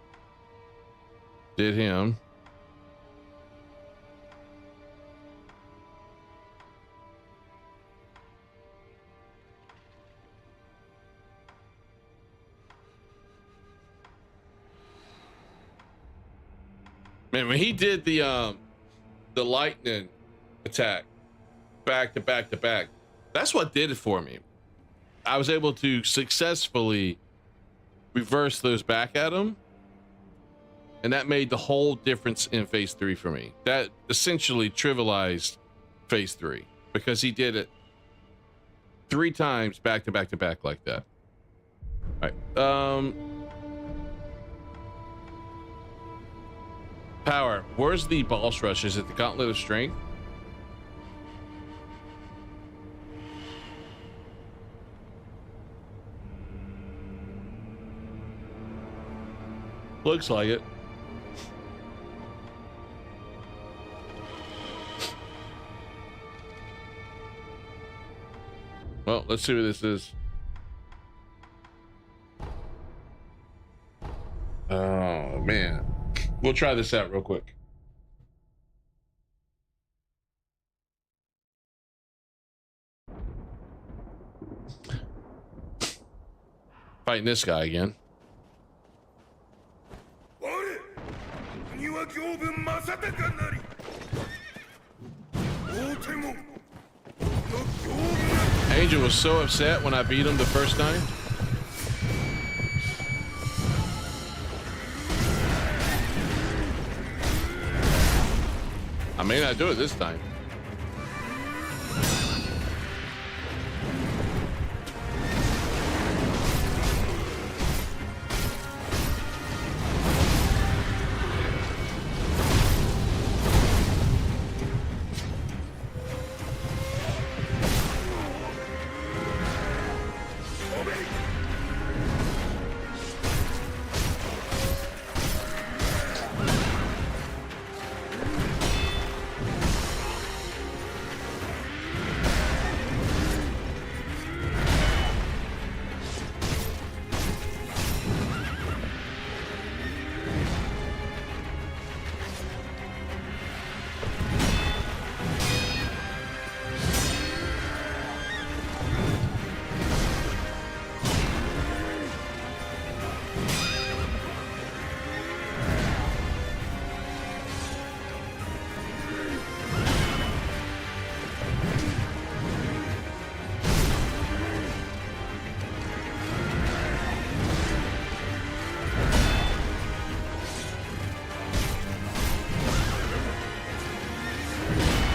Man, when he did the lightning attack back to back, that's what did it for me. I was able to successfully reverse those back at him. And that made the whole difference in phase 3 for me. That essentially trivialized phase 3 because he did it 3 times back to back to back like that. All right. Power. Where's the boss rush? Is it the Gauntlet of Strength? Looks like it. Well, let's see what this is. Oh, man. We'll try this out real quick. Fighting this guy again. Angel was so upset when I beat him the first time. I may not do it this time.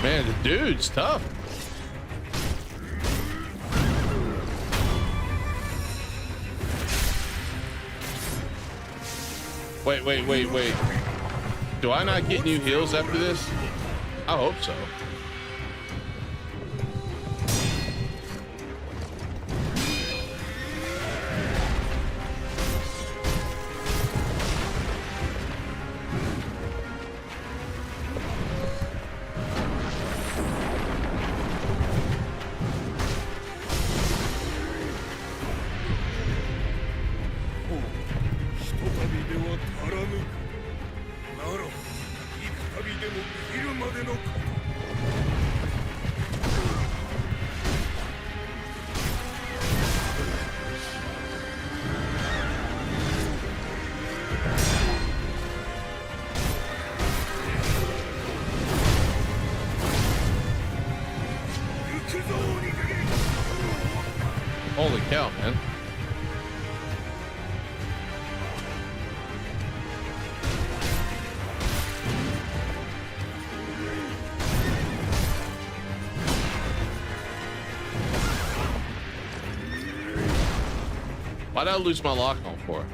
Man, the dude's tough. Wait. Do I not get new heals after this? I hope so. Holy cow, man. Why'd I lose my lock on for?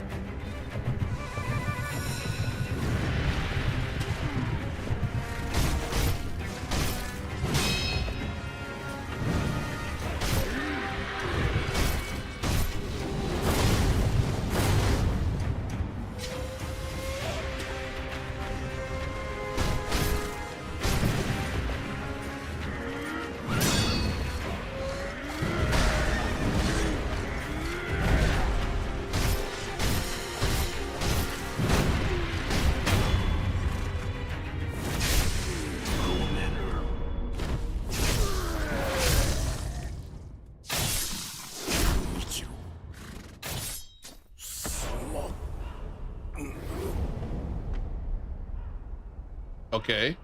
Okay.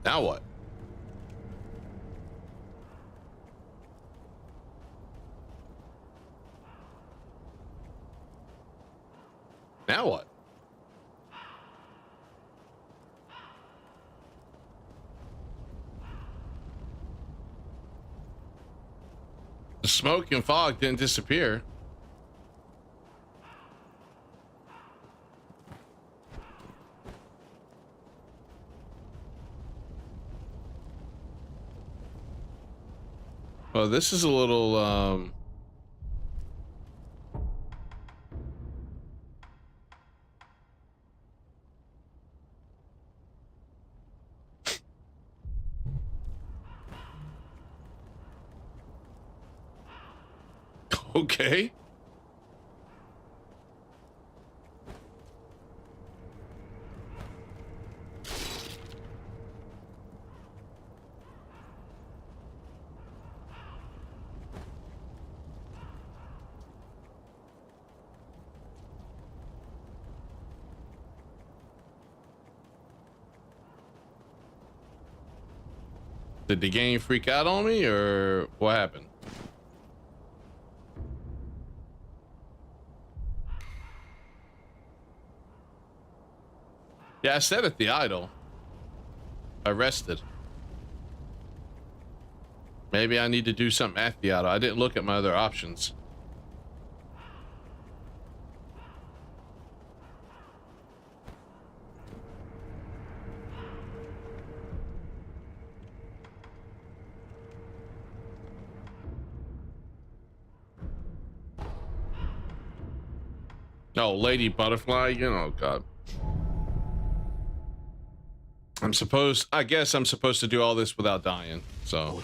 Now what? Now what? The smoke and fog didn't disappear. Well, this is a little, okay. Did the game freak out on me, or what happened? Yeah, I said at the idol. I rested. Maybe I need to do something at the idol. I didn't look at my other options. Oh, Lady Butterfly, you know, God. I guess I'm supposed to do all this without dying, so.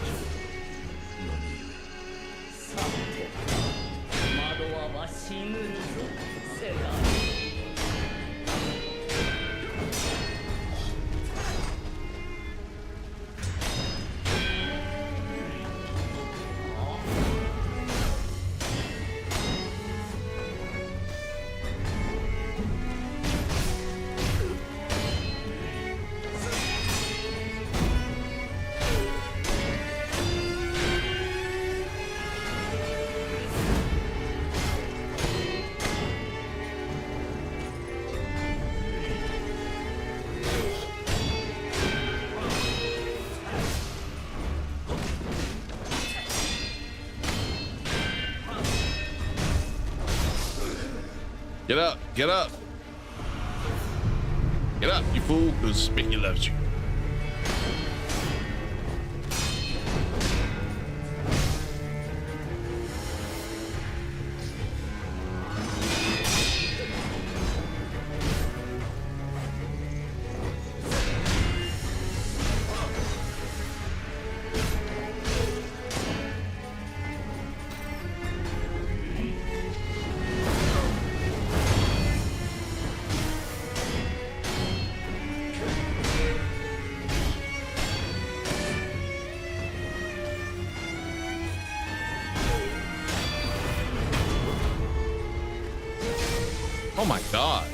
Get up, get up. Get up, you fool, because Mickey loves you. Oh my God.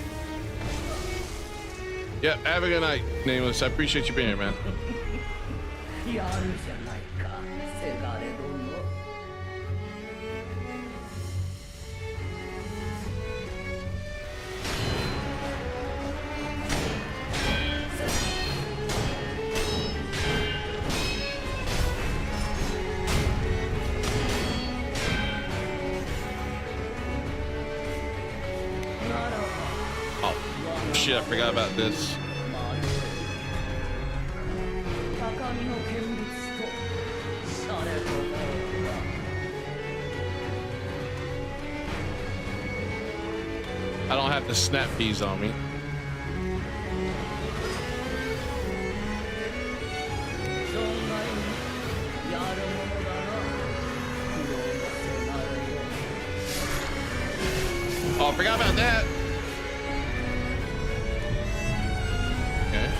Yeah, have a good night, Nameless. I appreciate you being here, man. Shit, I forgot about this. I don't have the snap peas on me. Oh, I forgot about that. Okay.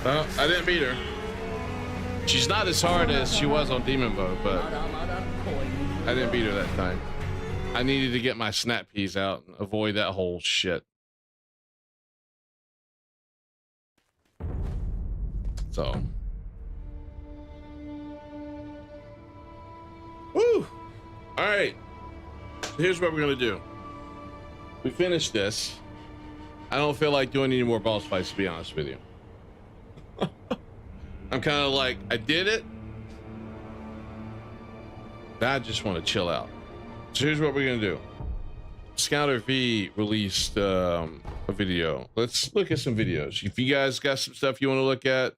I didn't beat her. She's not as hard as she was on Demon Bow, but I didn't beat her that time. I needed to get my snap peas out and avoid that whole shit. So. Woo! All right. Here's what we're going to do. We finished this. I don't feel like doing any more boss fights, to be honest with you. I'm kind of like, I did it. I just want to chill out. So here's what we're going to do. Scouter V released a video. Let's look at some videos. If you guys got some stuff you want to look at,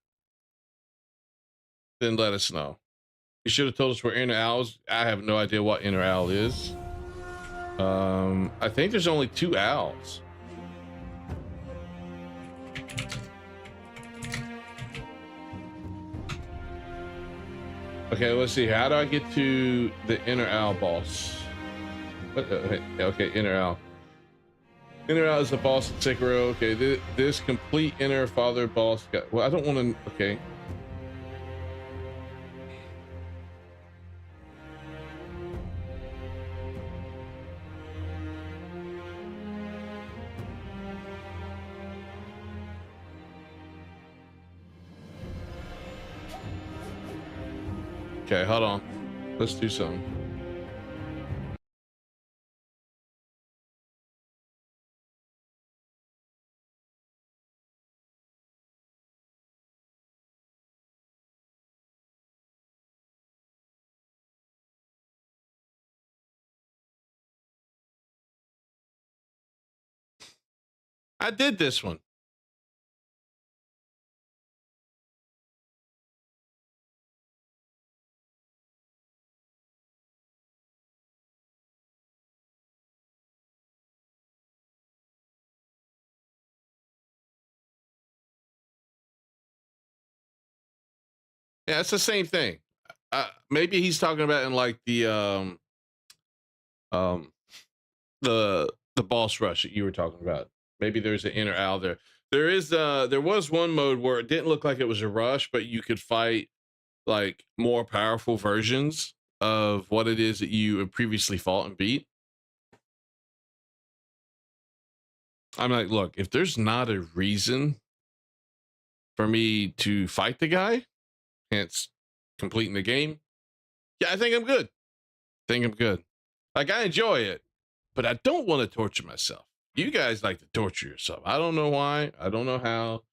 then let us know. You should have told us where Inner Owl is. I have no idea what Inner Owl is. I think there's only 2 owls. Okay, let's see. How do I get to the Inner Owl boss? Okay, Inner Owl. Inner Owl is the boss of Sekiro. Okay, this complete Inner Father boss. Well, I don't want to. Okay. Okay, hold on. Let's do something. I did this one. Yeah, it's the same thing. Maybe he's talking about in like the boss rush that you were talking about. Maybe there's an Inner Owl there. There was one mode where it didn't look like it was a rush, but you could fight like more powerful versions of what it is that you had previously fought and beat. I'm like, look, if there's not a reason for me to fight the guy, hence completing the game, yeah, I think I'm good. Like, I enjoy it, but I don't want to torture myself. You guys like to torture yourself. I don't know why. I don't know how,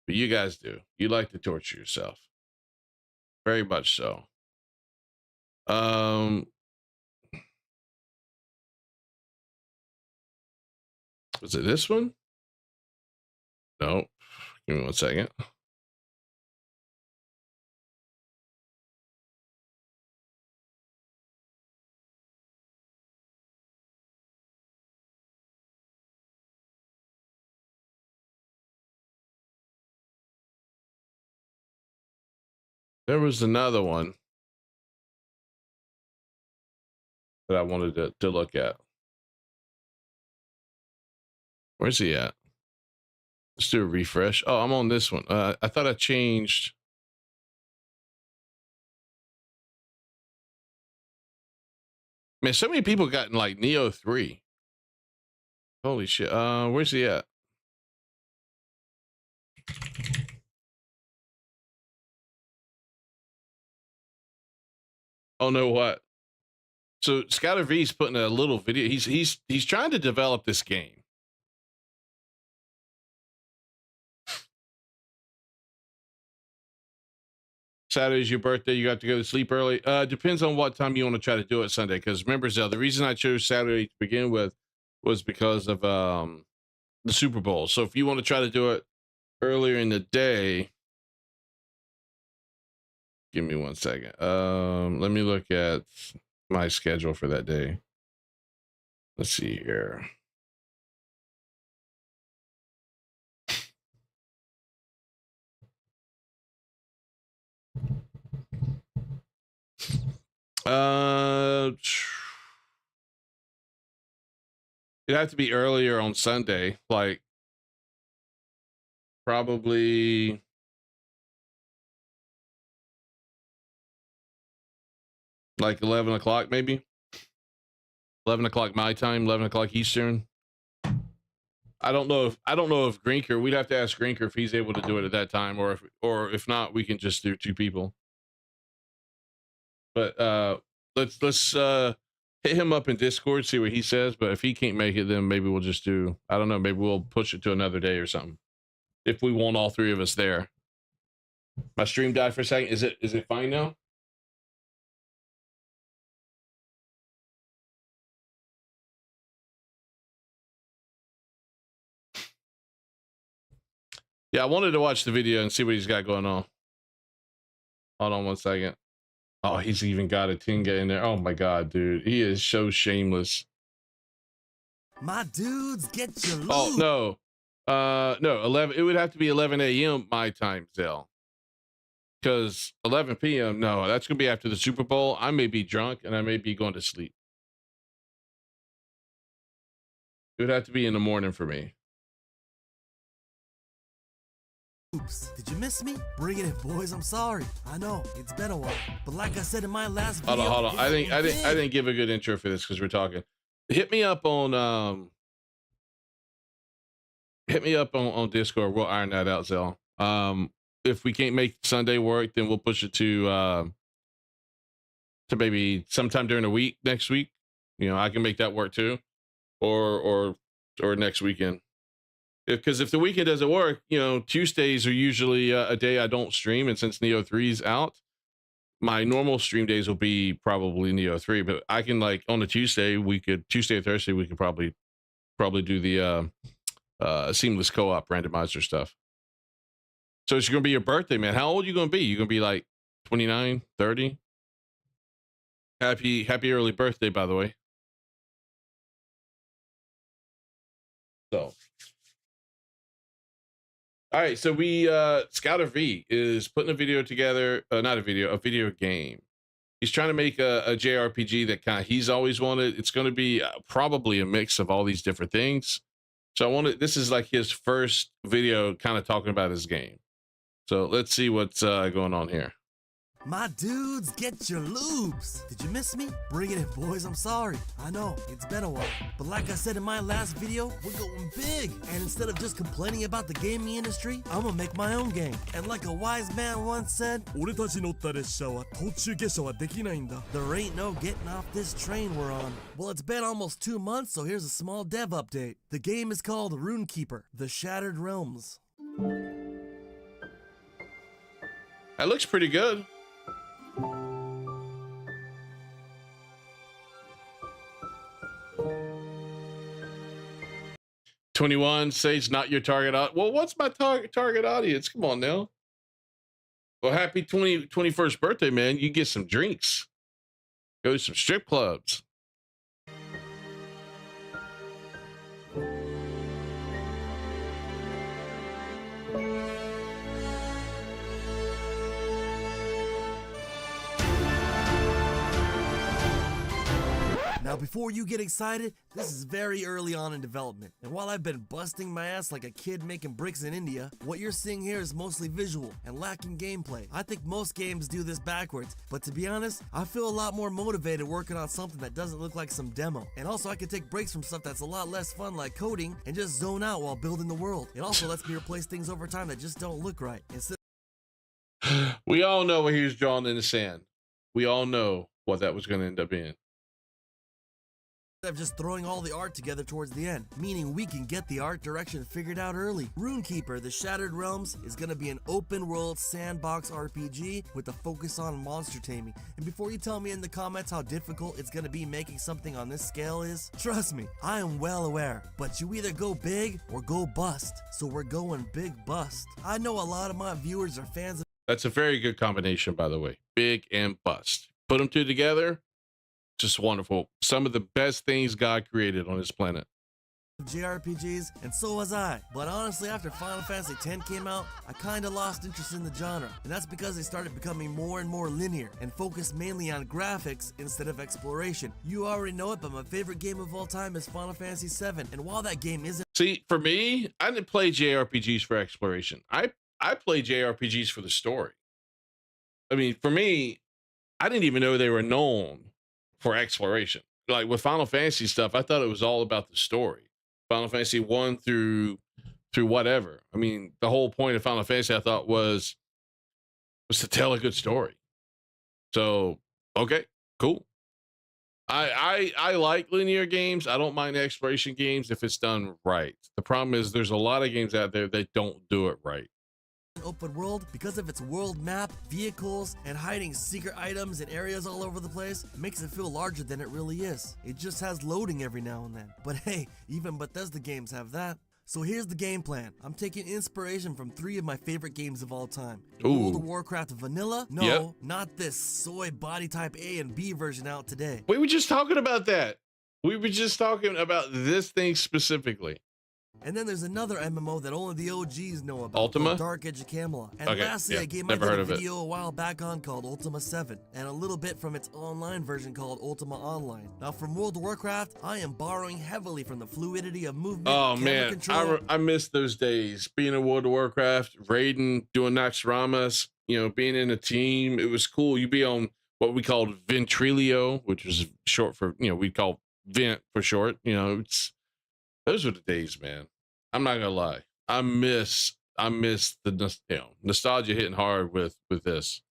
but you guys do. You like to torture yourself. Very much so. Was it this one? No. Give me 1 second. There was another one that I wanted to look at. Where's he at? Let's do a refresh. Oh, I'm on this one. I thought I changed. Man, so many people got in like Neo 3. Holy shit. Where's he at? Oh no, what? So Scouter V's putting a little video. He's trying to develop this game. Saturday's your birthday. You got to go to sleep early. Depends on what time you want to try to do it Sunday. Because remember, Zell, the reason I chose Saturday to begin with was because of the Super Bowl. So if you want to try to do it earlier in the day, give me 1 second. Let me look at my schedule for that day. Let's see here. It'd have to be earlier on Sunday, like probably like 11 o'clock, maybe 11 o'clock my time, 11 o'clock Eastern. I don't know if Grinker, we'd have to ask Grinker if he's able to do it at that time, or if not, we can just do 2 people. But let's hit him up in Discord, see what he says. But if he can't make it, then maybe we'll just do, I don't know, maybe we'll push it to another day or something. If we want all 3 of us there. My stream died for a second. Is it fine now? Yeah, I wanted to watch the video and see what he's got going on. Hold on one second. Oh, he's even got a Tinga in there. Oh my god, dude. He is so shameless. My dudes, get your loot. Oh, no. No, 11. It would have to be 11 a.m. my time, Zell. Because 11 p.m., no, that's going to be after the Super Bowl. I may be drunk and I may be going to sleep. It would have to be in the morning for me. Oops, did you miss me? Bring it in, boys. I'm sorry. I know it's been a while, but like I said in my last video, Hold on. I didn't give a good intro for this because we're talking. Hit me up on Discord. We'll iron that out, Zell. If we can't make Sunday work, then we'll push it to maybe sometime during the week next week. You know, I can make that work too, or next weekend. Because if the weekend doesn't work, you know, Tuesdays are usually a day I don't stream, and since Neo 3's out, my normal stream days will be probably Neo 3. But I can, like, on a Tuesday or Thursday, we could probably do the seamless co-op randomizer stuff. So it's gonna be your birthday, man. How old are you gonna be? You gonna be like 29, 30? Happy early birthday, by the way. So. All right, so Scouter V is putting a video together, not a video, a video game. He's trying to make a JRPG that he's always wanted. It's going to be probably a mix of all these different things. So this is like his first video kind of talking about his game. So let's see what's going on here. My dudes, get your loops. Did you miss me? Bring it in, boys. I'm sorry. I know, it's been a while. But like I said in my last video, we're going big. And instead of just complaining about the gaming industry, I'm gonna make my own game. And like a wise man once said, there ain't no getting off this train we're on. Well, it's been almost 2 months, so here's a small dev update. The game is called Runekeeper, The Shattered Realms. That looks pretty good. "21 Sage, not your target audience." Well, what's my target audience? Come on now. Well, happy 21st birthday, man. You get some drinks. Go to some strip clubs. Now, before you get excited, this is very early on in development. And while I've been busting my ass like a kid making bricks in India, what you're seeing here is mostly visual and lacking gameplay. I think most games do this backwards, but to be honest, I feel a lot more motivated working on something that doesn't look like some demo. And also, I can take breaks from stuff that's a lot less fun, like coding, and just zone out while building the world. It also lets me replace things over time that just don't look right. We all know what he was drawing in the sand. We all know what that was going to end up being. Of just throwing all the art together towards the end, meaning we can get the art direction figured out early. Runekeeper, The Shattered Realms is going to be an open world sandbox RPG with a focus on monster taming. And before you tell me in the comments how difficult it's going to be making something on this scale is, trust me, I am well aware. But you either go big or go bust. So we're going big bust. I know a lot of my viewers are fans of... That's a very good combination, by the way. Big and bust. Put them two together. Just wonderful. Some of the best things God created on this planet. JRPGs, and so was I. But honestly, after Final Fantasy X came out, I kinda lost interest in the genre. And that's because they started becoming more and more linear and focused mainly on graphics instead of exploration. You already know it, but my favorite game of all time is Final Fantasy VII. And while that game isn't... See, for me, I didn't play JRPGs for exploration. I play JRPGs for the story. I mean, for me, I didn't even know they were known for exploration. Like with Final Fantasy stuff, I thought it was all about the story. Final Fantasy 1 through whatever. I mean, the whole point of Final Fantasy I thought was to tell a good story. So, okay, cool. I like linear games. I don't mind exploration games if it's done right. The problem is there's a lot of games out there that don't do it right. Open world, because of its world map, vehicles, and hiding secret items in areas all over the place, makes it feel larger than it really is. It just has loading every now and then. But hey, even Bethesda games have that. So here's the game plan. I'm taking inspiration from 3 of my favorite games of all time. World of Warcraft Vanilla? No, not this soy body type A and B version out today. We were just talking about that. We were just talking about this thing specifically. And then there's another MMO that only the OGs know about. Ultima? Dark Age of Camelot. And Okay, lastly, yeah, a game I never did heard a of it. video a while back on called Ultima 7, and a little bit from its online version called Ultima Online. Now from World of Warcraft, I am borrowing heavily from the fluidity of movement, Oh camera man, control. I miss those days. Being in World of Warcraft, raiding, doing Naxxramas, being in a team. It was cool. You'd be on what we called Ventrilio, which was short for, we call Vent for short. Those were the days, man. I'm not gonna lie. I miss the nostalgia hitting hard with this.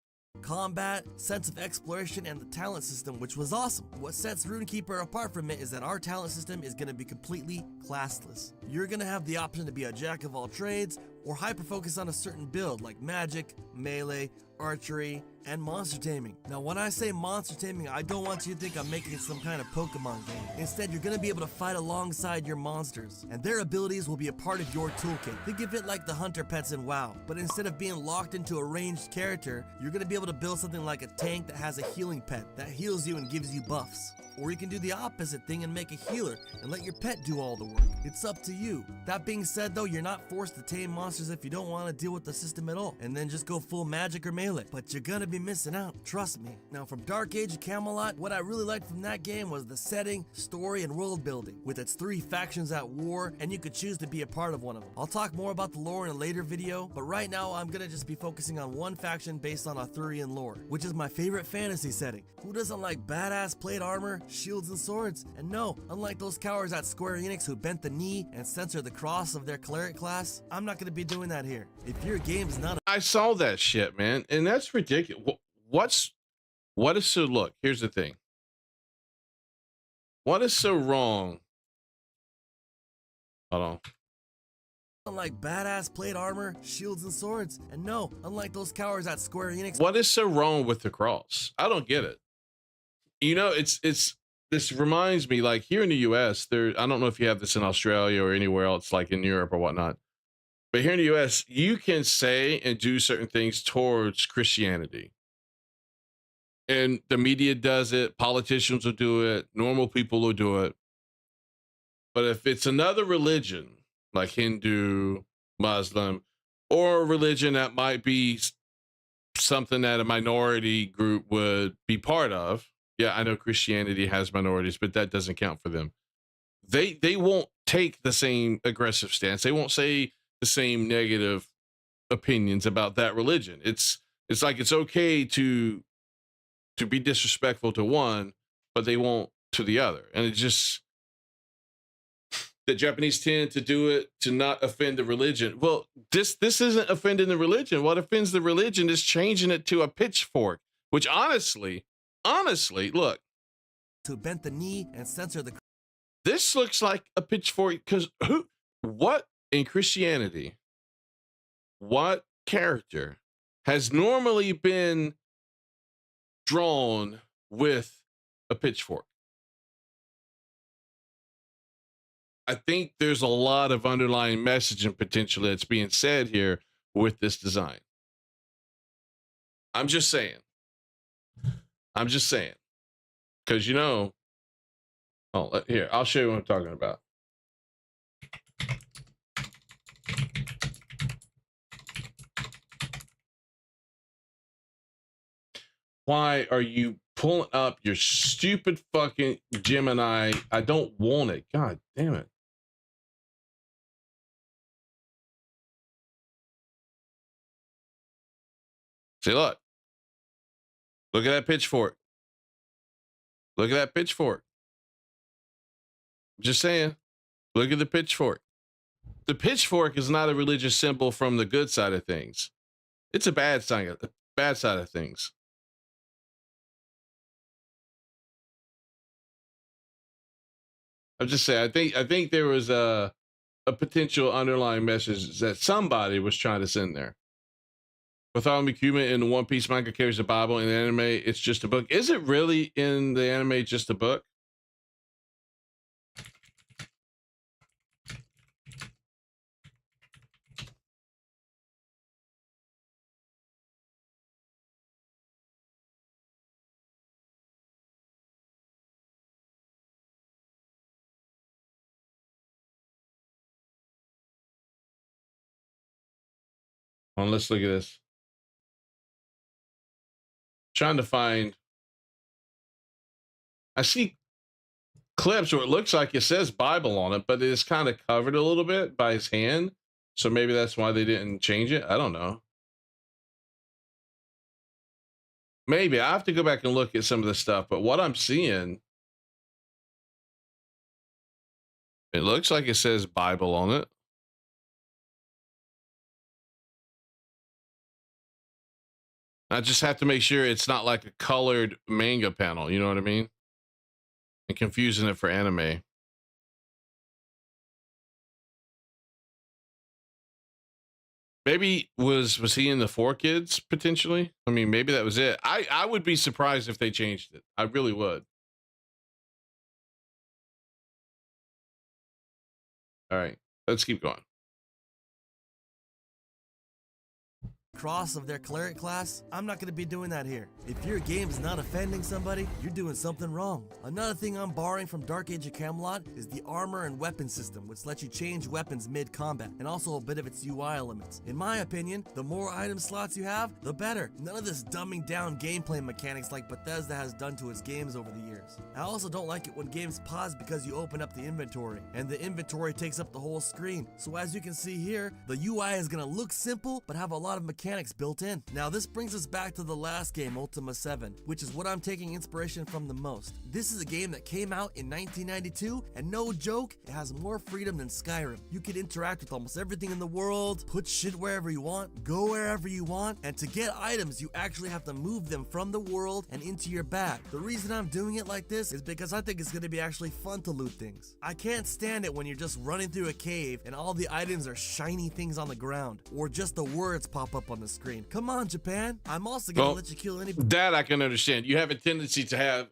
Combat, sense of exploration, and the talent system, which was awesome. What sets RuneKeeper apart from it is that our talent system is going to be completely classless. You're going to have the option to be a jack of all trades, or hyper-focus on a certain build like magic, melee, archery, and monster taming. Now when I say monster taming, I don't want you to think I'm making some kind of Pokemon game. Instead, you're going to be able to fight alongside your monsters, and their abilities will be a part of your toolkit. Think of it like the hunter pets in WoW, but instead of being locked into a ranged character, you're going to be able to build something like a tank that has a healing pet that heals you and gives you buffs. Or you can do the opposite thing and make a healer and let your pet do all the work. It's up to you. That being said though, you're not forced to tame monsters if you don't want to deal with the system at all, and then just go full magic or melee. But you're gonna be missing out, trust me. Now from Dark Age of Camelot, what I really liked from that game was the setting, story, and world building, with its 3 factions at war, and you could choose to be a part of one of them. I'll talk more about the lore in a later video, but right now I'm gonna just be focusing on one faction based on Arthurian lore, which is my favorite fantasy setting. Who doesn't like badass plate armor, shields, and swords? And no, unlike those cowards at Square Enix who bent the knee and censored the cross of their cleric class, I'm not gonna be doing that here. If your game's not I saw that shit, man, and that's ridiculous. What is so, look, here's the thing. What is so wrong? Hold on. Unlike badass plate armor, shields, and swords. And no, unlike those cowards at Square Enix. What is so wrong with the cross? I don't get it. This reminds me, like here in the US, I don't know if you have this in Australia or anywhere else, like in Europe or whatnot, but here in the US, you can say and do certain things towards Christianity. And the media does it, politicians will do it, normal people will do it. But if it's another religion, like Hindu, Muslim, or a religion that might be something that a minority group would be part of, yeah, I know Christianity has minorities, but that doesn't count for them. They won't take the same aggressive stance. They won't say the same negative opinions about that religion. It's like it's okay to be disrespectful to one, but they won't to the other. And it just, the Japanese tend to do it to not offend the religion. Well, this isn't offending the religion. What offends the religion is changing it to a pitchfork, which honestly, look. To bend the knee and censor the. This looks like a pitchfork because what in Christianity, what character has normally been drawn with a pitchfork? I think there's a lot of underlying messaging potential that's being said here with this design. I'm just saying. Because, here, I'll show you what I'm talking about. Why are you pulling up your stupid fucking Gemini? I don't want it. God damn it. See, look. Look at that pitchfork. Look at that pitchfork. Just saying. Look at the pitchfork. The pitchfork is not a religious symbol from the good side of things. It's a bad side of things. I'm just saying, I think there was a potential underlying message that somebody was trying to send there. Bartholomew Kuma in the One Piece manga carries the Bible. In the anime, it's just a book. Is it really in the anime just a book? Well, let's look at this. Trying to find. I see clips where it looks like it says Bible on it, but it's kind of covered a little bit by his hand. So maybe that's why they didn't change it. I don't know. Maybe I have to go back and look at some of the stuff, but what I'm seeing, it looks like it says Bible on it. I just have to make sure it's not like a colored manga panel. You know what I mean? And confusing it for anime. Maybe was he in the 4Kids potentially? I mean, maybe that was it. I would be surprised if they changed it. I really would. All right, let's keep going. Cross of their cleric class, I'm not going to be doing that here. If your game's not offending somebody, you're doing something wrong. Another thing I'm borrowing from Dark Age of Camelot is the armor and weapon system, which lets you change weapons mid-combat, and also a bit of its UI elements. In my opinion, the more item slots you have, the better. None of this dumbing down gameplay mechanics like Bethesda has done to its games over the years. I also don't like it when games pause because you open up the inventory, and the inventory takes up the whole screen. So as you can see here, the UI is going to look simple, but have a lot of mechanics built in. Now this brings us back to the last game, Ultima 7, which is what I'm taking inspiration from the most. This is a game that came out in 1992, and no joke, it has more freedom than Skyrim. You can interact with almost everything in the world, put shit wherever you want, go wherever you want, and to get items, you actually have to move them from the world and into your bag. The reason I'm doing it like this is because I think it's going to be actually fun to loot things. I can't stand it when you're just running through a cave and all the items are shiny things on the ground, or just the words pop up on the screen. Come on, Japan. I'm also gonna let you kill anybody. That I can understand. You have a tendency to have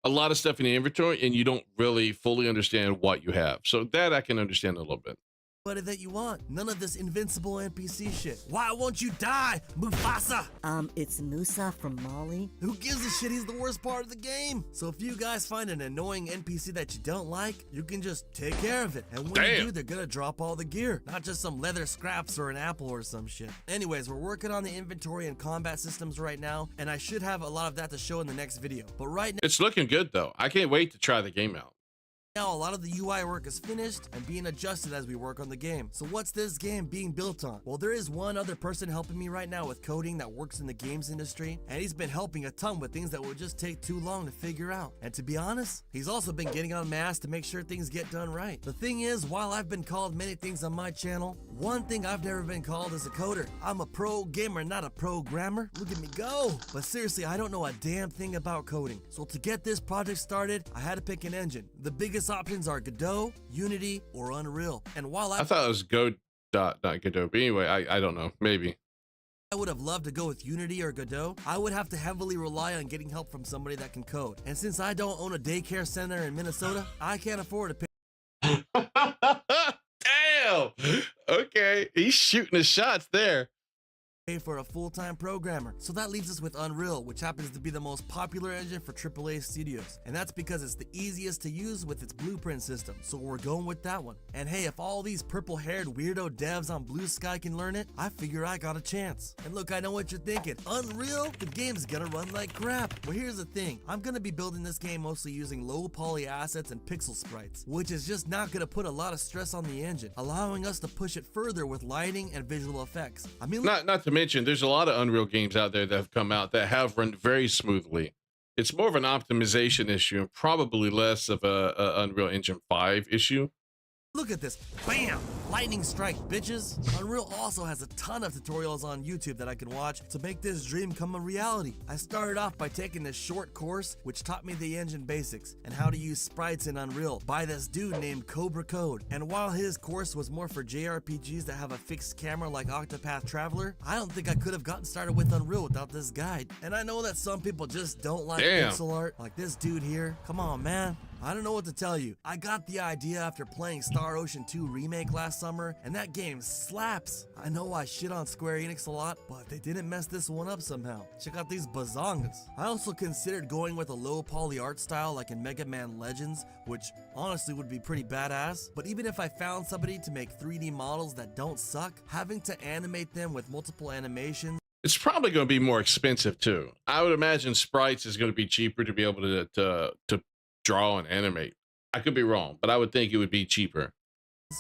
a lot of stuff in the inventory and you don't really fully understand what you have. So that I can understand a little bit. That you want. None of this invincible NPC shit. Why won't you die, Mufasa? It's Musa from Mali. Who gives a shit? He's the worst part of the game. So if you guys find an annoying NPC that you don't like, you can just take care of it. And when you do, they're gonna drop all the gear. Not just some leather scraps or an apple or some shit. Anyways, we're working on the inventory and combat systems right now, and I should have a lot of that to show in the next video. But right now, it's looking good though. I can't wait to try the game out. Now a lot of the UI work is finished and being adjusted as we work on the game. So what's this game being built on? Well, there is one other person helping me right now with coding that works in the games industry, and he's been helping a ton with things that would just take too long to figure out. And to be honest, he's also been getting on mass to make sure things get done right. The thing is, while I've been called many things on my channel, one thing I've never been called is a coder. I'm a pro gamer, not a programmer. Look at me go! But seriously, I don't know a damn thing about coding. So to get this project started, I had to pick an engine. The biggest options are Godot, Unity, or Unreal. And while I thought it was Godot, not Godot, but anyway, I don't know, maybe. I would have loved to go with Unity or Godot, I would have to heavily rely on getting help from somebody that can code. And since I don't own a daycare center in Minnesota, I can't afford to pay. Damn! Okay, he's shooting his shots there. For a full-time programmer. So that leaves us with Unreal, which happens to be the most popular engine for AAA studios. And that's because it's the easiest to use with its blueprint system. So we're going with that one. And hey, if all these purple-haired weirdo devs on Blue Sky can learn it, I figure I got a chance. And look, I know what you're thinking. Unreal? The game's gonna run like crap. Well, here's the thing. I'm gonna be building this game mostly using low poly assets and pixel sprites, which is just not gonna put a lot of stress on the engine, allowing us to push it further with lighting and visual effects. I mean, not to mention, there's a lot of Unreal games out there that have come out that have run very smoothly. It's more of an optimization issue and probably less of a Unreal Engine 5 issue. Look at this. Bam! Lightning strike, bitches. Unreal also has a ton of tutorials on YouTube that I can watch to make this dream come a reality. I started off by taking this short course which taught me the engine basics and how to use sprites in Unreal by this dude named Cobra Code. And while his course was more for JRPGs that have a fixed camera like Octopath Traveler, I don't think I could have gotten started with Unreal without this guide. And I know that some people just don't like pixel art, like this dude here. Come on, man. I don't know what to tell you. I got the idea after playing Star Ocean 2 Remake last summer, and that game slaps. I know I shit on Square Enix a lot, but they didn't mess this one up somehow. Check out these bazongas. I also considered going with a low poly art style like in Mega Man Legends, which honestly would be pretty badass. But even if I found somebody to make 3D models that don't suck, having to animate them with multiple animations, it's probably going to be more expensive too. I would imagine sprites is going to be cheaper to be able to draw and animate. I could be wrong, but I would think it would be cheaper.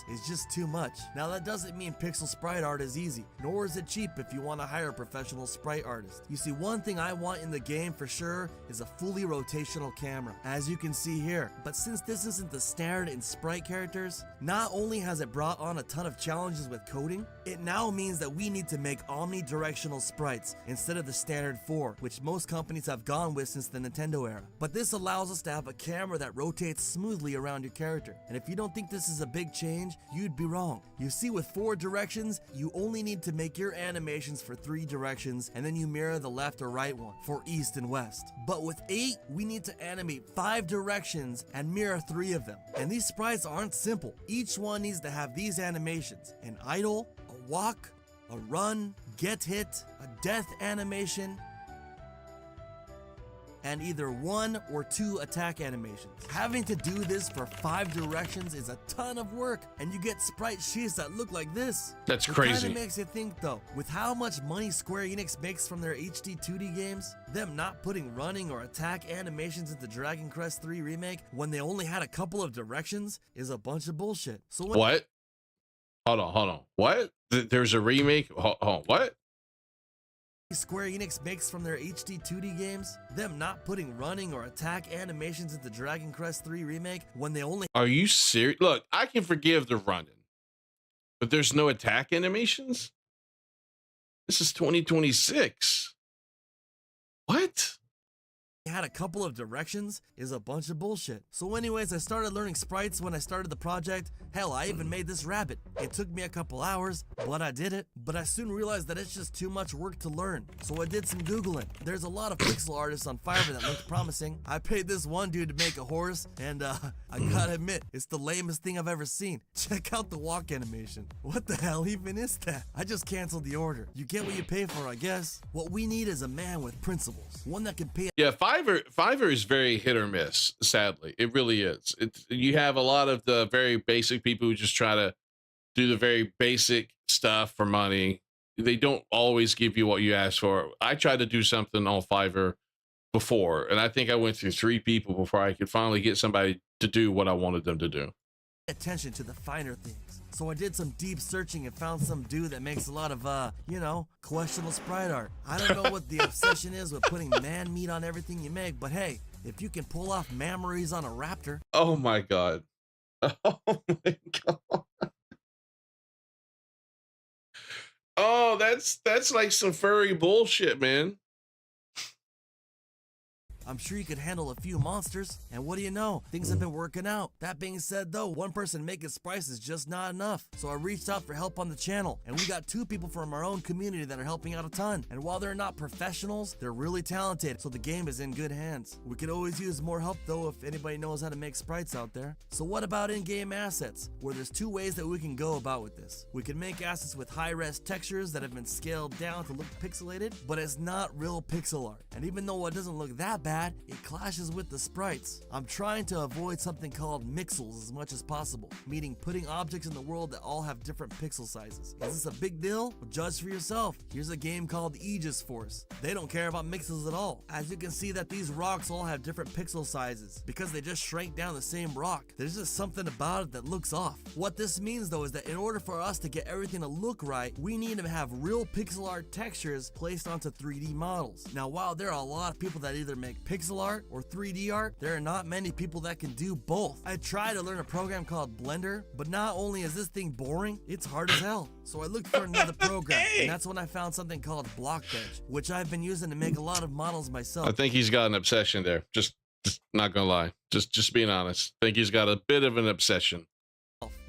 Is just too much. Now that doesn't mean pixel sprite art is easy, nor is it cheap if you want to hire a professional sprite artist. You see, one thing I want in the game for sure is a fully rotational camera, as you can see here. But since this isn't the standard in sprite characters, not only has it brought on a ton of challenges with coding, it now means that we need to make omnidirectional sprites instead of the standard 4, which most companies have gone with since the Nintendo era. But this allows us to have a camera that rotates smoothly around your character. And if you don't think this is a big change, you'd be wrong. You see, with 4 directions, you only need to make your animations for 3 directions, and then you mirror the left or right one for east and west. But with 8, we need to animate 5 directions and mirror 3 of them. And these sprites aren't simple. Each one needs to have these animations: an idle, a walk, a run, get hit, a death animation, and either 1 or 2 attack animations. Having to do this for 5 directions is a ton of work, and you get sprite sheets that look like this. That's It crazy. kinda makes you think though, with how much money Square Enix makes from their HD 2D games, them not putting running or attack animations into Dragon Quest 3 Remake when they only had a couple of directions is a bunch of bullshit. So What? Hold on. What? There's a remake? Hold on. What? Square Enix makes from their HD 2D games, them not putting running or attack animations into Dragon Quest 3 Remake when they only— Are you serious? Look, I can forgive the running, but there's no attack animations? This is 2026. What? had a couple of directions is a bunch of bullshit. So anyways, I started learning sprites when I started the project. Hell, I even made this rabbit. It took me a couple hours, but I did it. But I soon realized that it's just too much work to learn. So I did some Googling. There's a lot of pixel artists on Fiverr that looked promising. I paid this one dude to make a horse, and I gotta admit, it's the lamest thing I've ever seen. Check out the walk animation. What the hell even is that? I just canceled the order. You get what you pay for, I guess. What we need is a man with principles. One that can pay— Yeah, Fiverr is very hit or miss, sadly. It really is. You have a lot of the very basic people who just try to do the very basic stuff for money. They don't always give you what you ask for. I tried to do something on Fiverr before, and I think I went through 3 people before I could finally get somebody to do what I wanted them to do. Attention to the finer things. So I did some deep searching and found some dude that makes a lot of, you know, questionable sprite art. I don't know what the obsession is with putting man meat on everything you make, but hey, if you can pull off memories on a raptor— Oh my God. Oh my God. Oh, that's like some furry bullshit, man. I'm sure you could handle a few monsters. And what do you know? Things have been working out. That being said though, one person making sprites is just not enough. So I reached out for help on the channel, and we got 2 people from our own community that are helping out a ton. And while they're not professionals, they're really talented, so the game is in good hands. We could always use more help though if anybody knows how to make sprites out there. So what about in-game assets? Well, there's 2 ways that we can go about with this. We can make assets with high-res textures that have been scaled down to look pixelated, but it's not real pixel art. And even though it doesn't look that bad, bad, it clashes with the sprites. I'm trying to avoid something called mixels as much as possible, meaning putting objects in the world that all have different pixel sizes. Is this a big deal? Well, judge for yourself. Here's a game called Aegis Force. They don't care about mixels at all. As you can see that these rocks all have different pixel sizes because they just shrank down the same rock. There's just something about it that looks off. What this means though is that in order for us to get everything to look right, we need to have real pixel art textures placed onto 3D models. Now while there are a lot of people that either make pixel art or 3D art, there are not many people that can do both. I tried to learn a program called Blender, but not only is this thing boring, it's hard as hell. So I looked for another program, and that's when I found something called Blockbench, which I've been using to make a lot of models myself. I think he's got an obsession there. Just not gonna lie. Just being honest. I think he's got a bit of an obsession.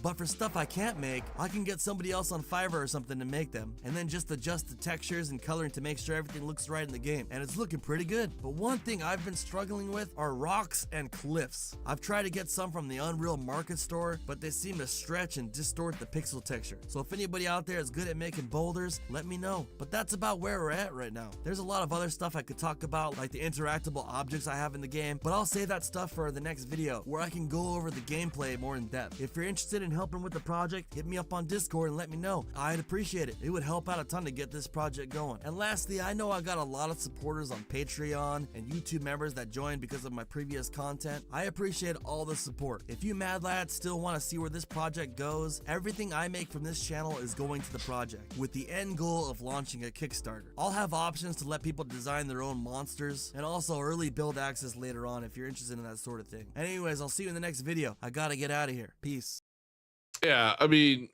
But for stuff I can't make, I can get somebody else on Fiverr or something to make them, and then just adjust the textures and coloring to make sure everything looks right in the game, and it's looking pretty good. But one thing I've been struggling with are rocks and cliffs. I've tried to get some from the Unreal Market store, but they seem to stretch and distort the pixel texture. So if anybody out there is good at making boulders, let me know. But that's about where we're at right now. There's a lot of other stuff I could talk about, like the interactable objects I have in the game, but I'll save that stuff for the next video, where I can go over the gameplay more in depth. If you're interested in helping with the project, hit me up on Discord and let me know. I'd appreciate it. It would help out a ton to get this project going. And lastly, I know I got a lot of supporters on Patreon and YouTube members that joined because of my previous content. I appreciate all the support. If you mad lads still want to see where this project goes, everything I make from this channel is going to the project, with the end goal of launching a Kickstarter. I'll have options to let people design their own monsters, and also early build access later on if you're interested in that sort of thing. Anyways, I'll see you in the next video. I gotta get out of here. Peace. Yeah, I mean,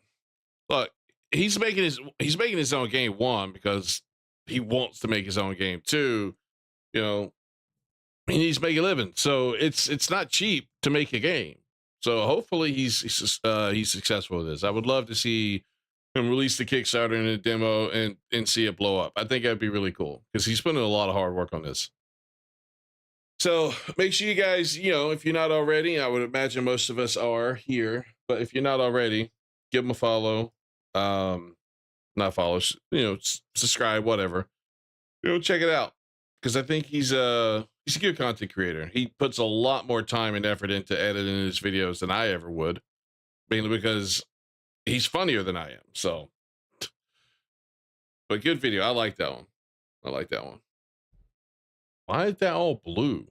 look, he's making his own game, one, because he wants to make his own game. Two, you know, he needs to make a living. So it's not cheap to make a game. So hopefully he's successful with this. I would love to see him release the Kickstarter and a demo and see it blow up. I think that'd be really cool because he's putting a lot of hard work on this. So make sure you guys, you know, if you're not already, I would imagine most of us are here, but if you're not already, give him a follow. Not follow, you know, subscribe, whatever. You know, check it out because I think he's a good content creator. He puts a lot more time and effort into editing his videos than I ever would, mainly because he's funnier than I am. So, but good video. I like that one. I like that one. Why is that all blue?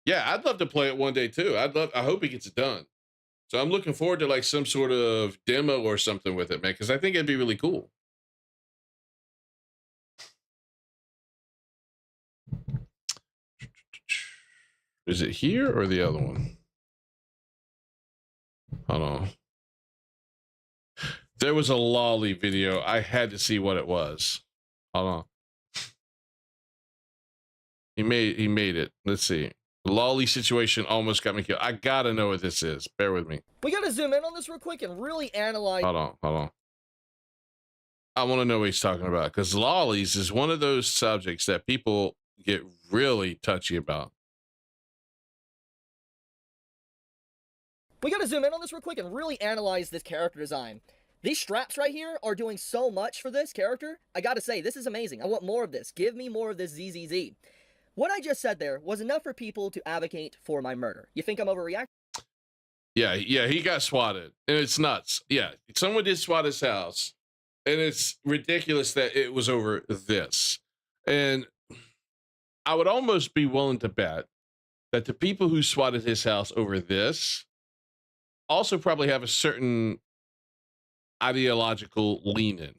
Yeah, I'd love to play it one day too. I hope he gets it done. So I'm looking forward to like some sort of demo or something with it, man, because I think it'd be really cool. Is it here or the other one? Hold on. There was a lolly video. I had to see what it was. Hold on. He made it. Let's see. Lolly situation almost got me killed. I gotta know what this is. Bear with me. We gotta zoom in on this real quick and really analyze. Hold on. I want to know what he's talking about because lollies is one of those subjects that people get really touchy about. We gotta zoom in on this real quick and really analyze this character design. These straps right here are doing so much for this character. I gotta say, this is amazing. I want more of this. Give me more of this ZZZ. What I just said there was enough for people to advocate for my murder. You think I'm overreacting? Yeah, he got swatted, and it's nuts. Yeah, someone did swat his house, and it's ridiculous that it was over this. And I would almost be willing to bet that the people who swatted his house over this also probably have a certain ideological lean in.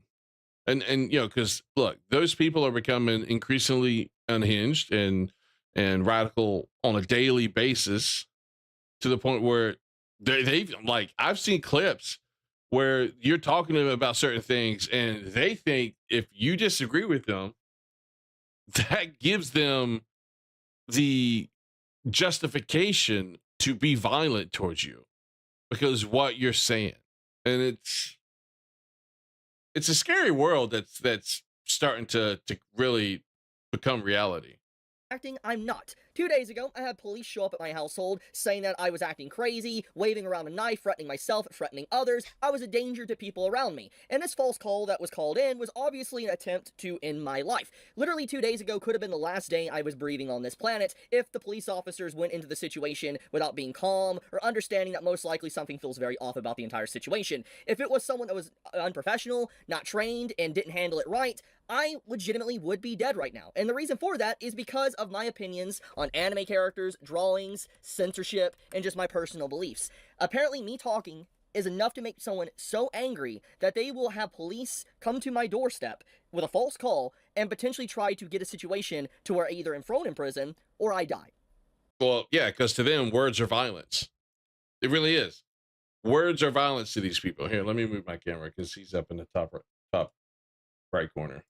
And you know, because look, those people are becoming increasingly unhinged and radical on a daily basis to the point where they've like, I've seen clips where you're talking to them about certain things and they think if you disagree with them, that gives them the justification to be violent towards you because what you're saying. And it's a scary world that's starting to really become reality. I'm not. 2 days ago, I had police show up at my household saying that I was acting crazy, waving around a knife, threatening myself, threatening others. I was a danger to people around me. And this false call that was called in was obviously an attempt to end my life. Literally 2 days ago could have been the last day I was breathing on this planet if the police officers went into the situation without being calm or understanding that most likely something feels very off about the entire situation. If it was someone that was unprofessional, not trained, and didn't handle it right, I legitimately would be dead right now. And the reason for that is because of my opinions on anime characters, drawings, censorship, and just my personal beliefs. Apparently, me talking is enough to make someone so angry that they will have police come to my doorstep with a false call and potentially try to get a situation to where I either am thrown in prison or I die. Well, yeah, because to them, words are violence. It really is. Words are violence to these people. Here, let me move my camera because he's up in the top right corner.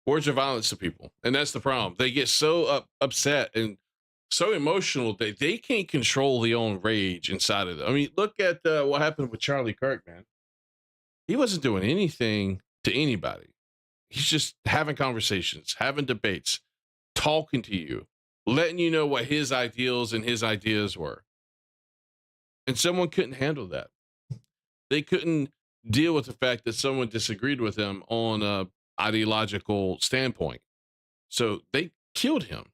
Words are violence to people, and that's the problem. They get so upset and so emotional that they can't control their own rage inside of them. I mean, look at what happened with Charlie Kirk, man. He wasn't doing anything to anybody. He's just having conversations, having debates, talking to you, letting you know what his ideals and his ideas were. And someone couldn't handle that. They couldn't deal with the fact that someone disagreed with him on a ideological standpoint. So they killed him.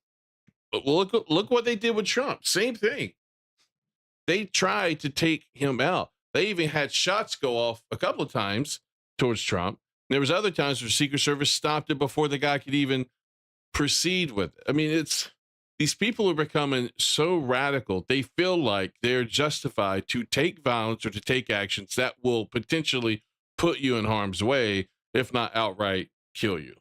But look what they did with Trump. Same thing. They tried to take him out. They even had shots go off a couple of times towards Trump. There was other times where Secret Service stopped it before the guy could even proceed with it. I mean, these people are becoming so radical. They feel like they're justified to take violence or to take actions that will potentially put you in harm's way, if not outright kill you.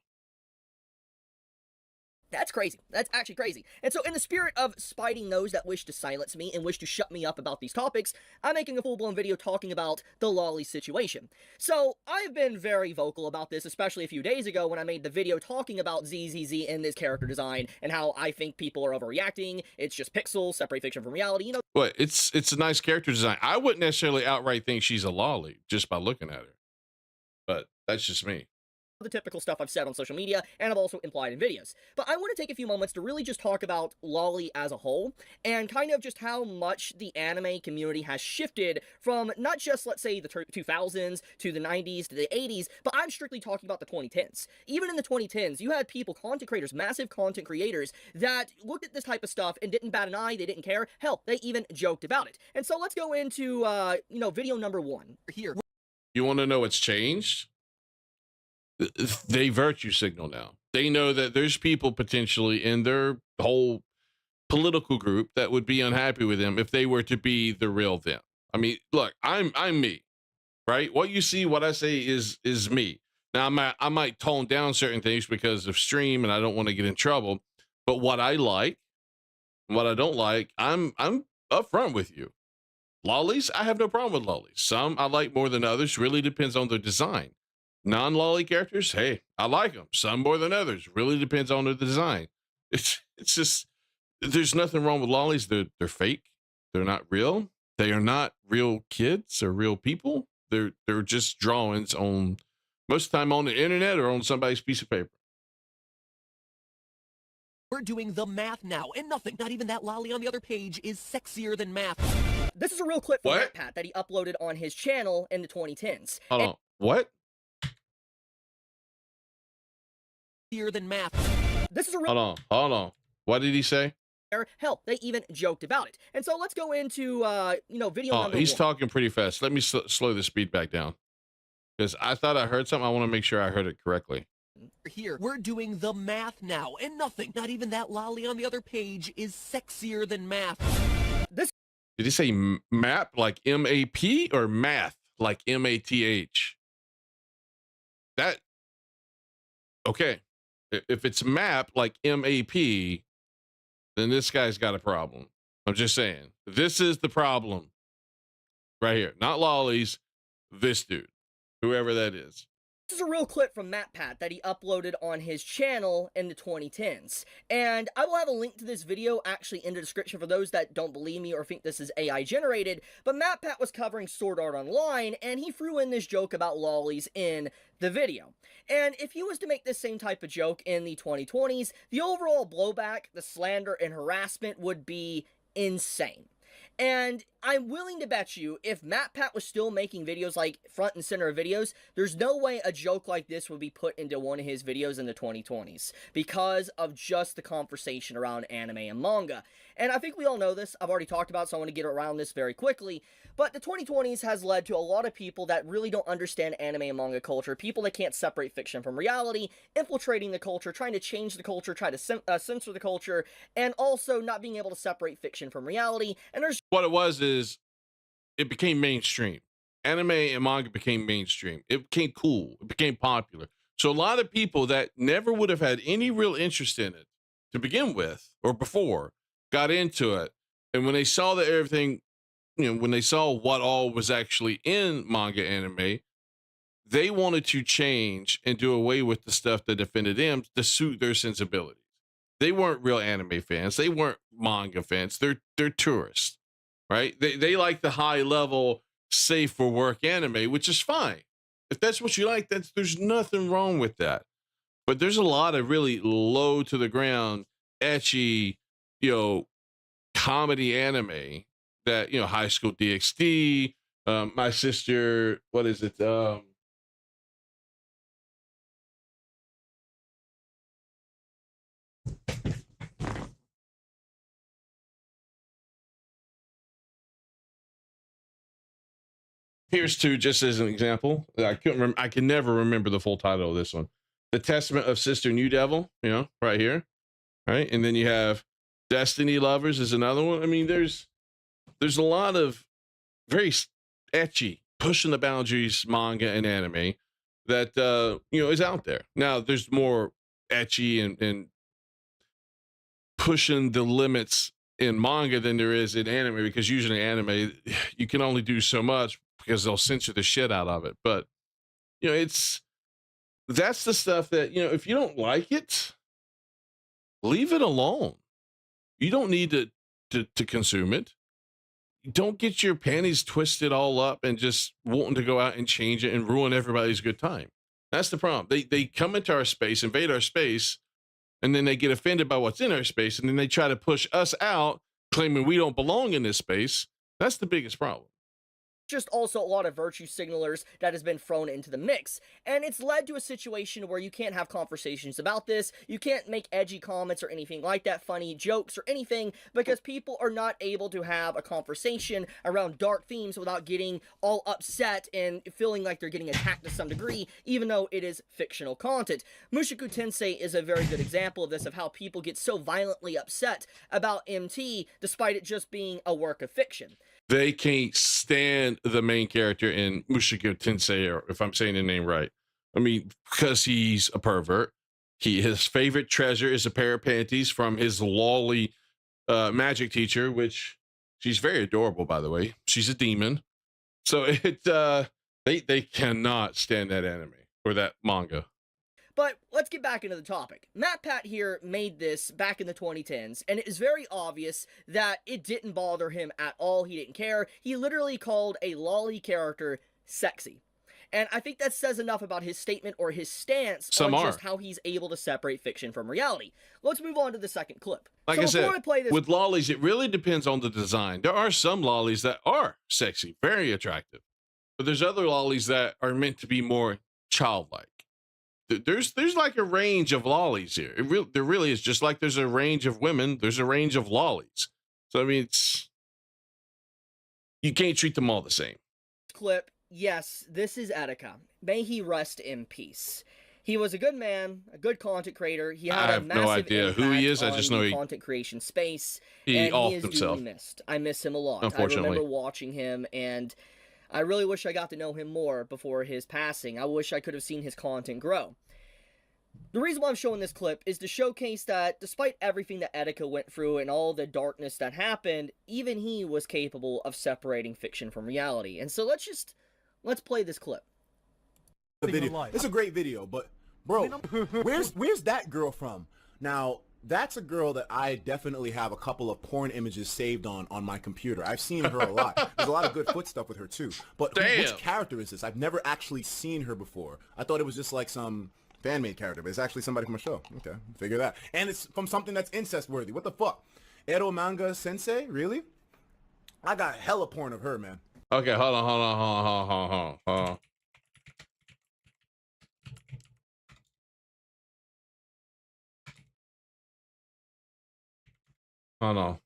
That's crazy. That's actually crazy. And so in the spirit of spiting those that wish to silence me and wish to shut me up about these topics, I'm making a full-blown video talking about the lolly situation. So I've been very vocal about this, especially a few days ago when I made the video talking about ZZZ and this character design and how I think people are overreacting. It's just pixels, separate fiction from reality, you know. But it's a nice character design. I wouldn't necessarily outright think she's a lolly just by looking at her. But that's just me. The typical stuff I've said on social media, and I've also implied in videos. But I want to take a few moments to really just talk about lolly as a whole, and kind of just how much the anime community has shifted from not just, let's say, the 2000s to the 90s to the 80s, but I'm strictly talking about the 2010s. Even in the 2010s, you had people, content creators, massive content creators, that looked at this type of stuff and didn't bat an eye, they didn't care. Hell, they even joked about it. And so let's go into, video number 1. Here. You want to know what's changed? They virtue signal now. They know that there's people potentially in their whole political group that would be unhappy with them if they were to be the real them. I mean, look, I'm me, right? What you see, what I say is me. Now I might tone down certain things because of stream and I don't want to get in trouble, but what I like, what I don't like, I'm upfront with you. Lollies, I have no problem with lollies. Some I like more than others. Really depends on their design. Non-lolly characters, hey, I like them. Some more than others. Really depends on the design. It's just, there's nothing wrong with lollies. They're fake. They're not real. They are not real kids or real people. They're just drawings on, most of the time on the internet or on somebody's piece of paper. We're doing the math now, and nothing, not even that lolly on the other page, is sexier than math. This is a real clip from MatPat that he uploaded on his channel in the 2010s. Hold on. What? Than math. This is a real Hold on. What did he say? Hell, they even joked about it. And so let's go into video number 1. He's talking pretty fast. Let me slow the speed back down, because I thought I heard something. I want to make sure I heard it correctly. Here, we're doing the math now, and nothing, not even that lolly on the other page, is sexier than math. Did he say map like M-A-P or math like M-A-T-H? That, okay. If it's map like M-A-P, then this guy's got a problem. I'm just saying. This is the problem right here. Not lollies, this dude, whoever that is. This is a real clip from MatPat that he uploaded on his channel in the 2010s. And I will have a link to this video actually in the description for those that don't believe me or think this is AI generated. But MatPat was covering Sword Art Online, and he threw in this joke about lollies in the video. And if he was to make this same type of joke in the 2020s, the overall blowback, the slander, and harassment would be insane. And I'm willing to bet you, if MatPat was still making videos like front and center videos, there's no way a joke like this would be put into one of his videos in the 2020s because of just the conversation around anime and manga. And I think we all know this. I've already talked about it, so I want to get around this very quickly. But the 2020s has led to a lot of people that really don't understand anime and manga culture, people that can't separate fiction from reality, infiltrating the culture, trying to change the culture, try to censor the culture, and also not being able to separate fiction from reality. And there's what it was is it became mainstream. Anime and manga became mainstream. It became cool. It became popular. So a lot of people that never would have had any real interest in it to begin with or before got into it. And when they saw that everything, when they saw what all was actually in manga anime, they wanted to change and do away with the stuff that offended them to suit their sensibilities. They weren't real anime fans. They weren't manga fans. They're tourists, right? They like the high level, safe for work anime, which is fine. If that's what you like, there's nothing wrong with that. But there's a lot of really low to the ground, etchy, comedy anime that, High School DxD, my sister, what is it? Here's two, just as an example. I couldn't remember. I can never remember the full title of this one. The Testament of Sister New Devil, right here, right, and then you have Destiny Lovers is another one. I mean, there's a lot of very etchy, pushing the boundaries manga and anime that is out there. Now there's more etchy and pushing the limits in manga than there is in anime, because usually anime you can only do so much because they'll censor the shit out of it. But that's the stuff that, if you don't like it, leave it alone. You don't need to consume it. Don't get your panties twisted all up and just wanting to go out and change it and ruin everybody's good time. That's the problem. They come into our space, invade our space, and then they get offended by what's in our space, and then they try to push us out, claiming we don't belong in this space. That's the biggest problem. Just also a lot of virtue signalers that has been thrown into the mix, and it's led to a situation where you can't have conversations about this, you can't make edgy comments or anything like that, funny jokes or anything, because people are not able to have a conversation around dark themes without getting all upset and feeling like they're getting attacked to some degree, even though it is fictional content. Mushoku Tensei is a very good example of this, of how people get so violently upset about MT despite it just being a work of fiction. They can't stand the main character in Mushoku Tensei, or if I'm saying the name right. I mean, because he's a pervert. His favorite treasure is a pair of panties from his lolly magic teacher, which she's very adorable, by the way. She's a demon. So they cannot stand that anime or that manga. But let's get back into the topic. MatPat here made this back in the 2010s, and it is very obvious that it didn't bother him at all. He didn't care. He literally called a lolly character sexy. And I think that says enough about his statement or his stance on just how he's able to separate fiction from reality. Let's move on to the second clip. Like I said, with lollies, it really depends on the design. There are some lollies that are sexy, very attractive. But there's other lollies that are meant to be more childlike. There's like a range of lollies here. There really is. Just like there's a range of women, there's a range of lollies. So I mean, you can't treat them all the same. Clip, yes, this is Etika. May he rest in peace. He was a good man, a good content creator. He had I have no idea who he is. I just know he content creation space. He is himself. Duly missed. I miss him a lot. Unfortunately. I remember watching him, and I really wish I got to know him more before his passing. I wish I could have seen his content grow. The reason why I'm showing this clip is to showcase that despite everything that Etika went through and all the darkness that happened, even he was capable of separating fiction from reality. And so let's play this clip. in your video. life. It's a great video, but bro, where's that girl from? Now, that's a girl that I definitely have a couple of porn images saved on my computer. I've seen her a lot. There's a lot of good foot stuff with her too. But which character is this? I've never actually seen her before. I thought it was just like some fan-made character, but it's actually somebody from a show. Okay, figure that. And it's from something that's incest-worthy. What the fuck? Ero Manga Sensei? Really? I got hella porn of her, man. Okay, hold on. Hold on.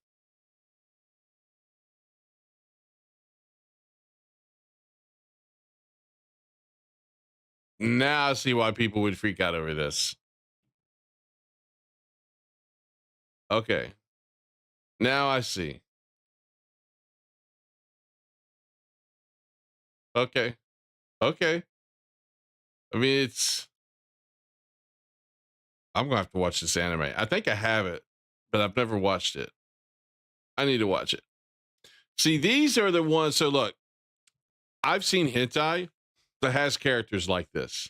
Now I see why people would freak out over this. Okay. Now I see. Okay. Okay. I mean, I'm gonna have to watch this anime. I think I have it, but I've never watched it. I need to watch it. See, these are the ones. So look, I've seen hentai that has characters like this.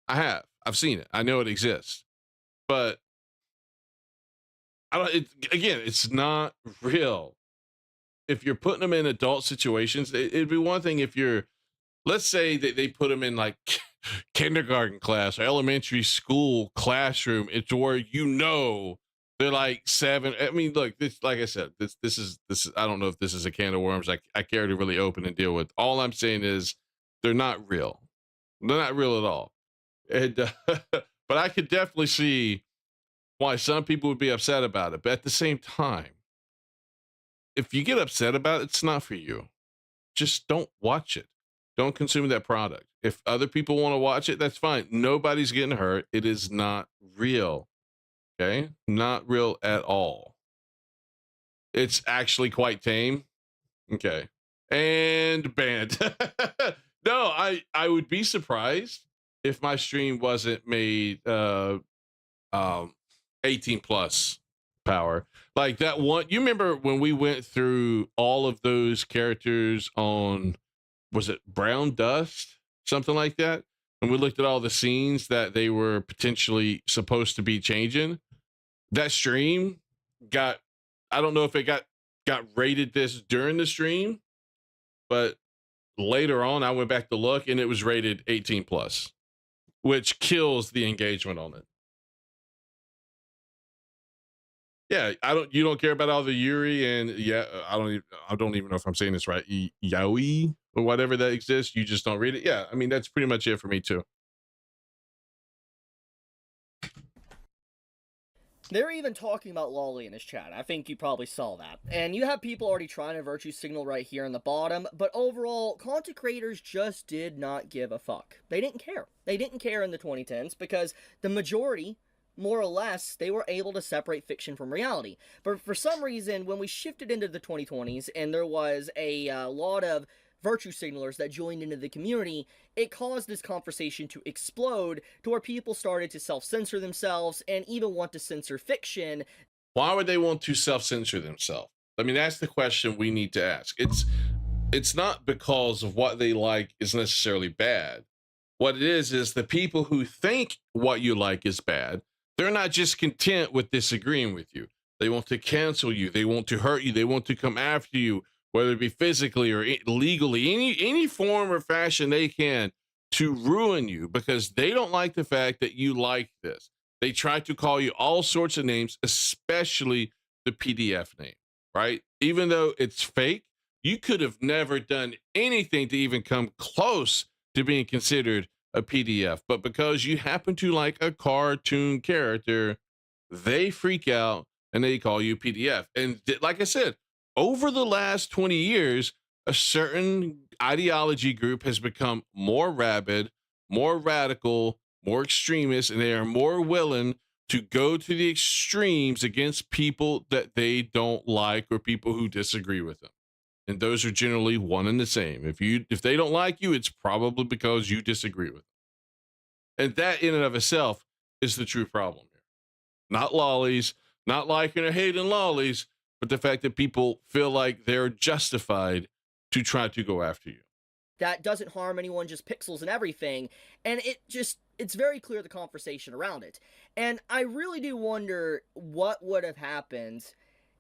I have. I've seen it. I know it exists, but I don't. Again, it's not real. If you're putting them in adult situations, it'd be one thing if you're, let's say that they put them in like kindergarten class or elementary school classroom. It's where they're like 7. I mean, look, this, like I said, this is. I don't know if this is a can of worms I care to really open and deal with. All I'm saying is they're not real. They're not real at all. And but I could definitely see why some people would be upset about it. But at the same time, if you get upset about it, it's not for you. Just don't watch it. Don't consume that product. If other people want to watch it, that's fine. Nobody's getting hurt. It is not real. Okay? Not real at all. It's actually quite tame. Okay. And banned. No, I would be surprised if my stream wasn't made 18 plus power. Like that one, you remember when we went through all of those characters on, was it Brown Dust? Something like that? And we looked at all the scenes that they were potentially supposed to be changing. That stream got, I don't know if it got rated this during the stream, but later on I went back to look and it was rated 18 plus, which kills the engagement on it. Yeah, you don't care about all the Yuri and I don't even know if I'm saying this right. Yaoi or whatever that exists. You just don't read it. Yeah, I mean, that's pretty much it for me too. They're even talking about Lolly in his chat. I think you probably saw that. And you have people already trying to virtue signal right here in the bottom, but overall, content creators just did not give a fuck. They didn't care. They didn't care in the 2010s because the majority, more or less, they were able to separate fiction from reality. But for some reason, when we shifted into the 2020s and there was a lot of virtue signalers that joined into the community, it caused this conversation to explode to where people started to self-censor themselves and even want to censor fiction. Why would they want to self-censor themselves? I mean, that's the question we need to ask. It's not because of what they like is necessarily bad. What it is the people who think what you like is bad, they're not just content with disagreeing with you. They want to cancel you. They want to hurt you. They want to come after you, whether it be physically or legally, any form or fashion they can to ruin you because they don't like the fact that you like this. They try to call you all sorts of names, especially the PDF name, right? Even though it's fake, you could have never done anything to even come close to being considered a PDF. But because you happen to like a cartoon character, they freak out and they call you PDF. And like I said, over the last 20 years, a certain ideology group has become more rabid, more radical, more extremist, and they are more willing to go to the extremes against people that they don't like or people who disagree with them. And those are generally one and the same. If they don't like you, it's probably because you disagree with them. And that in and of itself is the true problem here. Not lollies, not liking or hating lollies, but the fact that people feel like they're justified to try to go after you. that doesn't harm anyone, just pixels and everything, and it's very clear the conversation around it. And I really do wonder what would have happened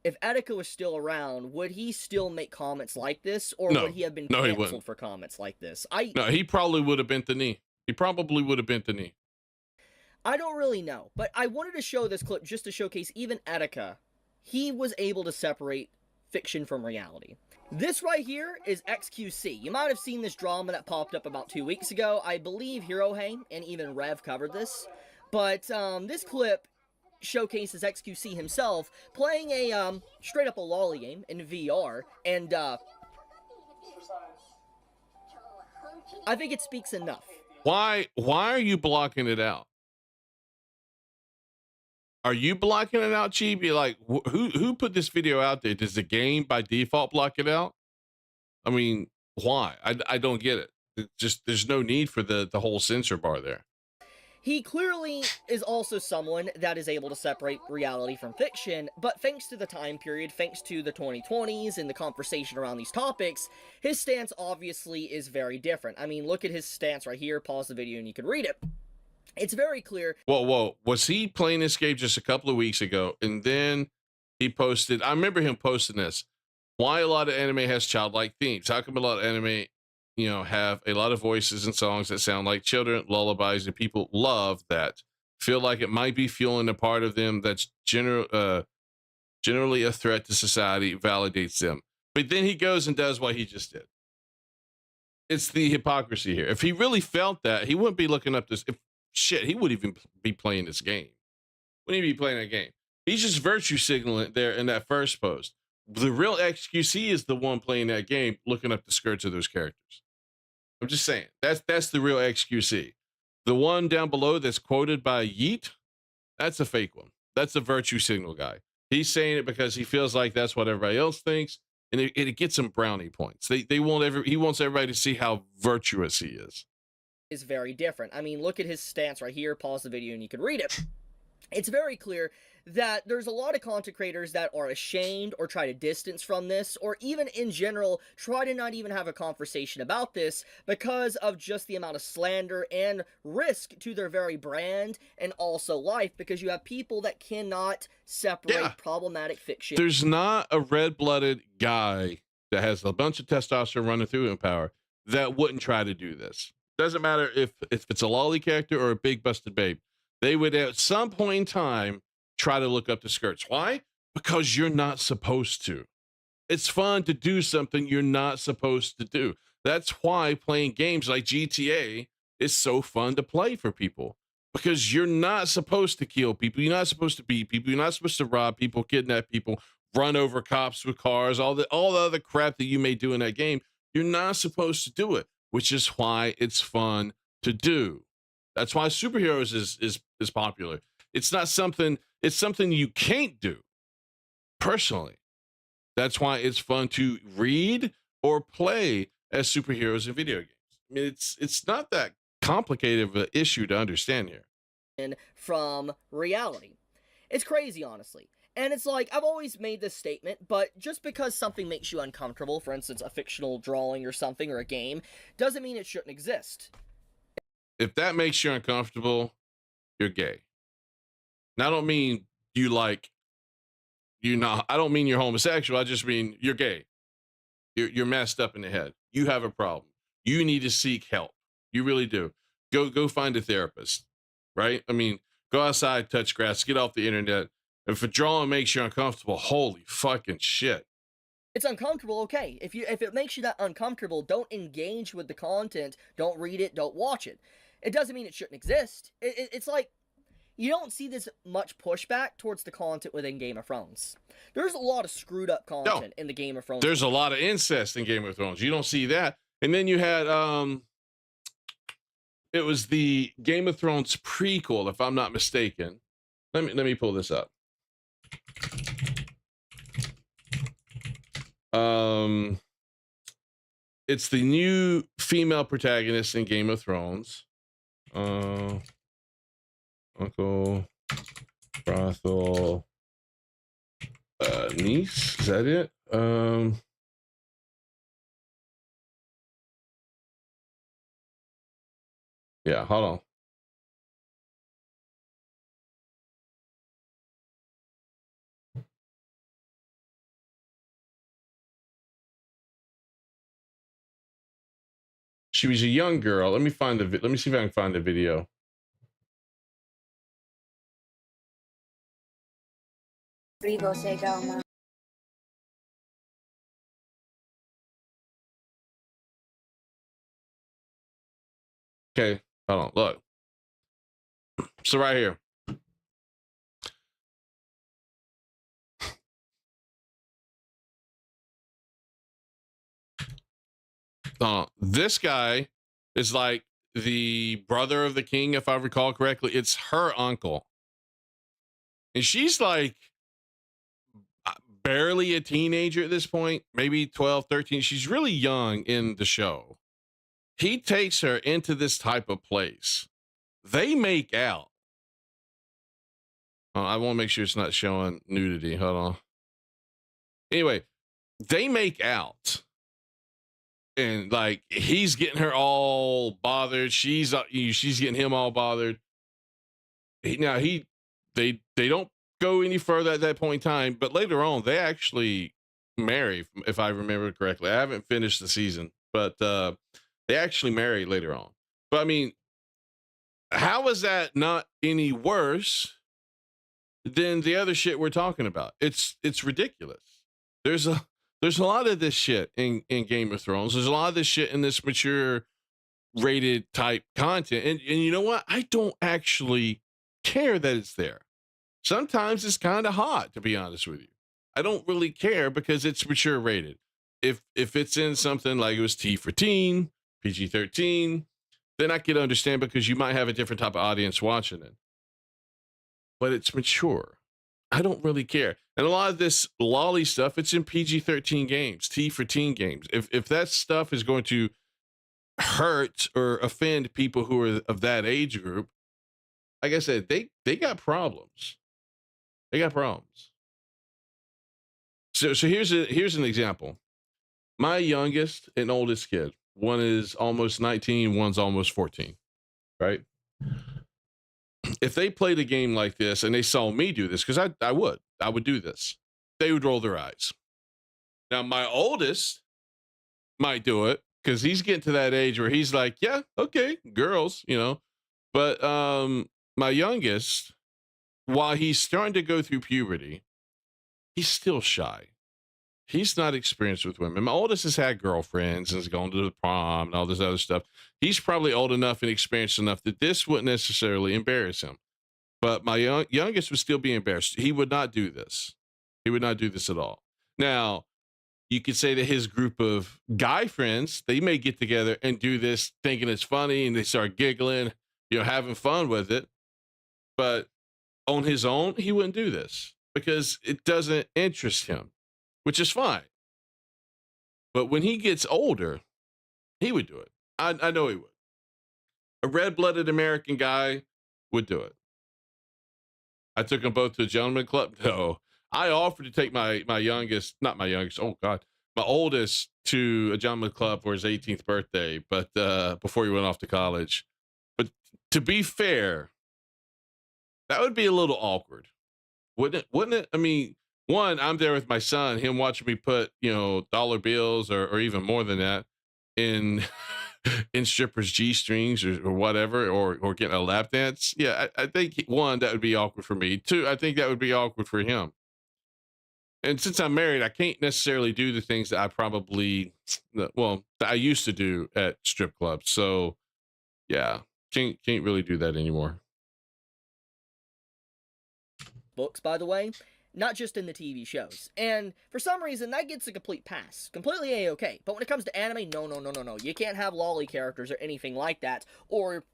if Etika was still around. Would he still make comments like this, or would he have been canceled for comments like this? No, he probably would have bent the knee. He probably would have bent the knee. I don't really know, but I wanted to show this clip just to showcase even Etika. He was able to separate fiction from reality. This right here is XQC. You might have seen this drama that popped up about 2 weeks ago. I believe Hirohe and even Rev covered this. But this clip showcases XQC himself playing a straight up a lolly game in VR, and I think it speaks enough. Why are you blocking it out? Are you blocking it out, Chibi? Like, who put this video out there? Does the game by default block it out? I mean, why? I don't get it. It's just, there's no need for the whole censor bar there. He clearly is also someone that is able to separate reality from fiction, but thanks to the time period, thanks to the 2020s and the conversation around these topics, his stance obviously is very different. I mean, look at his stance right here. Pause the video and you can read it. It's very clear. Whoa. Was he playing this game just a couple of weeks ago? And then he posted, I remember him posting this. Why a lot of anime has childlike themes? How come a lot of anime, have a lot of voices and songs that sound like children, lullabies, and people love that? Feel like it might be fueling a part of them that's generally a threat to society, validates them. But then he goes and does what he just did. It's the hypocrisy here. If he really felt that, he wouldn't be looking up this. Shit, he wouldn't even be playing this game. Wouldn't even be playing that game. He's just virtue signaling there in that first post. The real XQC is the one playing that game, looking up the skirts of those characters. I'm just saying, that's the real XQC. The one down below that's quoted by Yeet, that's a fake one. That's a virtue signal guy. He's saying it because he feels like that's what everybody else thinks, and it gets him brownie points. He wants everybody to see how virtuous he is. Is very different. I mean, look at his stance right here. Pause the video and you can read it. It's very clear that there's a lot of content creators that are ashamed or try to distance from this, or even in general try to not even have a conversation about this because of just the amount of slander and risk to their very brand and also life, because you have people that cannot separate problematic fiction. There's not a red-blooded guy that has a bunch of testosterone running through him power that wouldn't try to do this. Doesn't matter if it's a lolly character or a big busted babe. They would at some point in time try to look up the skirts. Why? Because you're not supposed to. It's fun to do something you're not supposed to do. That's why playing games like GTA is so fun to play for people. Because you're not supposed to kill people. You're not supposed to beat people. You're not supposed to rob people, kidnap people, run over cops with cars, all the other crap that you may do in that game. You're not supposed to do it, which is why it's fun to do. That's why superheroes is popular. It's not something, it's something you can't do personally. That's why it's fun to read or play as superheroes in video games. I mean, it's not that complicated of an issue to understand here. From reality. It's crazy, honestly. And it's like, I've always made this statement, but just because something makes you uncomfortable, for instance, a fictional drawing or something, or a game, doesn't mean it shouldn't exist. If that makes you uncomfortable, you're gay. Now, I don't mean I don't mean you're homosexual. I just mean you're gay. You're messed up in the head. You have a problem. You need to seek help. You really do. Go find a therapist, right? I mean, go outside, touch grass, get off the internet. If a drawing makes you uncomfortable, holy fucking shit. It's uncomfortable, okay. If it makes you that uncomfortable, don't engage with the content, don't read it, don't watch it. It doesn't mean it shouldn't exist. It's like, you don't see this much pushback towards the content within Game of Thrones. There's a lot of screwed up content in the Game of Thrones. There's a lot of incest in Game of Thrones. You don't see that. And then you had, it was the Game of Thrones prequel, if I'm not mistaken. Let me pull this up. It's the new female protagonist in Game of Thrones. Uncle, brothel, niece, is that it? Yeah, hold on. She was a young girl. Let me find the. Let me see if I can find the video. Okay, hold on. Look. So right here. This guy is like the brother of the king, if I recall correctly. It's her uncle. And she's like barely a teenager at this point, maybe 12, 13. She's really young in the show. He takes her into this type of place. They make out. I want to make sure it's not showing nudity. Hold on. Anyway, they make out. And like he's getting her all bothered. She's getting him all bothered. They don't go any further at that point in time, but later on they actually marry, if I remember correctly. I haven't finished the season, but they actually marry later on. But I mean, how is that not any worse than the other shit we're talking about? It's ridiculous. There's a lot of this shit in Game of Thrones. There's a lot of this shit in this mature rated type content. And you know what? I don't actually care that it's there. Sometimes it's kind of hot, to be honest with you. I don't really care because it's mature rated. If it's in something like it was T for teen, PG-13, then I could understand because you might have a different type of audience watching it. But it's mature. I don't really care. And a lot of this lolly stuff, it's in PG-13 games, T for teen games. If that stuff is going to hurt or offend people who are of that age group, like I said, they got problems. They got problems. So here's an example. My youngest and oldest kid, one is almost 19, one's almost 14, right? If they played a game like this and they saw me do this, because I would do this, they would roll their eyes. Now, my oldest might do it because he's getting to that age where he's like, yeah, okay, girls, you know. But my youngest, while he's starting to go through puberty, he's still shy. He's not experienced with women. My oldest has had girlfriends and has gone to the prom and all this other stuff. He's probably old enough and experienced enough that this wouldn't necessarily embarrass him. But my youngest would still be embarrassed. He would not do this. He would not do this at all. Now, you could say that his group of guy friends, they may get together and do this thinking it's funny and they start giggling, you know, having fun with it. But on his own, he wouldn't do this because it doesn't interest him, which is fine. But when he gets older, he would do it. I know he would. A red-blooded American guy would do it. I took them both to a gentleman club. No, I offered to take my youngest, not my youngest, oh God, my oldest to a gentleman club for his 18th birthday, but before he went off to college. But to be fair, that would be a little awkward, wouldn't it? I mean, one, I'm there with my son, him watching me put, you know, dollar bills or even more than that in in strippers' G-strings or whatever, or getting a lap dance. Yeah, I think, one, that would be awkward for me. Two, I think that would be awkward for him. And since I'm married, I can't necessarily do the things that I probably, well, that I used to do at strip clubs. So, yeah, can't really do that anymore. Books, by the way, not just in the TV shows. And for some reason, that gets a complete pass. Completely A-okay. But when it comes to anime, no. You can't have lolly characters or anything like that, or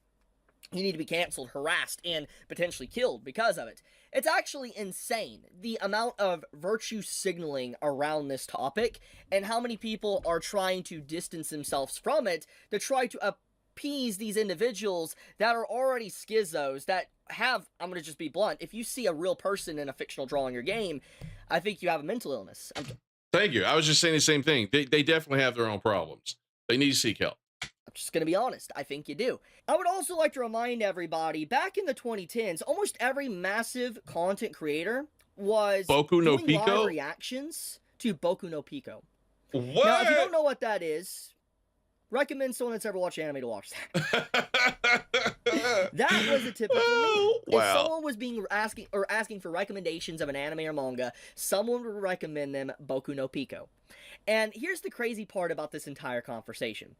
you need to be canceled, harassed, and potentially killed because of it. It's actually insane, the amount of virtue signaling around this topic, and how many people are trying to distance themselves from it to try to appease these individuals that are already schizos, that have, I'm going to just be blunt, if you see a real person in a fictional draw in your game, I think you have a mental illness. Thank you. I was just saying the same thing. They definitely have their own problems. They need to seek help. Just gonna be honest, I think you do. I would also like to remind everybody, back in the 2010s, almost every massive content creator was Boku no doing Pico? live reactions to Boku no Pico. What? Now, if you don't know what that is, recommend someone that's ever watched anime to watch that. That was a typical meme. Wow. If someone was asking for recommendations of an anime or manga, someone would recommend them Boku no Pico. And here's the crazy part about this entire conversation.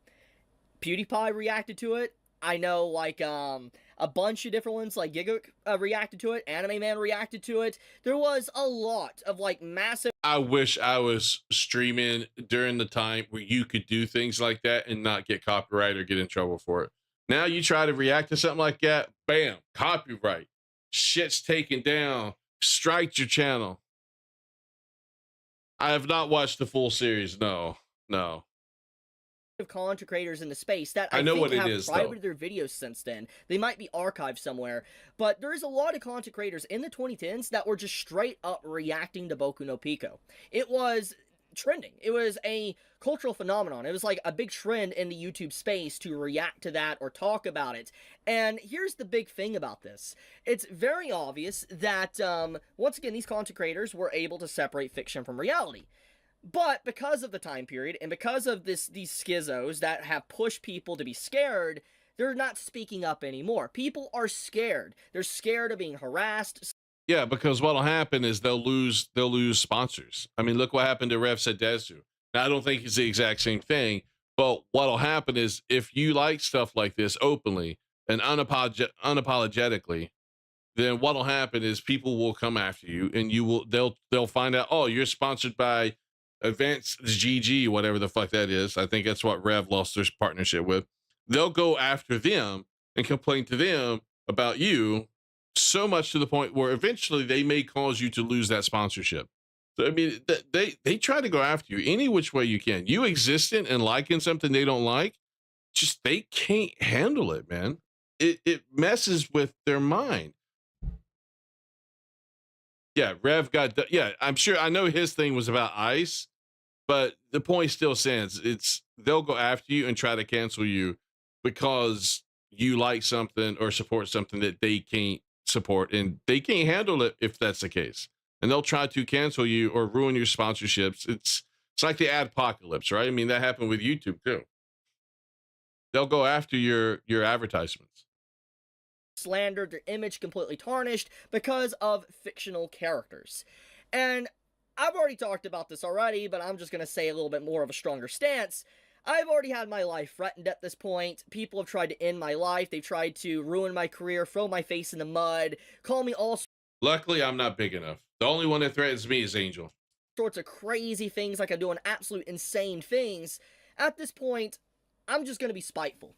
PewDiePie reacted to it. I know, like, a bunch of different ones, like Giga reacted to it, Anime Man reacted to it. There was a lot of, like, massive... I wish I was streaming during the time where you could do things like that and not get copyright or get in trouble for it. Now you try to react to something like that, bam, copyright. Shit's taken down. Strike your channel. I have not watched the full series. No. Of content creators in the space that I know think what it have is, privated their videos since then. They might be archived somewhere, but there's a lot of content creators in the 2010s that were just straight up reacting to Boku no Pico. It was trending. It was a cultural phenomenon. It was like a big trend in the YouTube space to react to that or talk about it. And here's the big thing about this. It's very obvious that, once again, these content creators were able to separate fiction from reality. But because of the time period and because of these schizos that have pushed people to be scared, they're not speaking up anymore. People are scared. They're scared of being harassed. Yeah, because what'll happen is they'll lose sponsors. I mean, look what happened to Rev Sadesu. Now, I don't think it's the exact same thing, but what'll happen is if you like stuff like this openly and unapologetically, then what'll happen is people will come after you and they'll find out, oh, you're sponsored by Advanced GG, whatever the fuck that is. I think that's what Rev lost their partnership with. They'll go after them and complain to them about you, so much to the point where eventually they may cause you to lose that sponsorship. So I mean, they try to go after you any which way you can. You existing and liking something they don't like, just they can't handle it, man. It messes with their mind. Yeah, Rev got, yeah, I'm sure, I know his thing was about ice, but the point still stands. They'll go after you and try to cancel you because you like something or support something that they can't support, and they can't handle it if that's the case. And they'll try to cancel you or ruin your sponsorships. It's like the adpocalypse, right? I mean, that happened with YouTube too. They'll go after your advertisements. Slandered, their image completely tarnished because of fictional characters. And I've already talked about this already, but I'm just going to say a little bit more of a stronger stance. I've already had my life threatened at this point. People have tried to end my life. They've tried to ruin my career, throw my face in the mud, call me all Luckily, I'm not big enough. The only one that threatens me is Angel. sorts of crazy things, like I'm doing absolute insane things. At this point, I'm just going to be spiteful.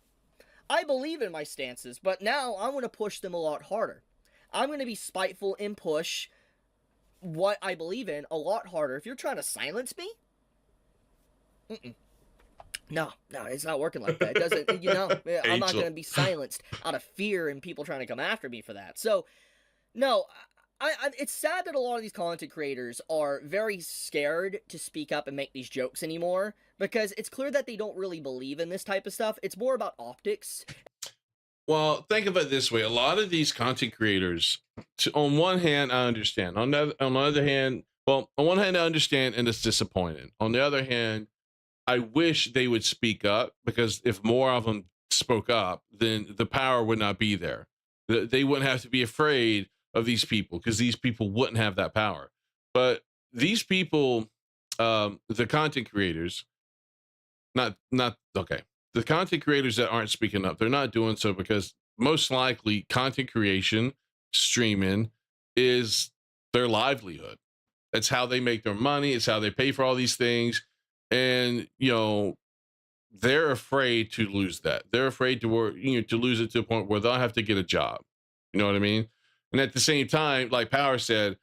I believe in my stances, but now I'm going to push them a lot harder. I'm going to be spiteful and push what I believe in a lot harder. If you're trying to silence me, no, it's not working like that. It doesn't, you know, I'm not going to be silenced out of fear and people trying to come after me for that. So, no, it's sad that a lot of these content creators are very scared to speak up and make these jokes anymore, because it's clear that they don't really believe in this type of stuff. It's more about optics. Well, think of it this way. A lot of these content creators, on one hand, I understand. On the other hand, well, on one hand, I understand and it's disappointing. On the other hand, I wish they would speak up, because if more of them spoke up, then the power would not be there. They wouldn't have to be afraid of these people, because these people wouldn't have that power. But these people, the content creators, the content creators that aren't speaking up, they're not doing so because most likely content creation, streaming, is their livelihood. That's how they make their money. It's how they pay for all these things. And, you know, they're afraid to lose that. They're afraid to work, to lose it to a point where they'll have to get a job. You know what I mean? And at the same time, like Power said,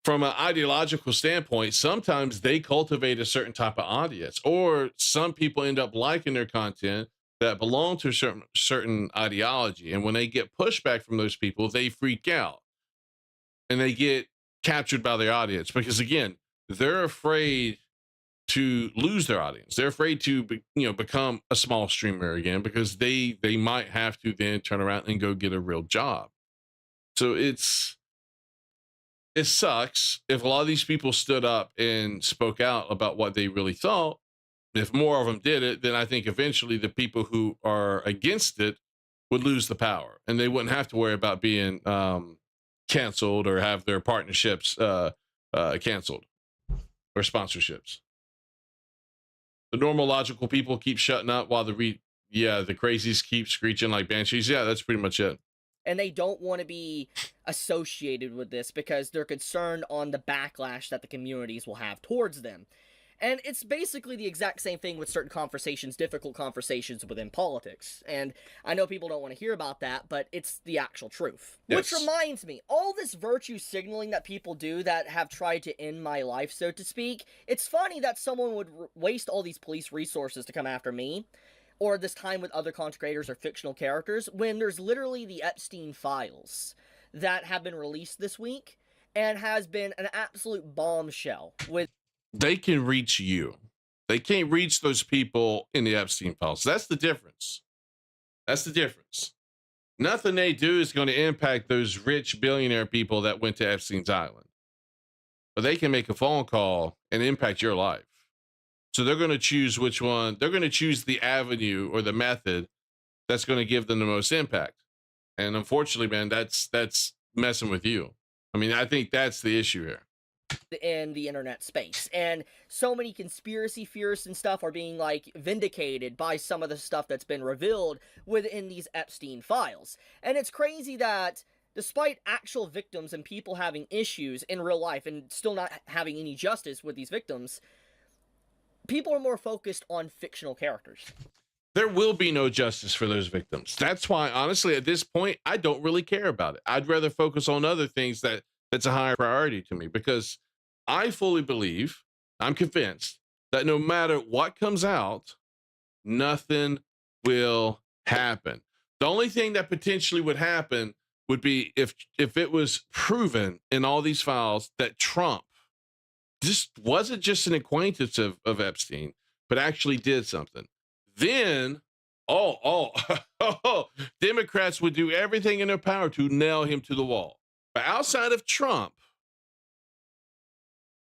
from an ideological standpoint, sometimes they cultivate a certain type of audience, or some people end up liking their content that belong to a certain ideology. And when they get pushback from those people, they freak out and they get captured by their audience, because again, they're afraid to lose their audience. They're afraid to become a small streamer again, because they might have to then turn around and go get a real job. So it sucks. If a lot of these people stood up and spoke out about what they really thought, if more of them did it, then I think eventually the people who are against it would lose the power, and they wouldn't have to worry about being canceled or have their partnerships canceled or sponsorships. The normal logical people keep shutting up while the crazies keep screeching like banshees. Yeah, that's pretty much it. And they don't want to be associated with this because they're concerned on the backlash that the communities will have towards them. And it's basically the exact same thing with certain conversations, difficult conversations within politics. And I know people don't want to hear about that, but it's the actual truth. Yes. Which reminds me, all this virtue signaling that people do that have tried to end my life, so to speak, it's funny that someone would waste all these police resources to come after me, or this time with other content creators or fictional characters, when there's literally the Epstein files that have been released this week, and has been an absolute bombshell with... They can reach you. They can't reach those people in the Epstein files. That's the difference. That's the difference. Nothing they do is going to impact those rich billionaire people that went to Epstein's Island. But they can make a phone call and impact your life. So they're going to choose which one. They're going to choose the avenue or the method that's going to give them the most impact. And unfortunately, man, that's messing with you. I mean, I think that's the issue here. In the internet space, and so many conspiracy theorists and stuff are being like vindicated by some of the stuff that's been revealed within these Epstein files. And it's crazy that despite actual victims and people having issues in real life and still not having any justice with these victims, people are more focused on fictional characters. There will be no justice for those victims. That's why, honestly, at this point, I don't really care about it. I'd rather focus on other things that's a higher priority to me, because I fully believe, I'm convinced, that no matter what comes out, nothing will happen. The only thing that potentially would happen would be if it was proven in all these files that Trump just wasn't just an acquaintance of Epstein, but actually did something. Then, Democrats would do everything in their power to nail him to the wall. But outside of Trump,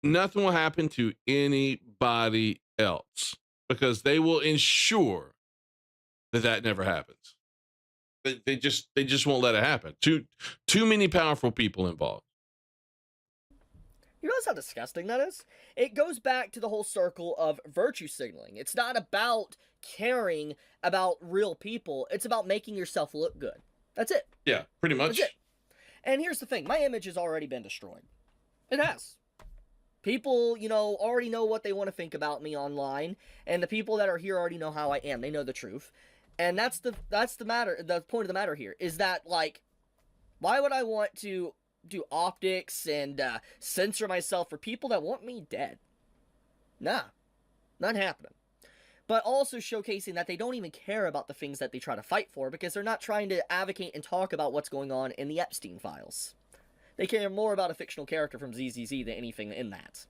nothing will happen to anybody else, because they will ensure that never happens. They just won't let it happen. Too many powerful people involved. You realize how disgusting that is? It goes back to the whole circle of virtue signaling. It's not about caring about real people. It's about making yourself look good. That's it. Yeah, pretty much. That's it. And here's the thing. My image has already been destroyed. It has. People, already know what they want to think about me online, and the people that are here already know how I am. They know the truth. And that's the matter. The point of the matter here is that, like, why would I want to do optics and censor myself for people that want me dead? Nah, not happening. But also showcasing that they don't even care about the things that they try to fight for, because they're not trying to advocate and talk about what's going on in the Epstein files. They care more about a fictional character from ZZZ than anything in that.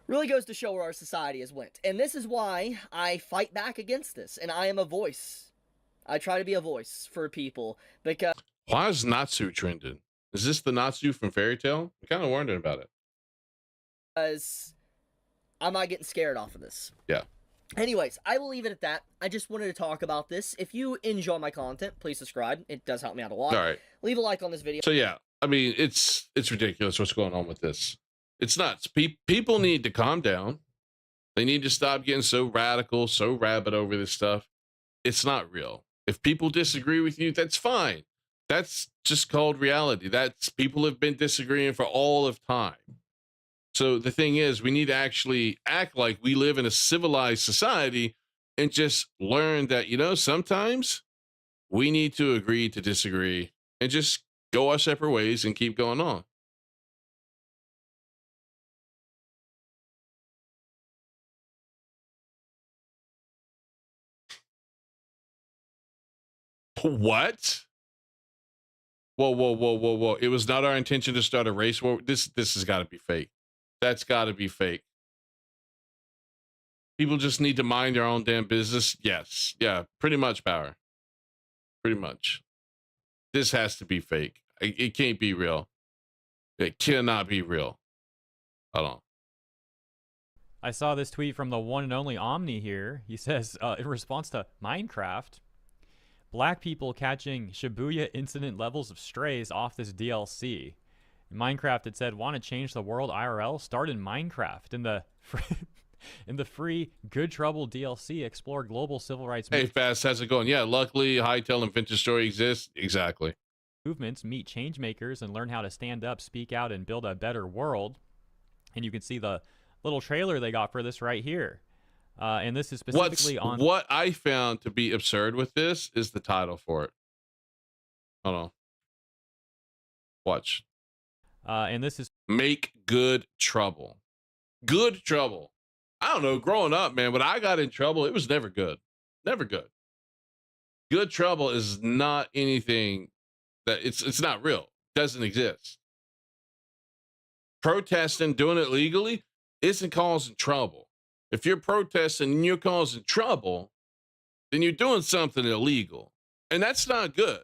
Really goes to show where our society has went. And this is why I fight back against this. And I am a voice. I try to be a voice for people, because... Why is Natsu trending? Is this the Natsu from Fairy Tail? I'm kind of wondering about it. Because I'm not getting scared off of this. Yeah. Anyways, I will leave it at that. I just wanted to talk about this. If you enjoy my content, please subscribe. It does help me out a lot. All right. Leave a like on this video. So yeah, I mean, it's ridiculous what's going on with this. It's nuts. People need to calm down. They need to stop getting so radical, so rabid over this stuff. It's not real. If people disagree with you, that's fine. That's just called reality. That's people have been disagreeing for all of time. So the thing is, we need to actually act like we live in a civilized society and just learn that, sometimes we need to agree to disagree and just go our separate ways and keep going on. What? Whoa. It was not our intention to start a race war. This has got to be fake. That's got to be fake. People just need to mind their own damn business. Yes. Yeah, pretty much, Power. Pretty much. This has to be fake. It can't be real. It cannot be real. Hold on. I saw this tweet from the one and only Omni here. He says, in response to Minecraft, black people catching Shibuya incident levels of strays off this DLC. In Minecraft, it said, want to change the world IRL? Start in Minecraft. In the free Good Trouble DLC, explore global civil rights Hey, Fast, how's it going? Yeah, luckily, Hightail and Vintage Story exists. Exactly. movements, meet change makers, and learn how to stand up, speak out, and build a better world. And you can see the little trailer they got for this right here. And this is specifically on... What I found to be absurd with this is the title for it. Hold on. Watch. And this is... Make Good Trouble. Good Trouble. I don't know, growing up, man, when I got in trouble, it was never good. Never good. Good Trouble is not anything that it's not real. Doesn't exist. Protesting, doing it legally, isn't causing trouble. If you're protesting and you're causing trouble, then you're doing something illegal. And that's not good.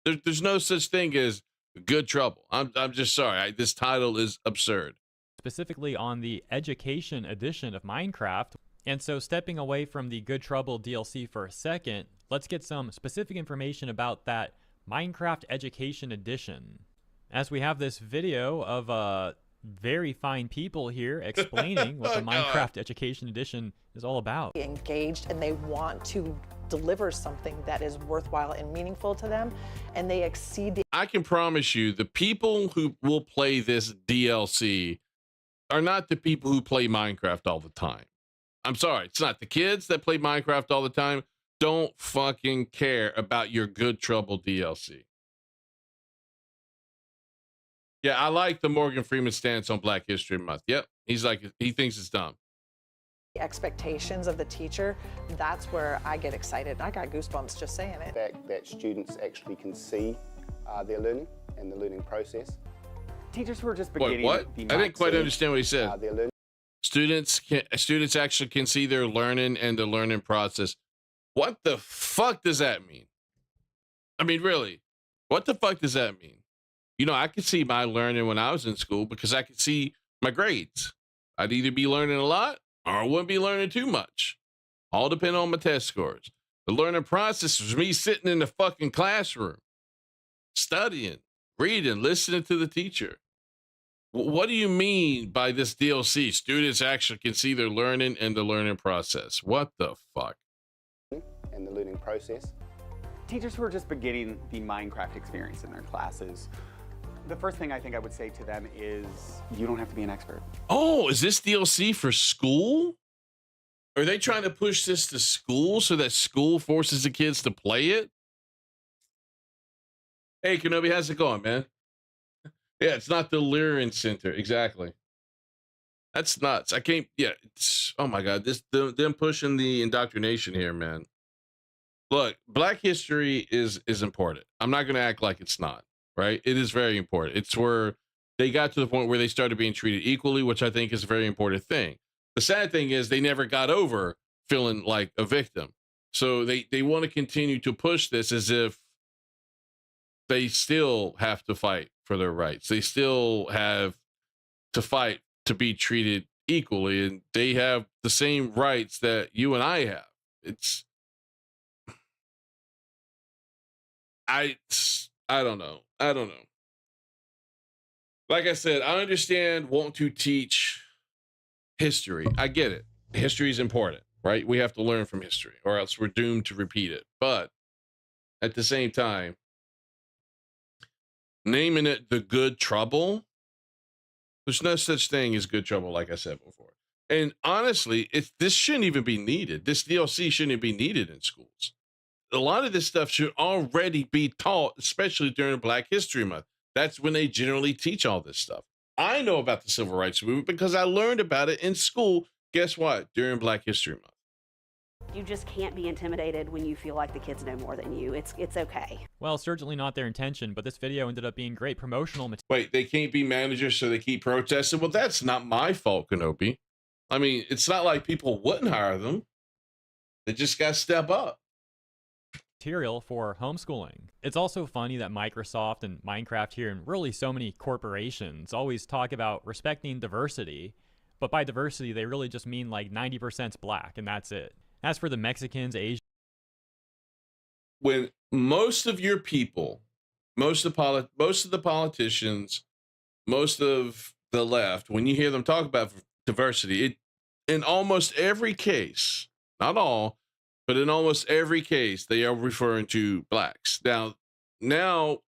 There's no such thing as good trouble. I'm just sorry. This title is absurd. Specifically on the Education Edition of Minecraft. And so stepping away from the Good Trouble DLC for a second, let's get some specific information about that Minecraft Education Edition. As we have this video of very fine people here explaining what the Minecraft Education Edition is all about. Engaged, and they want to deliver something that is worthwhile and meaningful to them, and they exceed the... I can promise you the people who will play this DLC are not the people who play Minecraft all the time. I'm sorry, it's not. The kids that play Minecraft all the time don't fucking care about your Good Trouble DLC. Yeah, I like the Morgan Freeman stance on Black History Month. Yep, he's like, he thinks it's dumb. expectations of the teacher, that's where I get excited. I got goosebumps just saying it. The fact that students actually can see their learning and the learning process. Teachers who are just beginning... Wait, what? I didn't quite understand what he said. Students actually can see their learning and the learning process. What the fuck does that mean? I mean, really, what the fuck does that mean? You know, I could see my learning when I was in school because I could see my grades. I'd either be learning a lot or I wouldn't be learning too much. All depend on my test scores. The learning process was me sitting in the fucking classroom, studying, reading, listening to the teacher. What do you mean by this DLC? Students actually can see their learning and the learning process. What the fuck? And the learning process. Teachers who are just beginning the Minecraft experience in their classes, the first thing I think I would say to them is you don't have to be an expert. Oh, is this DLC for school? Are they trying to push this to school so that school forces the kids to play it? Hey, Kenobi, how's it going, man? Yeah, it's not the Lyran Center. Exactly. That's nuts. I can't, yeah. Oh my God. Them pushing the indoctrination here, man. Look, Black history is important. I'm not going to act like it's not, right? It is very important. It's where they got to the point where they started being treated equally, which I think is a very important thing. The sad thing is they never got over feeling like a victim. So they want to continue to push this as if they still have to fight for their rights. They still have to fight to be treated equally, and they have the same rights that you and I have. It's, I don't know. I don't know. Like I said, I understand want to teach history. I get it. History is important, right? We have to learn from history or else we're doomed to repeat it. But at the same time, naming it the Good Trouble, there's no such thing as good trouble, like I said before. And honestly, this shouldn't even be needed. This DLC shouldn't be needed in schools. A lot of this stuff should already be taught, especially during Black History Month. That's when they generally teach all this stuff. I know about the Civil Rights Movement because I learned about it in school. Guess what? During Black History Month. You just can't be intimidated when you feel like the kids know more than you. It's okay. Well, certainly not their intention, but this video ended up being great promotional material. Wait, they can't be managers, so they keep protesting? Well, that's not my fault, Kenobi. I mean, it's not like people wouldn't hire them. They just got to step up. Material for homeschooling. It's also funny that Microsoft and Minecraft here, and really so many corporations, always talk about respecting diversity, but by diversity they really just mean like 90% black and that's it. As for the Mexicans, Asians, when most of your people, most of the politicians, most of the left, when you hear them talk about diversity, it in almost every case, not all, but in almost every case, they are referring to blacks. Now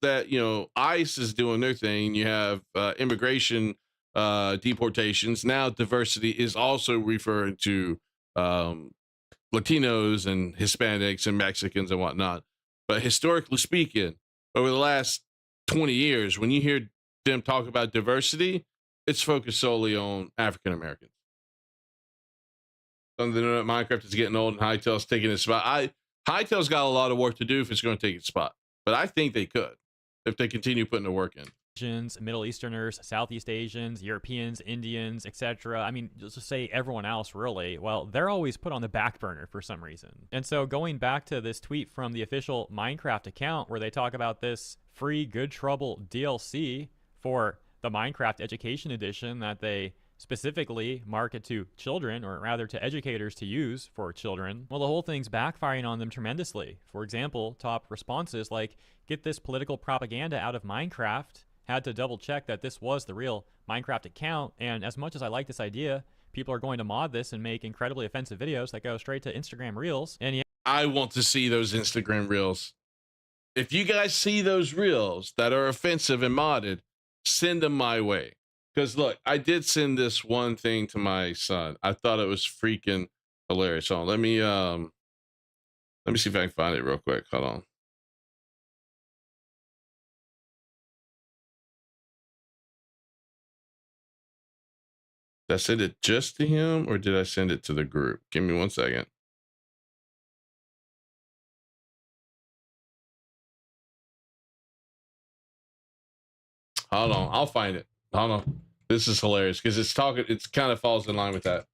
that, you know, ICE is doing their thing, you have immigration deportations. Now diversity is also referring to Latinos and Hispanics and Mexicans and whatnot. But historically speaking, over the last 20 years, when you hear them talk about diversity, it's focused solely on African Americans. Something that Minecraft is getting old and Hytale's taking its spot. Hytale's got a lot of work to do if it's going to take its spot, but I think they could if they continue putting the work in. Middle Easterners, Southeast Asians, Europeans, Indians, etc. I mean, just to say everyone else, really, well, they're always put on the back burner for some reason. And so going back to this tweet from the official Minecraft account where they talk about this free Good Trouble DLC for the Minecraft Education Edition that they specifically market to children, or rather to educators to use for children, well, the whole thing's backfiring on them tremendously. For example, top responses like, get this political propaganda out of Minecraft, had to double check that this was the real Minecraft account, and as much as I like this idea, people are going to mod this and make incredibly offensive videos that go straight to Instagram Reels. And yeah, I want to see those Instagram Reels. If you guys see those Reels that are offensive and modded, send them my way. Because look, I did send this one thing to my son. I thought it was freaking hilarious. Hold on, let me see if I can find it real quick. Hold on. Did I send it just to him or did I send it to the group? Give me 1 second. Hold on, I'll find it. Hold on. This is hilarious because it's kind of falls in line with that.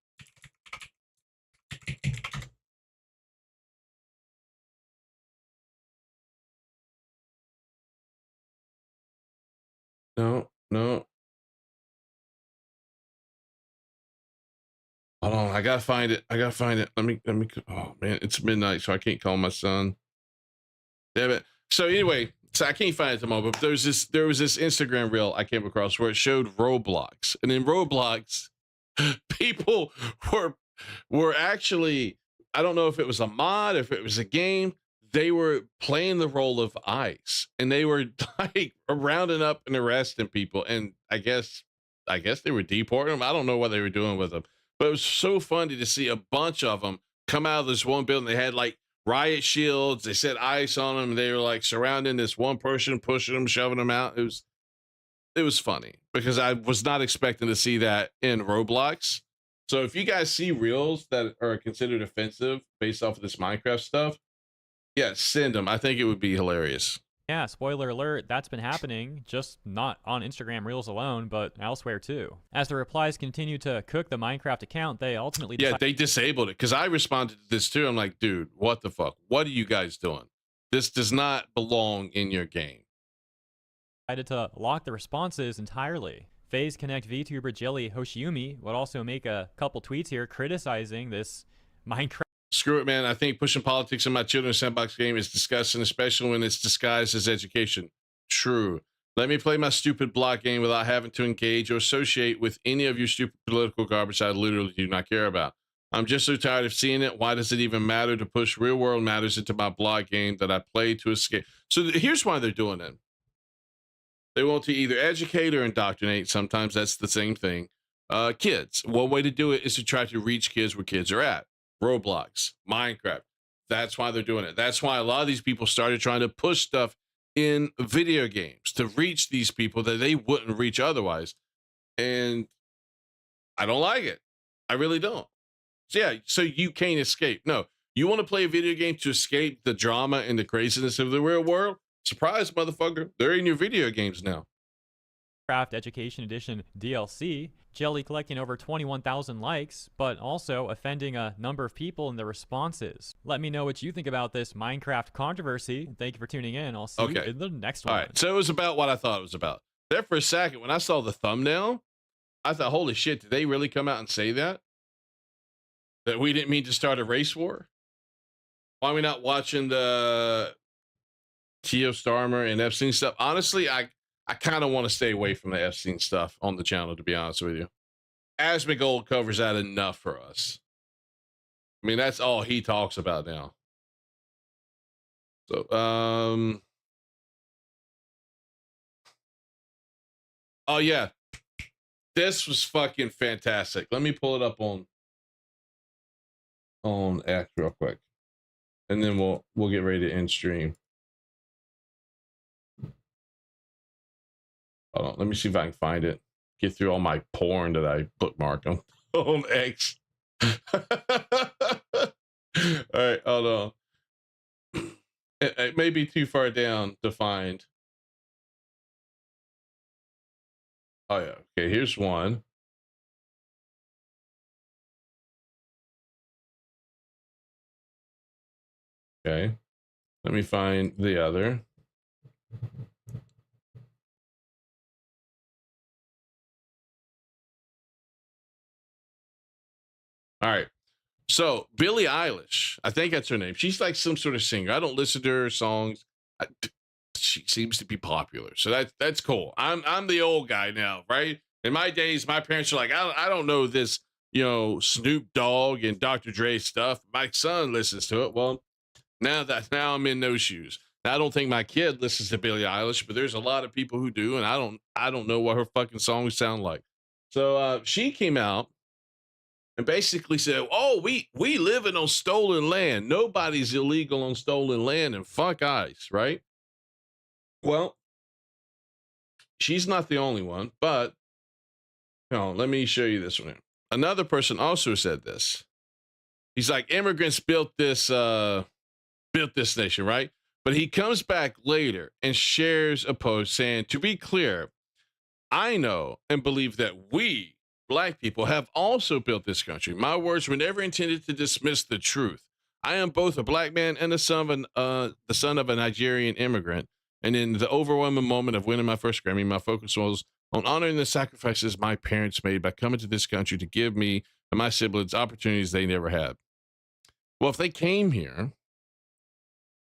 No. Hold on, I gotta find it. Let me. Oh man, it's midnight, so I can't call my son. Damn it. So anyway, so I can't find it at the moment. But there was this Instagram reel I came across where it showed Roblox, and in Roblox, people were actually, I don't know if it was a mod, if it was a game, they were playing the role of ICE, and they were like rounding up and arresting people, and I guess they were deporting them. I don't know what they were doing with them. But it was so funny to see a bunch of them come out of this one building. They had like riot shields. They said ICE on them. They were like surrounding this one person, pushing them, shoving them out. It was funny because I was not expecting to see that in Roblox. So if you guys see reels that are considered offensive based off of this Minecraft stuff, yeah, send them. I think it would be hilarious. Yeah, spoiler alert, that's been happening, just not on Instagram Reels alone, but elsewhere too. As the replies continue to cook the Minecraft account, they ultimately they disabled it, because I responded to this too. I'm like, dude, what the fuck? What are you guys doing? This does not belong in your game. Decided to lock the responses entirely. FaZe Connect VTuber Jelly Hoshiumi would also make a couple tweets here criticizing this Minecraft. Screw it, man. I think pushing politics in my children's sandbox game is disgusting, especially when it's disguised as education. True. Let me play my stupid block game without having to engage or associate with any of your stupid political garbage I literally do not care about. I'm just so tired of seeing it. Why does it even matter to push real world matters into my block game that I play to escape? So here's why they're doing it. They want to either educate or indoctrinate. Sometimes that's the same thing. Kids. One way to do it is to try to reach kids where kids are at. Roblox, Minecraft. That's why they're doing it. That's why a lot of these people started trying to push stuff in video games to reach these people that they wouldn't reach otherwise. And I don't like it. I really don't. So yeah, so you can't escape. No, you want to play a video game to escape the drama and the craziness of the real world? Surprise, motherfucker. They're in your video games now. Minecraft Education Edition DLC Jelly collecting over 21,000 likes, but also offending a number of people in the responses. Let me know what you think about this Minecraft controversy. Thank you for tuning in. I'll see you in the next one. All right, so it was about what I thought it was about. There for a second, when I saw the thumbnail, I thought, holy shit, did they really come out and say that? That we didn't mean to start a race war? Why are we not watching the Tio Starmer and Epstein stuff? Honestly, I kind of want to stay away from the Epstein stuff on the channel, to be honest with you. Asmongold covers that enough for us. I mean, that's all he talks about now. So, oh yeah, this was fucking fantastic. Let me pull it up on X real quick, and then we'll get ready to end stream. Hold on, let me see if I can find it. Get through all my porn that I bookmarked on X. All right, hold on. It may be too far down to find. Oh yeah, okay, here's one. Okay, let me find the other. All right. So Billie Eilish, I think that's her name. She's like some sort of singer. I don't listen to her songs. She seems to be popular, so that's cool. I'm the old guy now, right? In my days, my parents were like, I don't know this, Snoop Dogg and Dr. Dre stuff. My son listens to it. Well, now I'm in those shoes. Now, I don't think my kid listens to Billie Eilish, but there's a lot of people who do, and I don't know what her fucking songs sound like. So she came out and basically said, oh, we living on stolen land. Nobody's illegal on stolen land, and fuck ICE, right? Well, she's not the only one, but let me show you this one. Another person also said this. He's like, immigrants built this nation, right? But he comes back later and shares a post saying, to be clear, I know and believe that we, Black people, have also built this country. My words were never intended to dismiss the truth. I am both a Black man and the son of a Nigerian immigrant. And in the overwhelming moment of winning my first Grammy, my focus was on honoring the sacrifices my parents made by coming to this country to give me and my siblings opportunities they never had. Well, if they came here,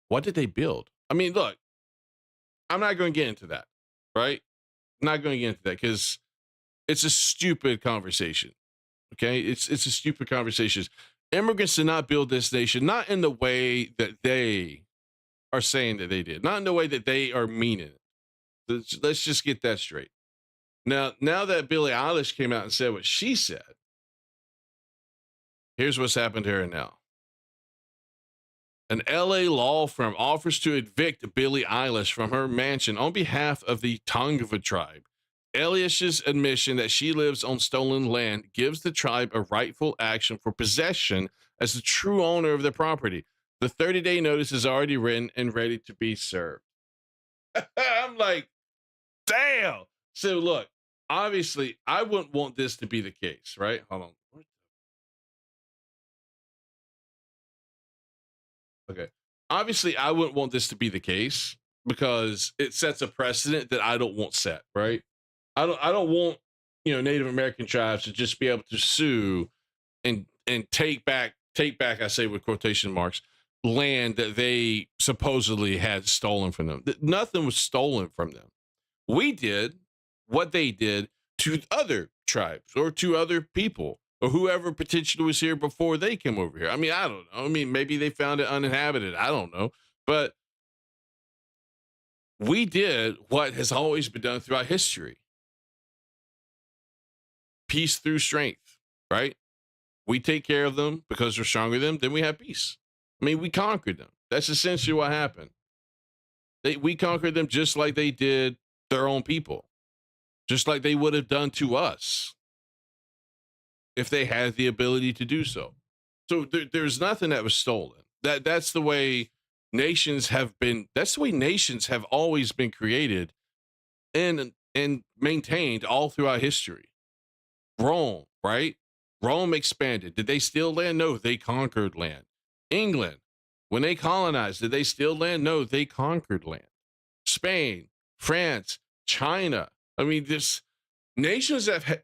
what did they build? I mean, look, I'm not going to get into that, right? I'm not going to get into that because it's a stupid conversation, okay? It's a stupid conversation. Immigrants did not build this nation, not in the way that they are saying that they did, not in the way that they are meaning it. Let's just get that straight. Now that Billie Eilish came out and said what she said, here's what's happened to her now. An LA law firm offers to evict Billie Eilish from her mansion on behalf of the Tongva tribe. Eilish's admission that she lives on stolen land gives the tribe a rightful action for possession as the true owner of the property. The 30-day notice is already written and ready to be served. I'm like, damn. So look, obviously, I wouldn't want this to be the case, right? Hold on. Okay. Obviously, I wouldn't want this to be the case because it sets a precedent that I don't want set, right? I don't want, Native American tribes to just be able to sue and take back, I say with quotation marks, land that they supposedly had stolen from them. Nothing was stolen from them. We did what they did to other tribes or to other people or whoever potentially was here before they came over here. I mean, I don't know. I mean, maybe they found it uninhabited. I don't know. But we did what has always been done throughout history. Peace through strength, right? We take care of them because we're stronger than them, then we have peace. I mean, we conquered them. That's essentially what happened. We conquered them just like they did their own people, just like they would have done to us if they had the ability to do so. So there's nothing that was stolen. That's the way nations have been. That's the way nations have always been created and maintained all throughout history. Rome, right? Rome expanded. Did they steal land? No, they conquered land. England, when they colonized, did they steal land? No, they conquered land. Spain, France, China. I mean, this nations that have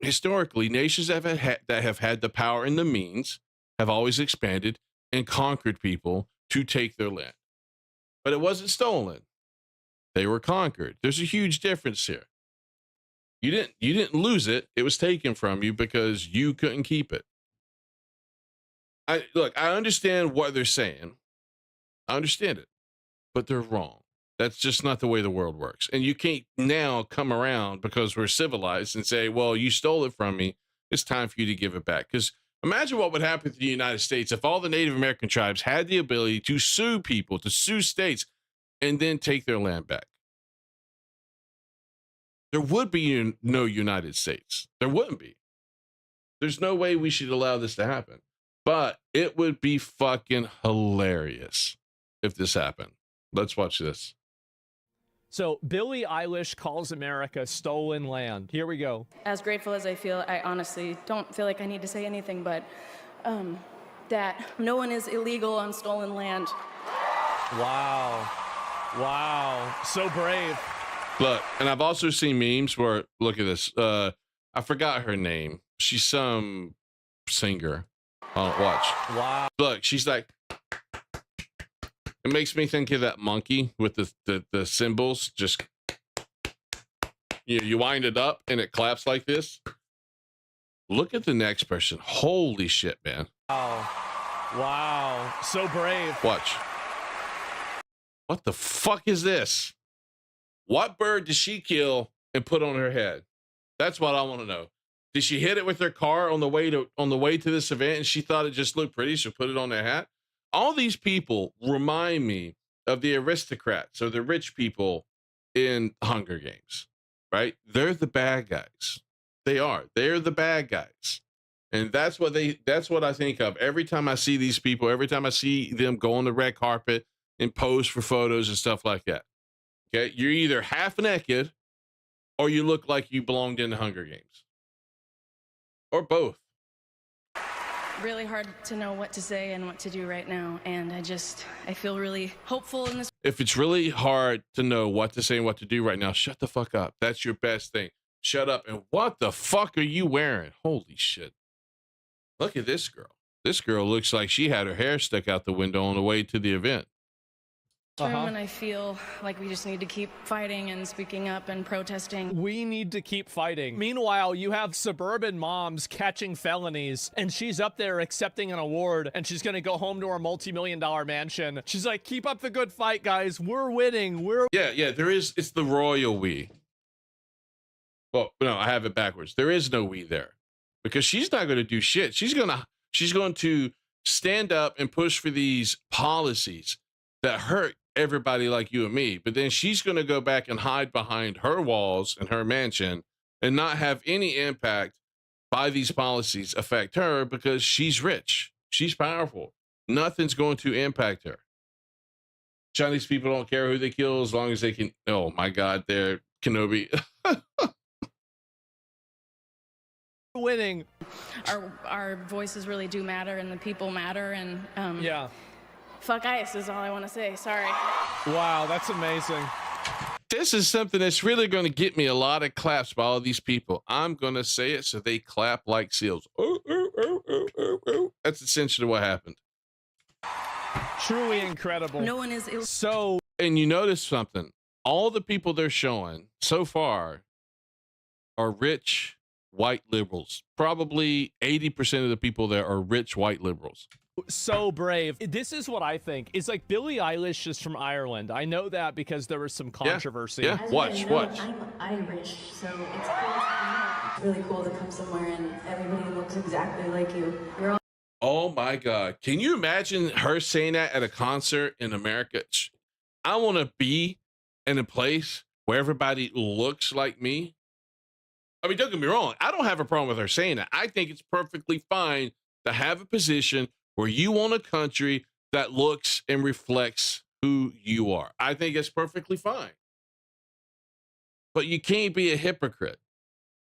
historically nations that have had the power and the means have always expanded and conquered people to take their land. But it wasn't stolen. They were conquered. There's a huge difference here. You didn't lose it. It was taken from you because you couldn't keep it. I understand what they're saying. I understand it, but they're wrong. That's just not the way the world works. And you can't now come around because we're civilized and say, well, you stole it from me. It's time for you to give it back. Because imagine what would happen to the United States if all the Native American tribes had the ability to sue people, to sue states, and then take their land back. There would be no United States. There wouldn't be. There's no way we should allow this to happen. But it would be fucking hilarious if this happened. Let's watch this. So Billie Eilish calls America stolen land. Here we go. As grateful as I feel, I honestly don't feel like I need to say anything, but that no one is illegal on stolen land. Wow. Wow. So brave. Look, and I've also seen memes where, look at this. I forgot her name. She's some singer. Oh, watch. Wow. Look, she's like, it makes me think of that monkey with the cymbals. Just, you wind it up and it claps like this. Look at the next person. Holy shit, man. Wow. Wow. So brave. Watch. What the fuck is this? What bird did she kill and put on her head? That's what I want to know. Did she hit it with her car on the way to this event and she thought it just looked pretty, so put it on their hat? All these people remind me of the aristocrats or the rich people in Hunger Games, right? They're the bad guys. They are. They're the bad guys. And that's what I think of every time I see these people, every time I see them go on the red carpet and pose for photos and stuff like that. Okay, you're either half naked or you look like you belonged in the Hunger Games. Or both. Really hard to know what to say and what to do right now, and I feel really hopeful in this. If it's really hard to know what to say and what to do right now, shut the fuck up. That's your best thing. Shut up. And what the fuck are you wearing? Holy shit. Look at this girl. This girl looks like she had her hair stuck out the window on the way to the event. And I feel like we just need to keep fighting and speaking up and protesting. We need to keep fighting. Meanwhile, you have suburban moms catching felonies, and she's up there accepting an award, and she's gonna go home to her multi-million-dollar mansion. She's like, keep up the good fight, guys. We're winning. Yeah, there is. It's the royal we. Well, no, I have it backwards. There is no we there because she's not going to do shit. She's going to stand up and push for these policies that hurt everybody like you and me, but then she's going to go back and hide behind her walls in her mansion and not have any impact by these policies affect her because she's rich. She's powerful. Nothing's going to impact her. Chinese people don't care who they kill as long as they can. Oh my God, they're Kenobi. Winning. Our voices really do matter and the people matter, and yeah. Fuck ICE is all I want to say. Sorry. Wow, that's amazing. This is something that's really going to get me a lot of claps by all these people. I'm going to say it so they clap like seals. Oh, oh, oh, oh, oh, oh. That's essentially what happened. Truly incredible. No one is so. And you notice something. All the people they're showing so far are rich white liberals. Probably 80% of the people there are rich white liberals. So brave. This is what I think. It's like Billie Eilish is from Ireland. I know that because there was some controversy. Yeah. Watch. I'm Irish, so it's really cool to come somewhere and everybody looks exactly like you. You're all. Oh my God. Can you imagine her saying that at a concert in America? I want to be in a place where everybody looks like me. I mean, don't get me wrong. I don't have a problem with her saying that. I think it's perfectly fine to have a position where you want a country that looks and reflects who you are. I think it's perfectly fine. But you can't be a hypocrite.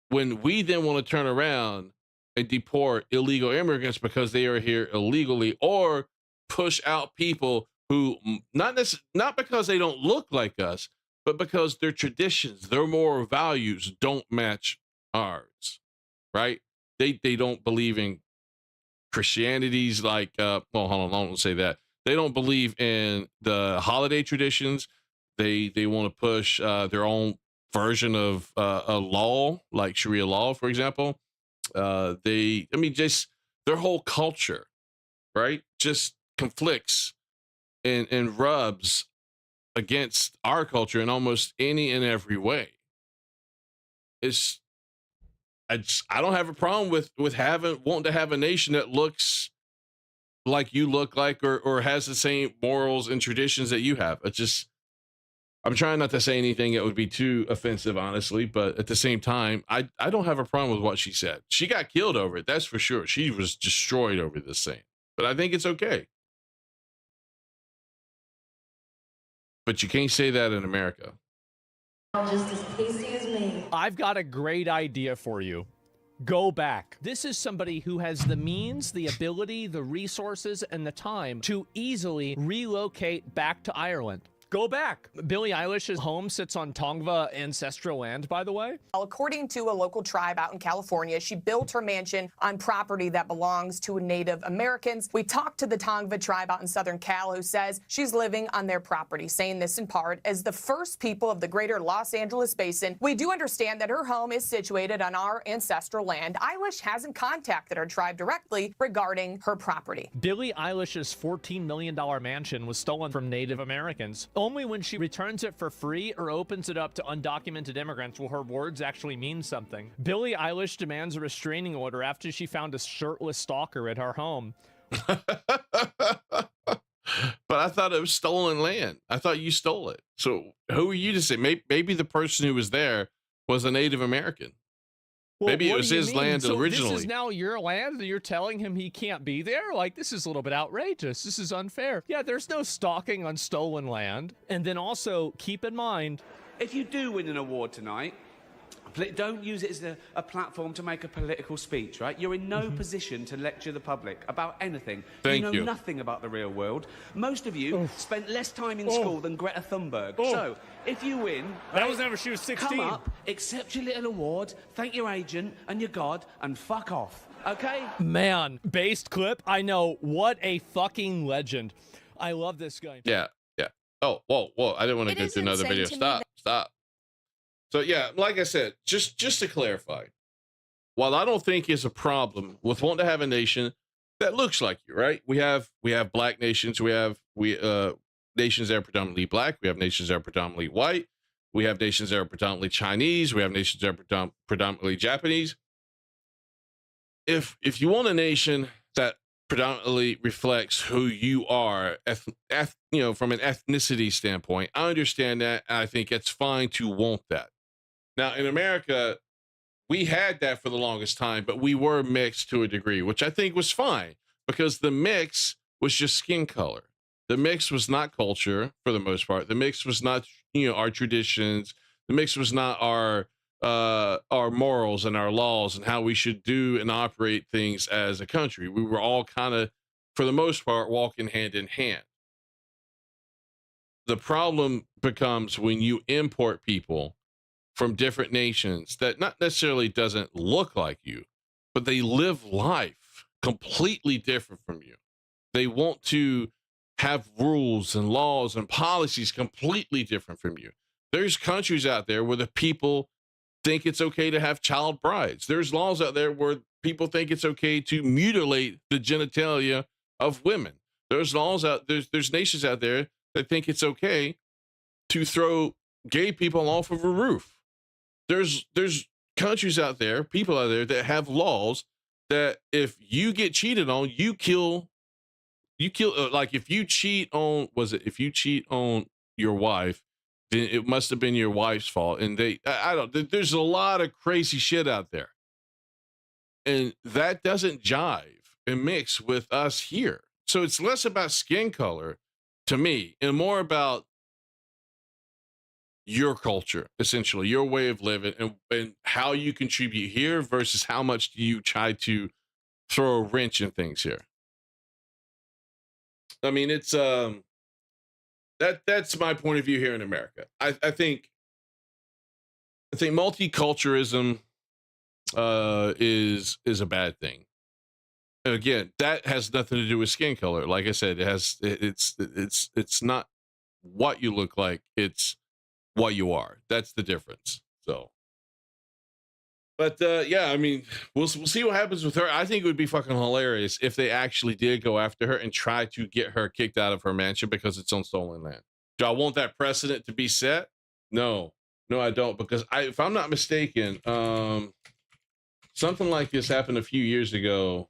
when we then want to turn around and deport illegal immigrants because they are here illegally, or push out people who not because they don't look like us, but because their traditions, their moral values don't match ours, right? They don't believe in Christianities like well, hold on, I don't say that. They don't believe in the holiday traditions. They want to push their own version of a law, like Sharia law, for example. Just their whole culture, right, just conflicts and rubs against our culture in almost any and every way. I don't have a problem with wanting to have a nation that looks like you look like, or has the same morals and traditions that you have. I'm trying not to say anything that would be too offensive, honestly, but at the same time, I don't have a problem with what she said. She got killed over it, that's for sure. She was destroyed over this thing, but I think it's okay. But you can't say that in America. Just as tasty as me. I've got a great idea for you. Go back. This is somebody who has the means, the ability, the resources, and the time to easily relocate back to Ireland. Go back. Billie Eilish's home sits on Tongva ancestral land, by the way. According to a local tribe out in California, she built her mansion on property that belongs to Native Americans. We talked to the Tongva tribe out in southern Cal, who says she's living on their property, saying this in part, as the first people of the greater Los Angeles basin, we do understand that her home is situated on our ancestral land. Eilish hasn't contacted her tribe directly regarding her property. Billie Eilish's $14 million mansion was stolen from Native Americans. Only when she returns it for free or opens it up to undocumented immigrants will her words actually mean something. Billie Eilish demands a restraining order after she found a shirtless stalker at her home. But I thought it was stolen land. I thought you stole it. So who are you to say? Maybe the person who was there was a Native American. Well, maybe it was his land originally. This is now your land, and you're telling him he can't be there? Like, this is a little bit outrageous. This is unfair. Yeah, there's no stalking on stolen land. And then also, keep in mind, if you do win an award tonight, don't use it as a platform to make a political speech, right? You're in no position to lecture the public about anything. Thank you you. know nothing about the real world. Most of you spent less time in school than Greta Thunberg. So, if you win... That was never, she was 16. Come up, accept your little award, thank your agent and your god, and fuck off, okay? Man, based clip, I know. What a fucking legend. I love this guy. Yeah. Oh, whoa. I didn't want to go to another video. Stop. So yeah, like I said, just to clarify, while I don't think it's a problem with wanting to have a nation that looks like you, right? We have black nations, we have nations that are predominantly black, we have nations that are predominantly white, we have nations that are predominantly Chinese, we have nations that are predominantly Japanese. If you want a nation that predominantly reflects who you are, from an ethnicity standpoint, I understand that. I think it's fine to want that. Now, in America, we had that for the longest time, but we were mixed to a degree, which I think was fine because the mix was just skin color. The mix was not culture for the most part. The mix was not, our traditions. The mix was not our morals and our laws and how we should do and operate things as a country. We were all kind of, for the most part, walking hand in hand. The problem becomes when you import people from different nations that not necessarily doesn't look like you, but they live life completely different from you. They want to have rules and laws and policies completely different from you. There's countries out there where the people think it's okay to have child brides. There's laws out there where people think it's okay to mutilate the genitalia of women. There's laws there's nations out there that think it's okay to throw gay people off of a roof. There's countries out there, people out there that have laws that if you get cheated on, you kill, like if you cheat on, if you cheat on your wife, then it must have been your wife's fault. And there's a lot of crazy shit out there. And that doesn't jive and mix with us here. So it's less about skin color to me and more about your culture, essentially your way of living, and how you contribute here versus how much do you try to throw a wrench in things here. I mean, it's that's my point of view here in America. I think multiculturalism is a bad thing. And again, that has nothing to do with skin color. Like I said, it's not what you look like, it's what you are. That's the difference. So, but yeah, I mean, we'll see what happens with her. I think it would be fucking hilarious if they actually did go after her and try to get her kicked out of her mansion because it's on stolen land. Do I want that precedent to be set? No, I don't, because if I'm not mistaken, something like this happened a few years ago.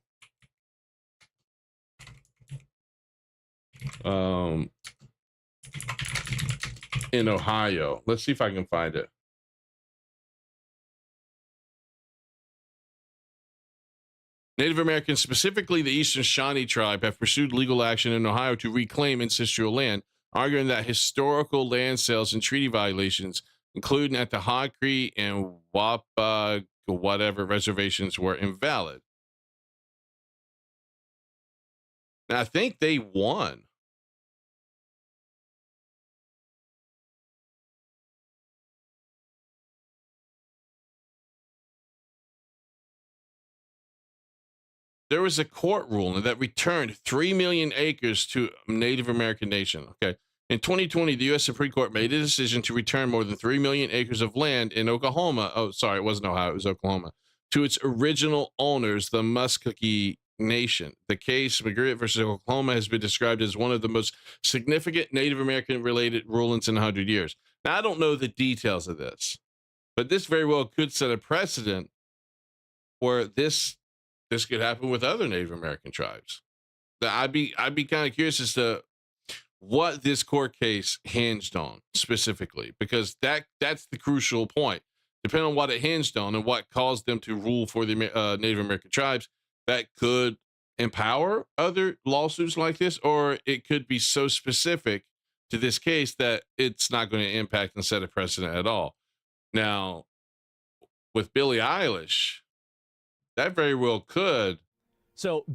In Ohio. Let's see if I can find it. Native Americans, specifically the Eastern Shawnee tribe, have pursued legal action in Ohio to reclaim ancestral land, arguing that historical land sales and treaty violations, including at the Hog Creek and Wapa whatever reservations, were invalid. Now, I think they won. There was a court ruling that returned 3 million acres to Native American nation. Okay. In 2020, the U.S. Supreme Court made a decision to return more than 3 million acres of land in Oklahoma. Oh, sorry, it wasn't Ohio, it was Oklahoma. To its original owners, the Muscogee Nation. The case, McGritt versus Oklahoma, has been described as one of the most significant Native American related rulings in 100 years. Now, I don't know the details of this, but this very well could set a precedent where this could happen with other Native American tribes. I'd be kind of curious as to what this court case hinged on specifically, because that's the crucial point. Depending on what it hinged on and what caused them to rule for the Native American tribes, that could empower other lawsuits like this, or it could be so specific to this case that it's not going to impact and set a precedent at all. Now, with Billie Eilish, that very well could. So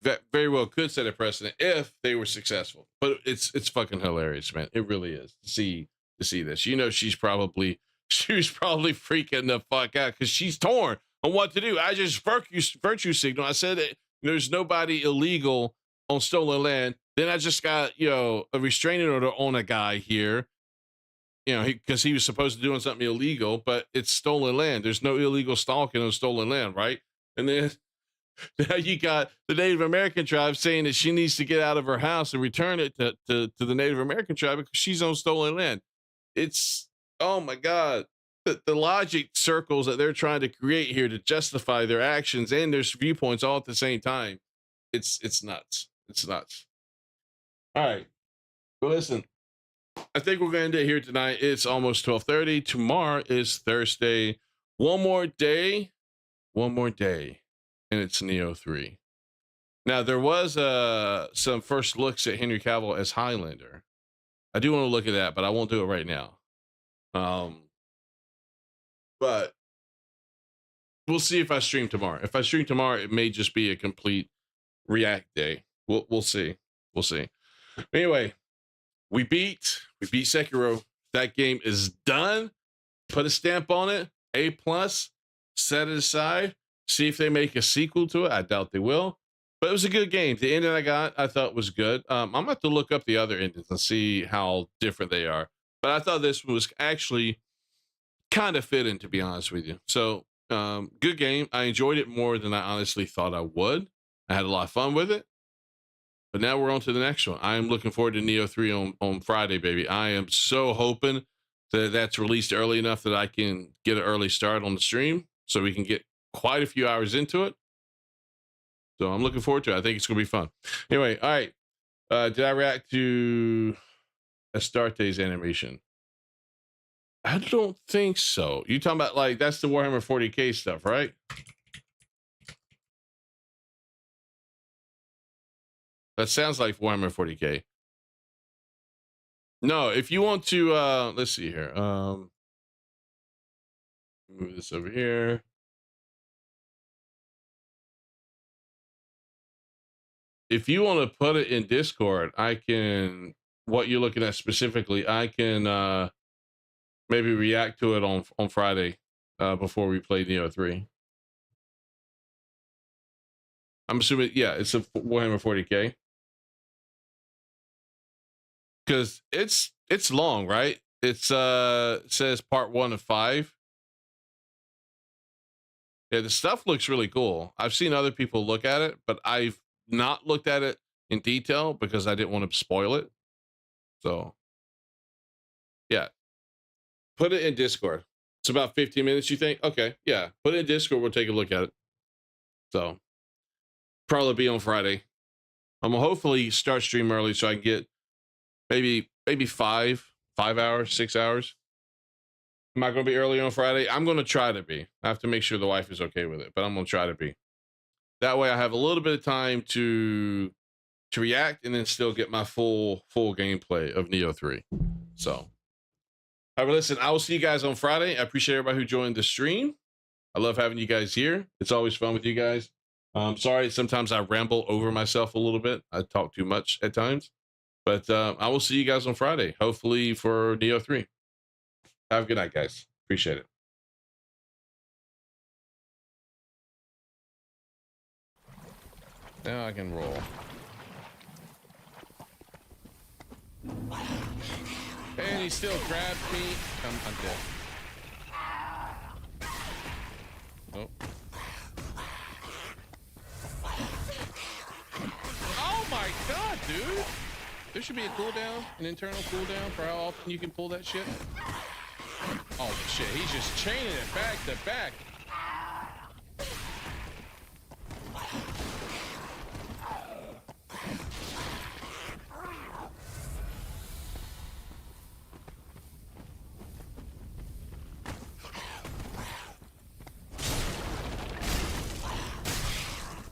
that very well could set a precedent if they were successful. But it's fucking hilarious, man. It really is to see this. You know, she's probably freaking the fuck out because she's torn on what to do. I just virtue signal. I said that there's nobody illegal on stolen land. Then I just got a restraining order on a guy here. Because he was supposed to be doing something illegal, but it's stolen land. There's no illegal stalking on stolen land, right? And then now you got the Native American tribe saying that she needs to get out of her house and return it to the Native American tribe because she's on stolen land. It's, oh my God, the logic circles that they're trying to create here to justify their actions and their viewpoints all at the same time. It's nuts. It's nuts. All right. Well, listen, I think we're going to end it here tonight. It's almost 12:30. Tomorrow is Thursday. One more day, and it's Neo 3. Now, there was some first looks at Henry Cavill as Highlander. I do want to look at that, but I won't do it right now. But we'll see if I stream tomorrow. If I stream tomorrow, it may just be a complete react day. We'll see. We'll see. Anyway, we beat Sekiro. That game is done. Put a stamp on it. A+. Set it aside. See if they make a sequel to it. I doubt they will. But it was a good game. The ending I thought was good. I'm going to have to look up the other endings and see how different they are. But I thought this was actually kind of fitting, to be honest with you. So, good game. I enjoyed it more than I honestly thought I would. I had a lot of fun with it. But now we're on to the next one. I am looking forward to Neo 3 on Friday, baby. I am so hoping that that's released early enough that I can get an early start on the stream so we can get quite a few hours into it. So I'm looking forward to it. I think it's going to be fun. Anyway, all right. Did I react to Astarte's animation? I don't think so. You talking about like that's the Warhammer 40K stuff, right? That sounds like Warhammer 40K. No, if you want to, let's see here. Move this over here. If you want to put it in Discord, I can, what you're looking at specifically, I can maybe react to it on Friday before we play Neo 3. I'm assuming, yeah, it's a Warhammer 40K. Because it's long, right? It's says part 1 of 5. Yeah, the stuff looks really cool. I've seen other people look at it, but I've not looked at it in detail because I didn't want to spoil it. So, yeah. Put it in Discord. It's about 15 minutes, you think? Okay, yeah. Put it in Discord. We'll take a look at it. So, probably be on Friday. I'm gonna hopefully start stream early so I can get maybe 5 hours, 6 hours. Am I going to be early on Friday? I'm going to try to be. I have to make sure the wife is okay with it, but I'm going to try to be. That way I have a little bit of time to react and then still get my full gameplay of Neo 3. So, all right, but listen, I will see you guys on Friday. I appreciate everybody who joined the stream. I love having you guys here. It's always fun with you guys. Sorry, sometimes I ramble over myself a little bit. I talk too much at times. But I will see you guys on Friday, hopefully for Neo 3. Have a good night, guys. Appreciate it. Now I can roll. And he still grabbed me. I'm dead. Nope. Oh my god, dude! There should be a cooldown, an internal cooldown for how often you can pull that shit. Oh shit, he's just chaining it back to back.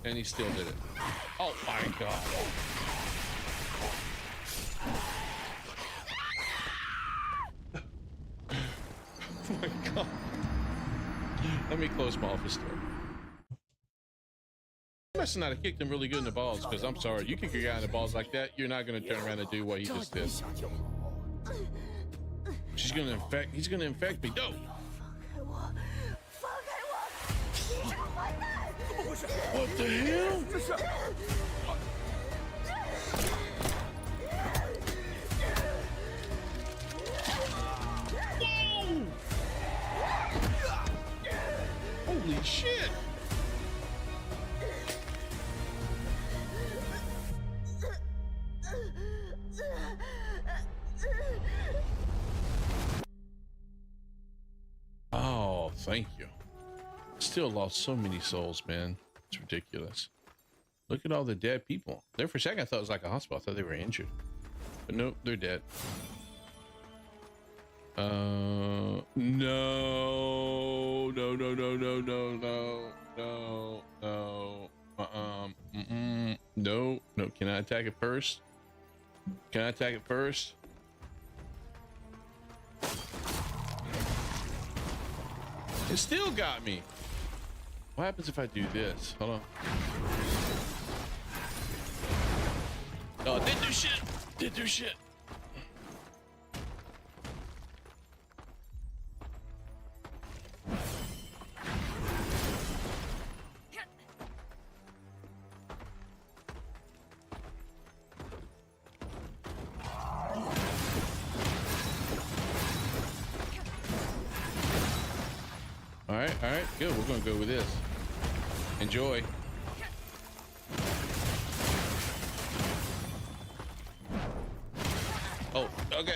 And he still did it. Oh my god. Oh my god. Let me close my office door. I must not have kicked him really good in the balls, because I'm sorry, you kick your guy in the balls like that, you're not going to turn around and do what he just did. He's going to infect me. No! What the hell? Whoa! Holy shit! Oh, thank you. Still lost so many souls, man. It's ridiculous. Look at all the dead people. There for a second I thought it was like a hospital. I thought they were injured. But nope, they're dead. No, no, no, no, no, no, no, no, no. No, no. Can I attack it first? Can I attack it first? It still got me. What happens if I do this? Hold on. Oh, didn't do shit. Didn't do shit. All right, good. We're gonna go with this. Enjoy. Oh, okay.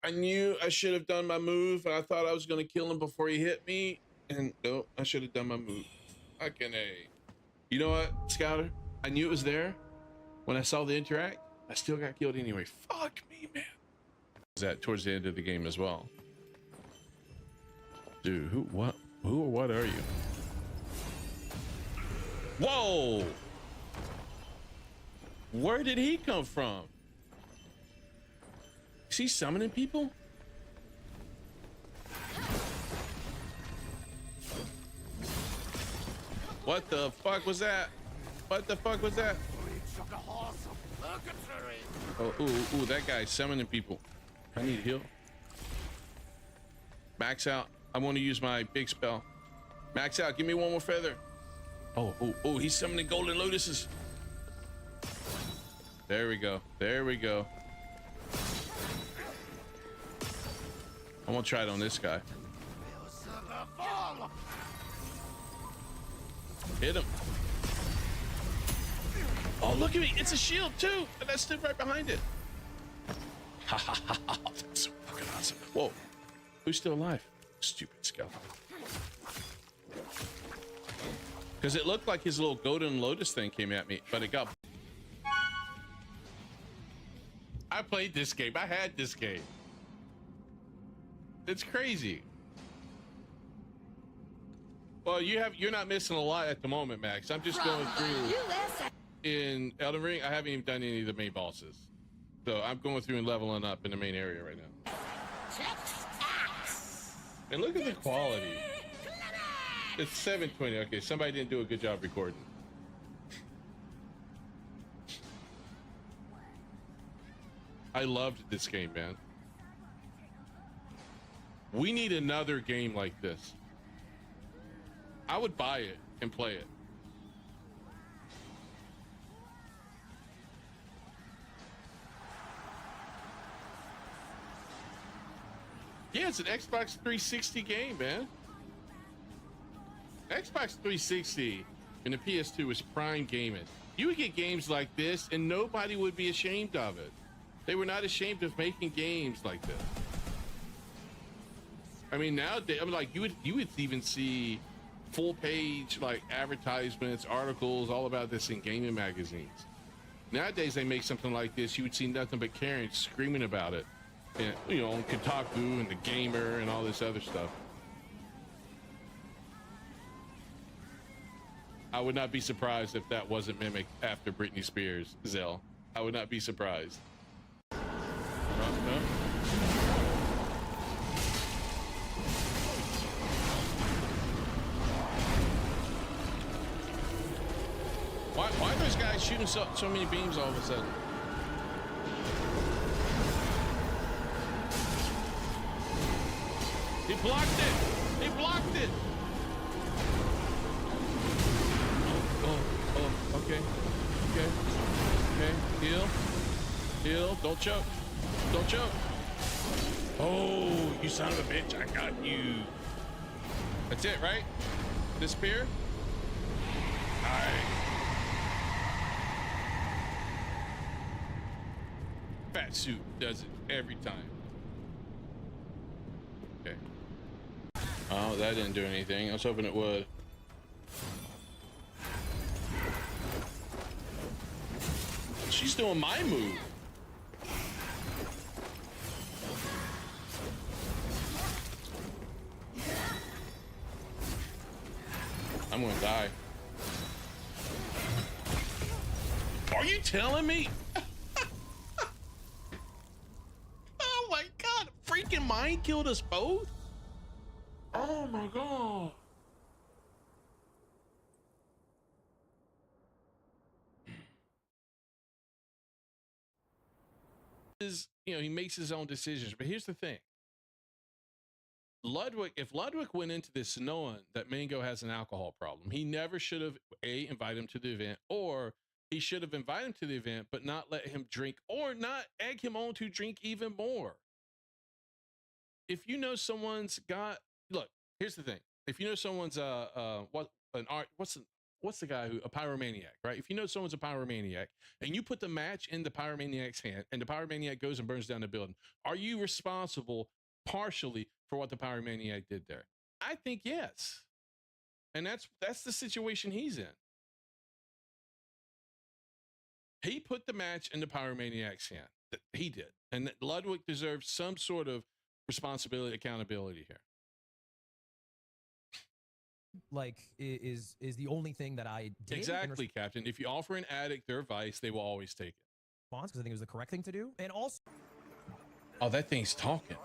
I knew I should have done my move, and I thought I was gonna kill him before he hit me. And no, I should have done my move. Fucking A. You know what, Scouter? I knew it was there when I saw the interact. I still got killed anyway. Fuck me, man. that towards the end of the game as well. Dude, who or what are you? Whoa! Where did he come from? Is he summoning people? What the fuck was that? What the fuck was that? Oh, ooh, that guy's summoning people. I need heal. Max out. I want to use my big spell. Max out. Give me one more feather. Oh, he's summoning golden lotuses. There we go. There we go. I'm gonna try it on this guy. Hit him. Oh, look at me. It's a shield too. And I stood right behind it. Ha ha ha ha. That's so fucking awesome. Whoa. Who's still alive? Stupid skeleton. Because it looked like his little golden lotus thing came at me, but it got... I played this game. I had this game. It's crazy. Well, you're not missing a lot at the moment, Max. I'm just going through in Elden Ring. I haven't even done any of the main bosses, so I'm going through and leveling up in the main area right now. And look at the quality. It's 720. Okay, somebody didn't do a good job recording. I loved this game, man. We need another game like this. I would buy it and play it. Yeah, it's an Xbox 360 game, man. Xbox 360 and the PS2 was prime gaming. You would get games like this and nobody would be ashamed of it. They were not ashamed of making games like this. I mean, nowadays, I mean, like you would even see full page like advertisements, articles all about this in gaming magazines. Nowadays they make something like this, you would see nothing but Karen screaming about it, and you know, on Kotaku and The Gamer and all this other stuff. I would not be surprised if that wasn't mimicked after Britney Spears, Zell. I would not be surprised. Why are those guys shooting so many beams all of a sudden? He blocked it! He blocked it! Oh, okay. Okay, heal. Don't choke. Don't choke. Oh, you son of a bitch, I got you. That's it, right? This spear? All right. Fat suit does it every time. Okay. Oh, that didn't do anything. I was hoping it would. She's doing my move. I'm gonna die. Are you telling me? Oh my god, freaking mine killed us both? Oh my god. You know, he makes his own decisions, but here's the thing. If Ludwig went into this knowing that Mango has an alcohol problem, he never should have invited him to the event, or he should have invited him to the event but not let him drink, or not egg him on to drink even more. If you know someone's got, look, here's the thing. If you know someone's what's the guy who, a pyromaniac, right? If you know someone's a pyromaniac and you put the match in the pyromaniac's hand and the pyromaniac goes and burns down the building, are you responsible partially for what the pyromaniac did there? I think yes. And that's the situation he's in. He put the match in the pyromaniac's hand. He did. And that Ludwig deserves some sort of responsibility, accountability here. Like, is the only thing that I did. Exactly, Captain. If you offer an addict their advice, they will always take it. Because I think it was the correct thing to do. And also... Oh, that thing's talking.